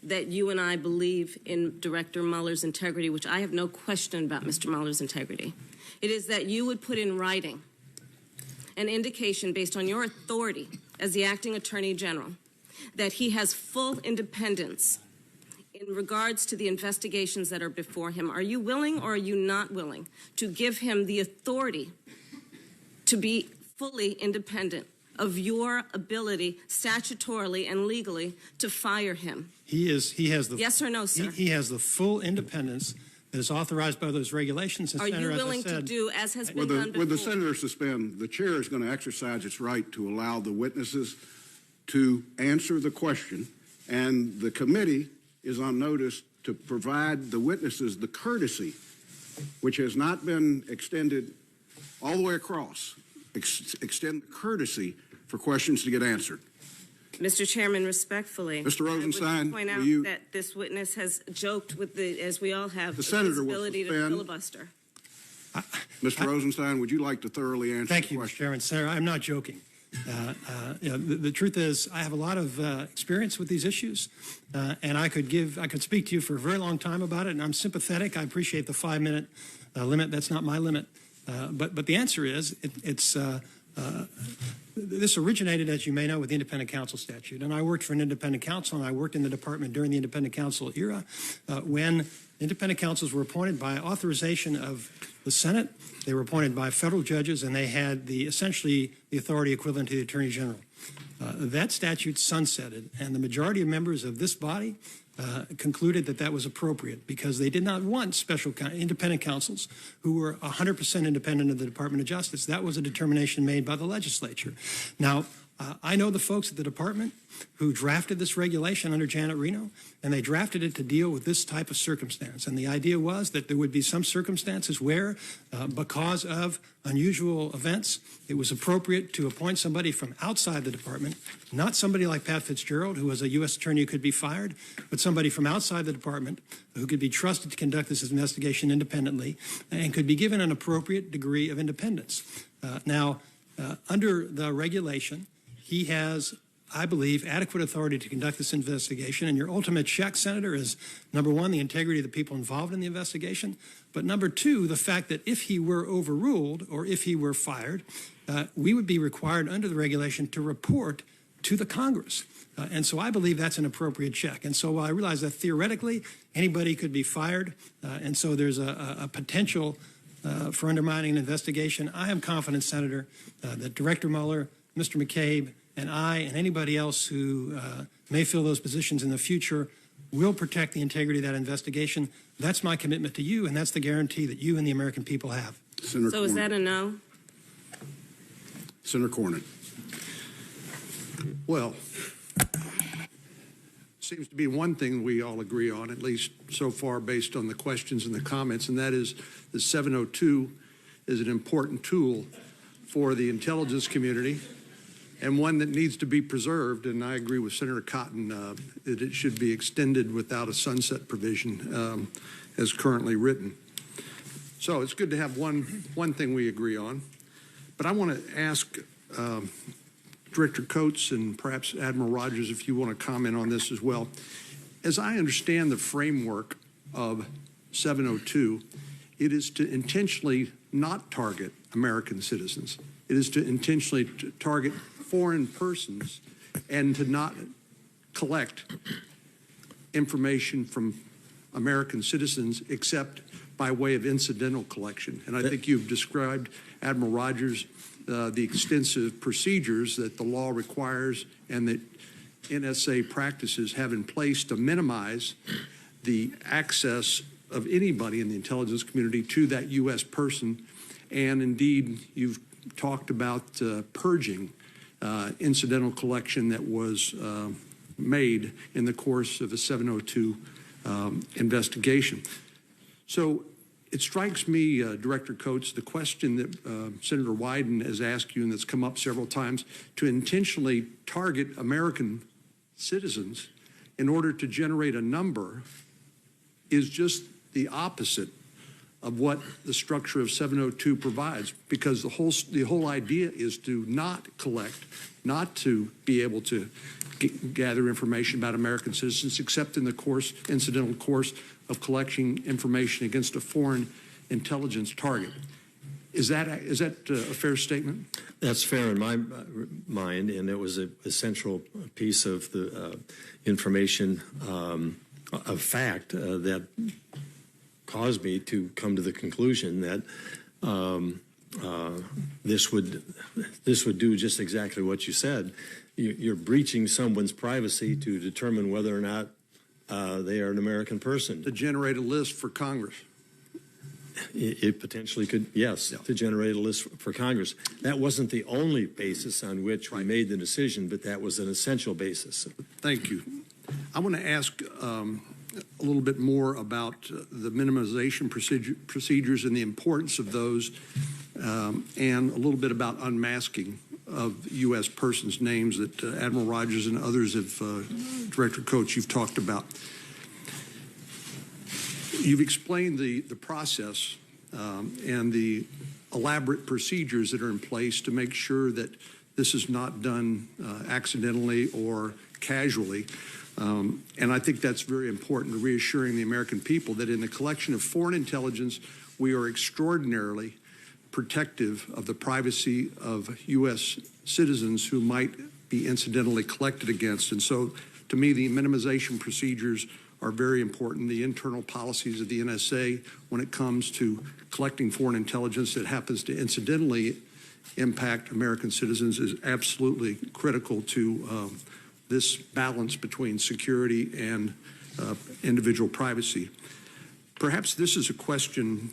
that you and I believe in Director Mueller's integrity, which I have no question about Mr. Mueller's integrity. It is that you would put in writing an indication based on your authority as the acting attorney general that he has full independence in regards to the investigations that are before him. Are you willing or are you not willing to give him the authority to be fully independent of your ability statutorily and legally to fire him? He has the yes or no, sir? He has the full independence that is authorized by those regulations. And are Senator, you willing to do as has been done before? Would the senator suspend? The chair is going to exercise its right to allow the witnesses to answer the question, and the committee is on notice to provide the witnesses the courtesy, which has not been extended all the way across, extend the courtesy for questions to get answered. Mr. Chairman, respespectfly, Mr. Rosenstein, I would point out that this witness has joked with the, as we all have, the senator ability to filibuster. Mr. Rosenstein, would you like to thoroughly answer Thank the you, question? Mr. Chairman. Senator, I'm not joking. The truth is, I have a lot of experience with these issues, and I could speak to you for a very long time about it, and I'm sympathetic. I appreciate the 5-minute limit. That's not my limit. But the answer is, this originated, as you may know, with the independent counsel statute. And I worked for an independent counsel, and I worked in the department during the independent counsel era when independent counsels were appointed by authorization of the Senate. They were appointed by federal judges, and they had essentially the authority equivalent to the Attorney General. That statute sunsetted, and the majority of members of this body concluded that that was appropriate because they did not want special independent counsels who were 100% independent of the Department of Justice. That was a determination made by the legislature. Now, I know the folks at the department who drafted this regulation under Janet Reno, and they drafted it to deal with this type of circumstance. And the idea was that there would be some circumstances where, because of unusual events, it was appropriate to appoint somebody from outside the department, not somebody like Pat Fitzgerald, who was a U.S. attorney who could be fired, but somebody from outside the department who could be trusted to conduct this investigation independently and could be given an appropriate degree of independence. Under the regulation, he has, I believe, adequate authority to conduct this investigation. And your ultimate check, Senator, is, number one, the integrity of the people involved in the investigation. But number two, the fact that if he were overruled or if he were fired, we would be required under the regulation to report to the Congress. And so I believe that's an appropriate check. And so while I realize that theoretically anybody could be fired, and so there's a potential for undermining an investigation, I am confident, Senator, that Director Mueller, Mr. McCabe, and I, and anybody else who may fill those positions in the future will protect the integrity of that investigation. That's my commitment to you, and that's the guarantee that you and the American people have. Senator So is that a no? Senator Cornyn. Well, seems to be one thing we all agree on, at least so far based on the questions and the comments, and that is the 702 is an important tool for the intelligence community and one that needs to be preserved. And I agree with Senator Cotton that it should be extended without a sunset provision as currently written. So it's good to have one thing we agree on. But I want to ask Director Coates and perhaps Admiral Rogers if you want to comment on this as well. As I understand the framework of 702, it is to intentionally not target American citizens. It is to intentionally target foreign persons and to not collect information from American citizens except by way of incidental collection. And I think you've described, Admiral Rogers, the extensive procedures that the law requires and that NSA practices have in place to minimize the access of anybody in the intelligence community to that U.S. person. And indeed, you've talked about purging incidental collection that was made in the course of a 702 investigation. So it strikes me, Director Coates, the question that Senator Wyden has asked you and that's come up several times, to intentionally target American citizens in order to generate a number is just the opposite of what the structure of 702 provides, because the whole idea is to not collect, not to be able to gather information about American citizens except in the incidental course of collecting information against a foreign intelligence target. Is that a fair statement? That's fair in my mind, and it was a central piece of the information of fact that caused me to come to the conclusion that this would do just exactly what you said. You're breaching someone's privacy to determine whether or not they are an American person. To generate a list for Congress. It potentially could, yes, to generate a list for Congress. That wasn't the only basis on which we made the decision, but that was an essential basis. Thank you. I want to ask a little bit more about the minimization procedures and the importance of those, and a little bit about unmasking of U.S. persons' names that Admiral Rogers and others have, Director Coates, you've talked about. You've explained the process and the elaborate procedures that are in place to make sure that this is not done accidentally or casually. And I think that's very important to reassuring the American people that in the collection of foreign intelligence, we are extraordinarily protective of the privacy of U.S. citizens who might be incidentally collected against. And so, to me, the minimization procedures are very important. The internal policies of the NSA when it comes to collecting foreign intelligence that happens to incidentally impact American citizens is absolutely critical to this balance between security and individual privacy. Perhaps this is a question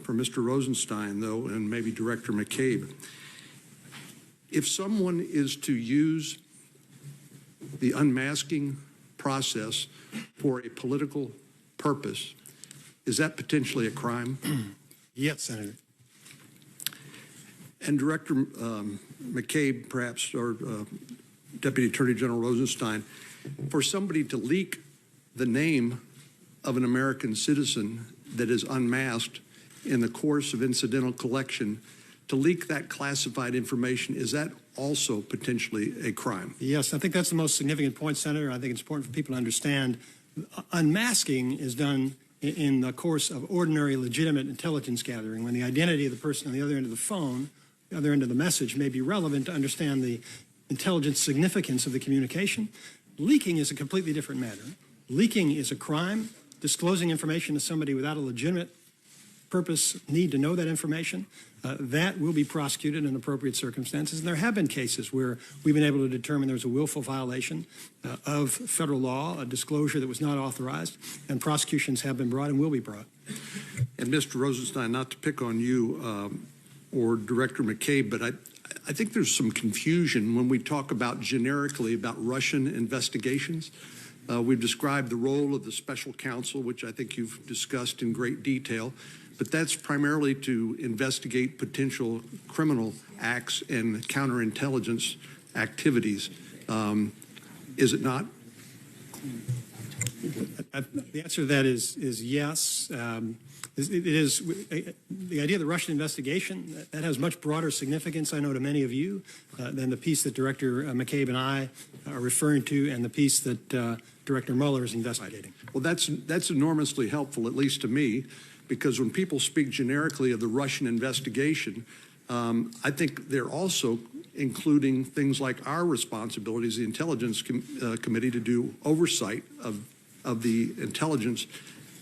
for Mr. Rosenstein, though, and maybe Director McCabe. If someone is to use the unmasking process for a political purpose, is that potentially a crime? Yes, Senator. And Director McCabe, perhaps, or Deputy Attorney General Rosenstein, for somebody to leak the name of an American citizen that is unmasked in the course of incidental collection, to leak that classified information, is that also potentially a crime? Yes, I think that's the most significant point, Senator. I think it's important for people to understand unmasking is done in the course of ordinary legitimate intelligence gathering, when the identity of the person on the other end of the phone, the other end of the message, may be relevant to understand the intelligence significance of the communication. Leaking is a completely different matter. Leaking is a crime. Disclosing information to somebody without a legitimate purpose, need to know that information, that will be prosecuted in appropriate circumstances. And there have been cases where we've been able to determine there's a willful violation of federal law, a disclosure that was not authorized, and prosecutions have been brought and will be brought. And Mr. Rosenstein, not to pick on you or Director McCabe, but I think there's some confusion when we talk about generically about Russian investigations. We've described the role of the special counsel, which I think you've discussed in great detail, but that's primarily to investigate potential criminal acts and counterintelligence activities. Is it not? The answer to that is yes. It is the idea of the Russian investigation that has much broader significance, I know, to many of you than the piece that Director McCabe and I are referring to, and the piece that Director Mueller is investigating. Well, that's enormously helpful, at least to me, because when people speak generically of the Russian investigation, I think they're also including things like our responsibilities, the Intelligence Committee, to do oversight of the intelligence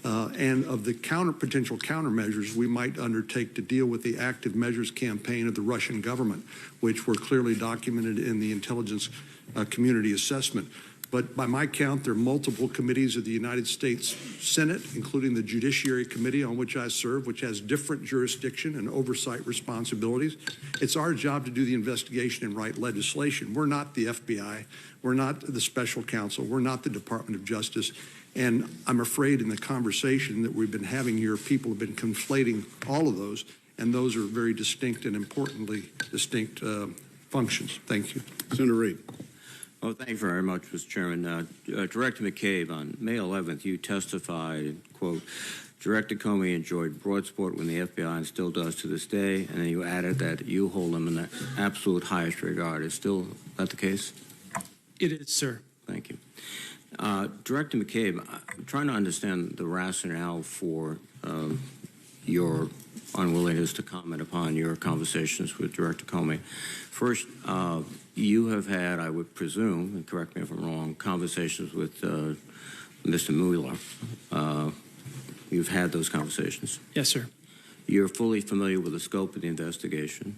and of the potential countermeasures we might undertake to deal with the active measures campaign of the Russian government, which were clearly documented in the intelligence community assessment. But by my count, there are multiple committees of the United States Senate, including the Judiciary Committee on which I serve, which has different jurisdiction and oversight responsibilities. It's our job to do the investigation and write legislation. We're not the FBI. We're not the special counsel. We're not the Department of Justice. And I'm afraid in the conversation that we've been having here, people have been conflating all of those, and those are very distinct and importantly distinct functions. Thank you. Senator Reid. Well, thank you very much, Mr. Chairman. Director McCabe, on May 11th, you testified, quote, Director Comey enjoyed broad support when the FBI and still does to this day, and then you added that you hold him in the absolute highest regard. Is still that the case? It is, sir. Thank you. Director McCabe, I'm trying to understand the rationale for your unwillingness to comment upon your conversations with Director Comey. First, you have had, I would presume, and correct me if I'm wrong, conversations with Mr. Mueller. You've had those conversations? Yes, sir. You're fully familiar with the scope of the investigation,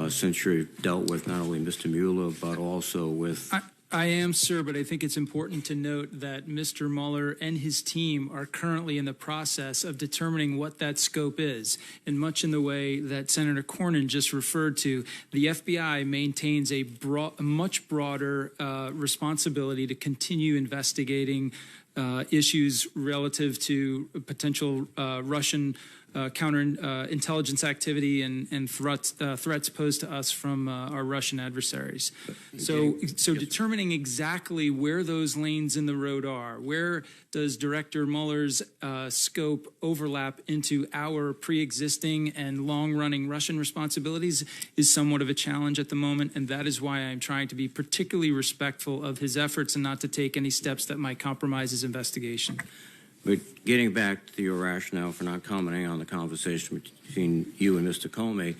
since you've dealt with not only Mr. Mueller, but also with... I am, sir, but I think it's important to note that Mr. Mueller and his team are currently in the process of determining what that scope is. And much in the way that Senator Cornyn just referred to, the FBI maintains a much broader responsibility to continue investigating issues relative to potential Russian counterintelligence activity and threats posed to us from our Russian adversaries. So determining exactly where those lanes in the road are, where does Director Mueller's scope overlap into our pre-existing and long-running Russian responsibilities is somewhat of a challenge at the moment, and that is why I'm trying to be particularly respectful of his efforts and not to take any steps that might compromise his investigation. But getting back to your rationale for not commenting on the conversation between you and Mr. Comey,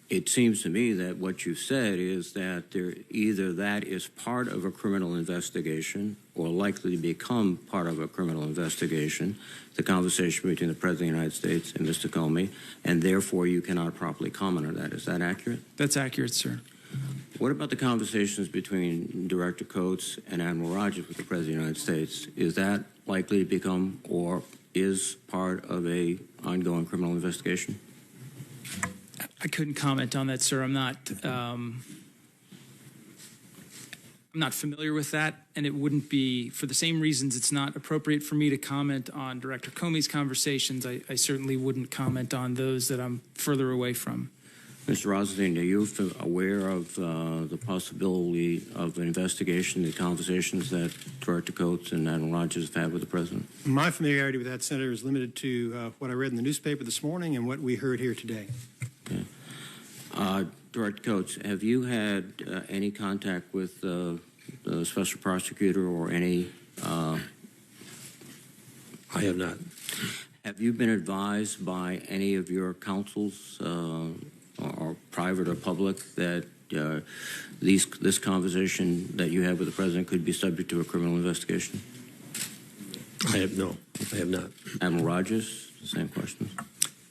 it seems to me that what you've said is that either that is part of a criminal investigation or likely to become part of a criminal investigation, the conversation between the President of the United States and Mr. Comey, and therefore you cannot properly comment on that. Is that accurate? That's accurate, sir. What about the conversations between Director Coates and Admiral Rogers with the President of the United States? Is that likely to become or is part of a ongoing criminal investigation? I couldn't comment on that, sir. I'm not familiar with that, and it wouldn't be, for the same reasons it's not appropriate for me to comment on Director Comey's conversations, I certainly wouldn't comment on those that I'm further away from. Mr. Rosenstein, are you aware of the possibility of an investigation, the conversations that Director Coates and Admiral Rogers have had with the President? My familiarity with that, Senator, is limited to what I read in the newspaper this morning and what we heard here today. Okay. Director Coates, have you had any contact with the Special Prosecutor or any... I have not. Have you been advised by any of your counsels, or private or public, that this conversation that you have with the President could be subject to a criminal investigation? I have not. Admiral Rogers, same question.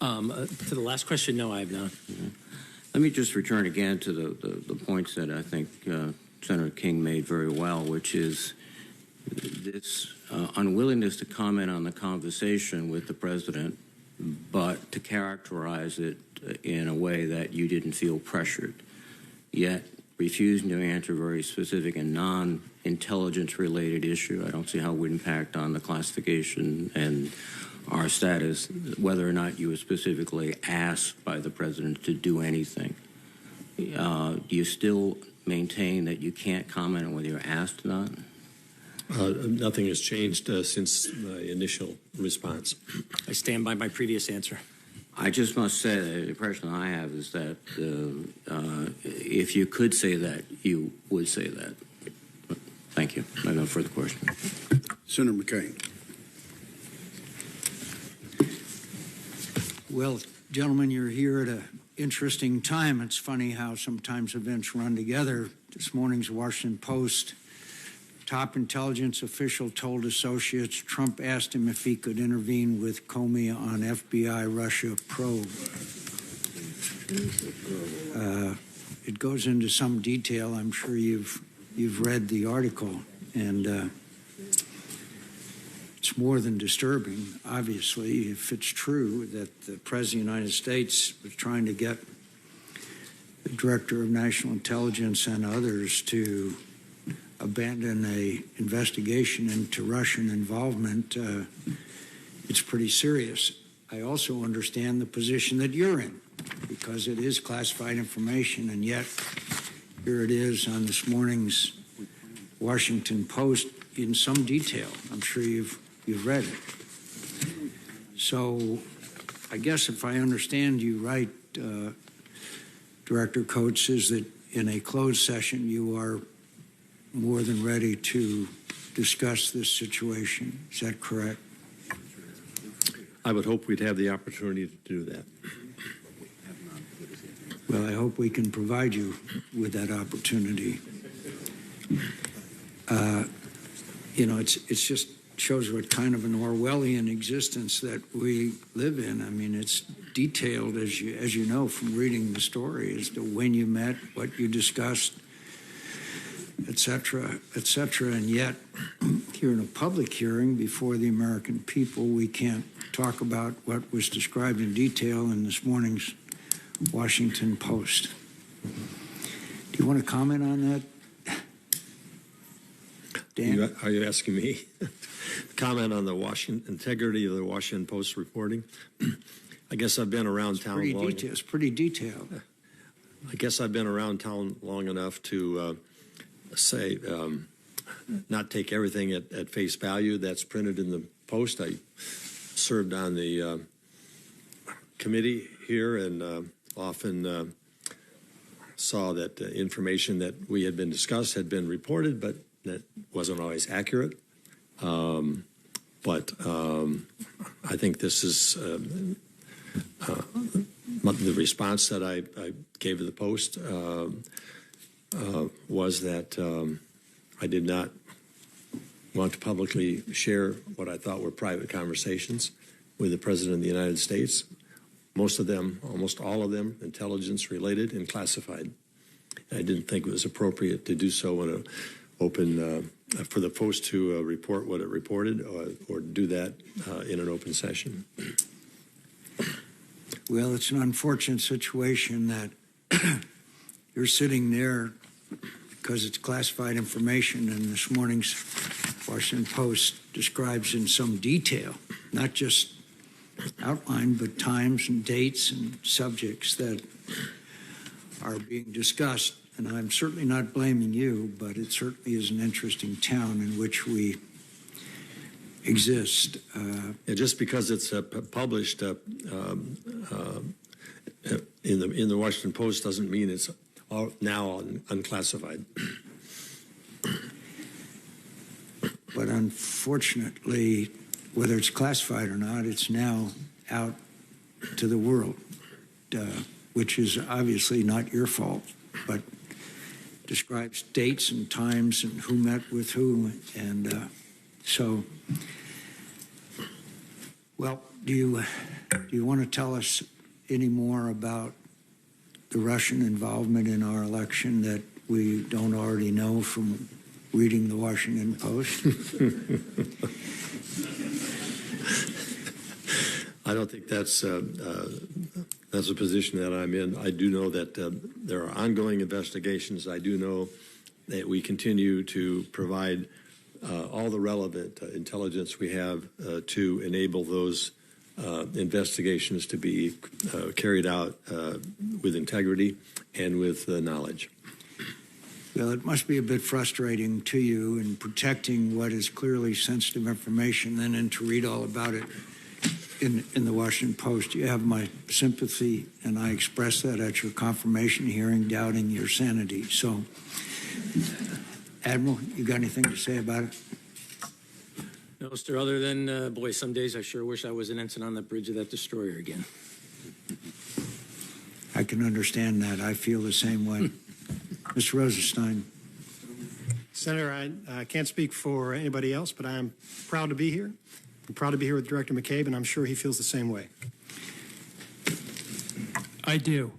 To the last question, no, I have not. Mm-hmm. Let me just return again to the points that I think Senator King made very well, which is this unwillingness to comment on the conversation with the President, but to characterize it in a way that you didn't feel pressured. Yet, refusing to answer a very specific and non-intelligence related issue. I don't see how it would impact on the classification and our status, whether or not you were specifically asked by the president to do anything. Do you still maintain that you can't comment on whether you're asked or not? Nothing has changed since my initial response. I stand by my previous answer. I just must say that the impression I have is that if you could say that, you would say that. But thank you. I have no further questions. Senator McCabe. Well, gentlemen, you're here at an interesting time. It's funny how sometimes events run together. This morning's Washington Post, top intelligence official told associates Trump asked him if he could intervene with Comey on FBI Russia probe. It goes into some detail. I'm sure you've read the article, and it's more than disturbing, obviously, if it's true that the President of the United States was trying to get the Director of National Intelligence and others to abandon an investigation into Russian involvement. It's pretty serious. I also understand the position that you're in, because it is classified information, and yet here it is on this morning's Washington Post in some detail. I'm sure you've read it. So I guess if I understand you right, Director Coates, is that in a closed session you are more than ready to discuss this situation. Is that correct? I would hope we'd have the opportunity to do that. Well, I hope we can provide you with that opportunity. You know, it's just shows what kind of an Orwellian existence that we live in. I mean, it's detailed, as you know from reading the story, as to when you met, what you discussed, et cetera, and yet here in a public hearing before the American people, we can't talk about what was described in detail in this morning's Washington Post. Do you want to comment on that, Dan? Are you asking me? Comment on the integrity of the Washington Post reporting? I guess I've been around town long. It's pretty detailed. I guess I've been around town long enough to say, not take everything at face value that's printed in the Post. I served on the committee here and often saw that information that we had been discussed had been reported, but that wasn't always accurate. But I think this is the response that I gave to the Post was that I did not want to publicly share what I thought were private conversations with the President of the United States. Most of them, almost all of them, intelligence related and classified. I didn't think it was appropriate to do so in an open, for the Post to report what it reported or do that in an open session. Well, it's an unfortunate situation that you're sitting there because it's classified information, and this morning's Washington Post describes in some detail, not just outline, but times and dates and subjects that are being discussed. And I'm certainly not blaming you, but it certainly is an interesting town in which we exist. Just because it's published in the Washington Post doesn't mean it's now unclassified. But unfortunately, whether it's classified or not, it's now out to the world, which is obviously not your fault, but describes dates and times and who met with who. And so, well, do you want to tell us any more about the Russian involvement in our election that we don't already know from reading the Washington Post? I don't think that's a position that I'm in. I do know that there are ongoing investigations. I do know that we continue to provide all the relevant intelligence we have to enable those investigations to be carried out with integrity and with knowledge. Well, it must be a bit frustrating to you in protecting what is clearly sensitive information and then to read all about it in the Washington Post. You have my sympathy, and I express that at your confirmation hearing, doubting your sanity. So, Admiral, you got anything to say about it? No, sir, other than, boy, some days I sure wish I was an ensign on the bridge of that destroyer again. I can understand that. I feel the same way. Mr. Rosenstein. Senator, I can't speak for anybody else, but I am proud to be here. I'm proud to be here with Director McCabe, and I'm sure he feels the same way. I do.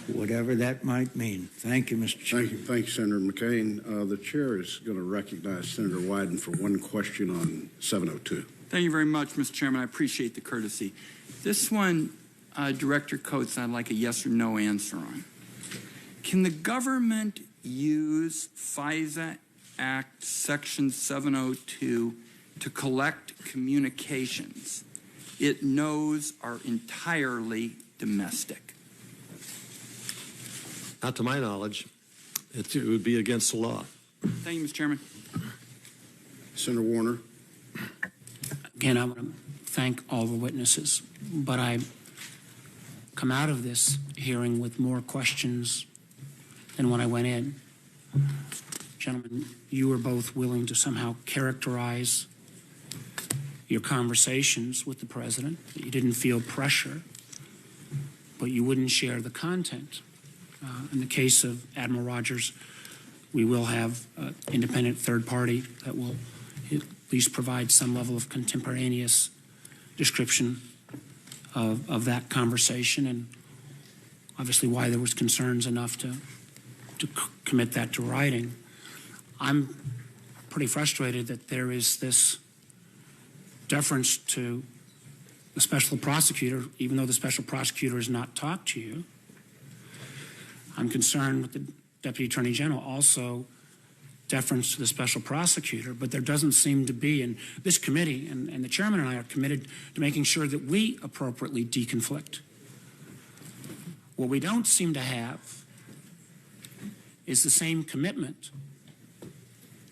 Whatever that might mean. Thank you, Mr. Chairman. Thank you, Senator McCain. The chair is going to recognize Senator Wyden for one question on 702. Thank you very much, Mr. Chairman. I appreciate the courtesy. This one, Director Coates, I'd like a yes or no answer on. Can the government use FISA Act Section 702 to collect communications it knows are entirely domestic? Not to my knowledge. It would be against the law. Thank you, Mr. Chairman. Senator Warner. Again, I want to thank all the witnesses, but I come out of this hearing with more questions than when I went in. Gentlemen, you were both willing to somehow characterize your conversations with the president, that you didn't feel pressure, but you wouldn't share the content. In the case of Admiral Rogers, we will have an independent third party that will at least provide some level of contemporaneous description of that conversation, and obviously why there was concerns enough to commit that to writing. I'm pretty frustrated that there is this deference to the special prosecutor, even though the special prosecutor has not talked to you. I'm concerned with the Deputy Attorney General, also deference to the special prosecutor, but there doesn't seem to be, and this committee and the chairman and I are committed to making sure that we appropriately deconflict. What we don't seem to have is the same commitment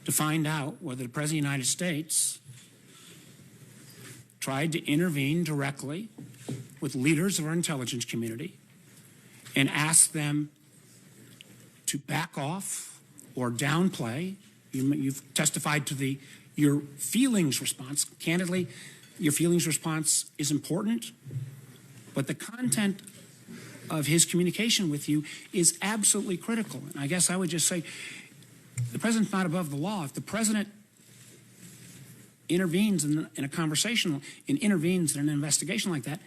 to find out whether the President of the United States tried to intervene directly with leaders of our intelligence community and ask them to back off or downplay. You've testified to your feelings response. Candidly, your feelings response is important, but the content of his communication with you is absolutely critical. And I guess I would just say the president's not above the law. If the president intervenes in a conversation and intervenes in an investigation like that,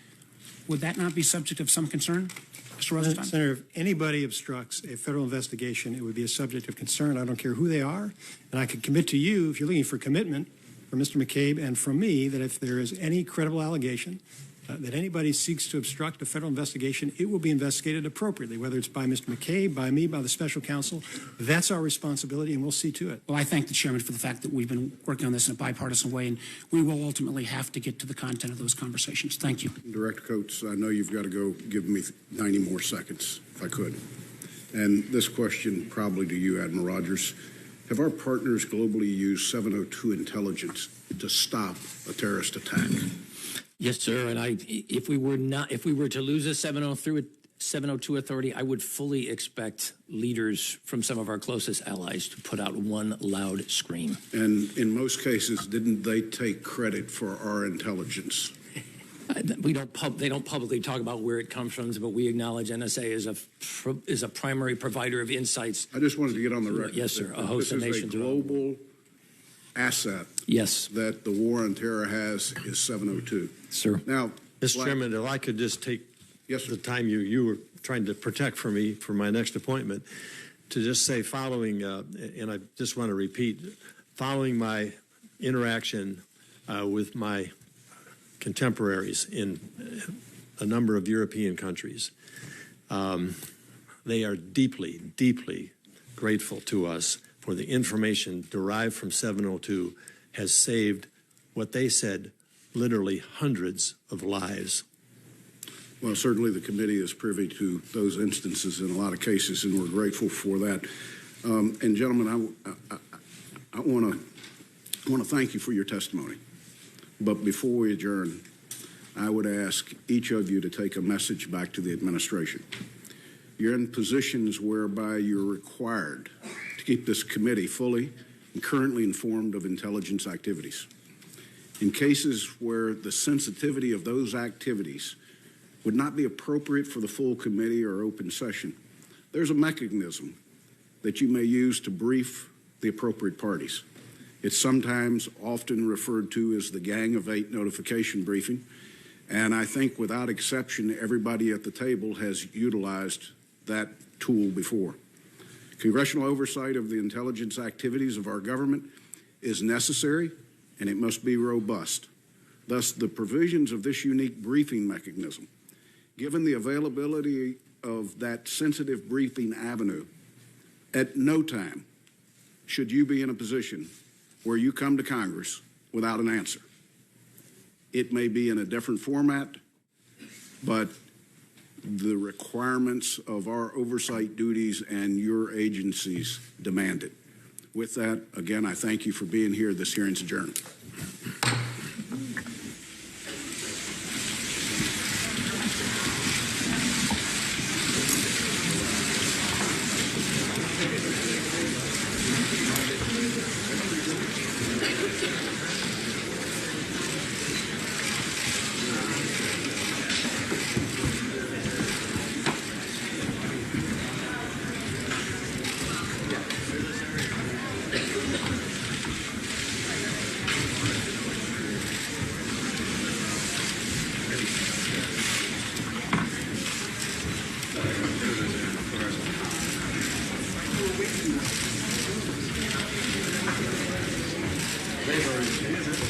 would that not be subject of some concern? Mr. Rosenstein? Senator, if anybody obstructs a federal investigation, it would be a subject of concern. I don't care who they are. And I can commit to you, if you're looking for commitment from Mr. McCabe and from me, that if there is any credible allegation that anybody seeks to obstruct a federal investigation, it will be investigated appropriately, whether it's by Mr. McCabe, by me, by the special counsel. That's our responsibility, and we'll see to it. Well, I thank the chairman for the fact that we've been working on this in a bipartisan way, and we will ultimately have to get to the content of those conversations. Thank you. Director Coates, I know you've got to go. Give me 90 more seconds, if I could. And this question probably to you, Admiral Rogers. Have our partners globally used 702 intelligence to stop a terrorist attack? Yes, sir. And if we were to lose a 702 authority, I would fully expect leaders from some of our closest allies to put out one loud scream. And in most cases, didn't they take credit for our intelligence? They don't publicly talk about where it comes from, but we acknowledge NSA is a primary provider of insights. I just wanted to get on the record. Yes, sir. A host of nations. This is a global asset. Yes. That the war on terror has is 702. Sir. Now, Mr. Chairman, if I could just take the time you were trying to protect for me for my next appointment, to just say following, and I just want to repeat, following my interaction with my contemporaries in a number of European countries. They are deeply, deeply grateful to us for the information derived from 702 has saved what they said literally hundreds of lives. Well, certainly the committee is privy to those instances in a lot of cases, and we're grateful for that. And gentlemen, I want to thank you for your testimony. But before we adjourn, I would ask each of you to take a message back to the administration. You're in positions whereby you're required to keep this committee fully and currently informed of intelligence activities. In cases where the sensitivity of those activities would not be appropriate for the full committee or open session, there's a mechanism that you may use to brief the appropriate parties. It's sometimes often referred to as the Gang of Eight notification briefing, and I think without exception, everybody at the table has utilized that tool before. Congressional oversight of the intelligence activities of our government is necessary, and it must be robust. Thus, the provisions of this unique briefing mechanism, given the availability of that sensitive briefing avenue, at no time should you be in a position where you come to Congress without an answer. It may be in a different format, but the requirements of our oversight duties and your agencies demand it. With that, again, I thank you for being here. This hearing's adjourned. Favor.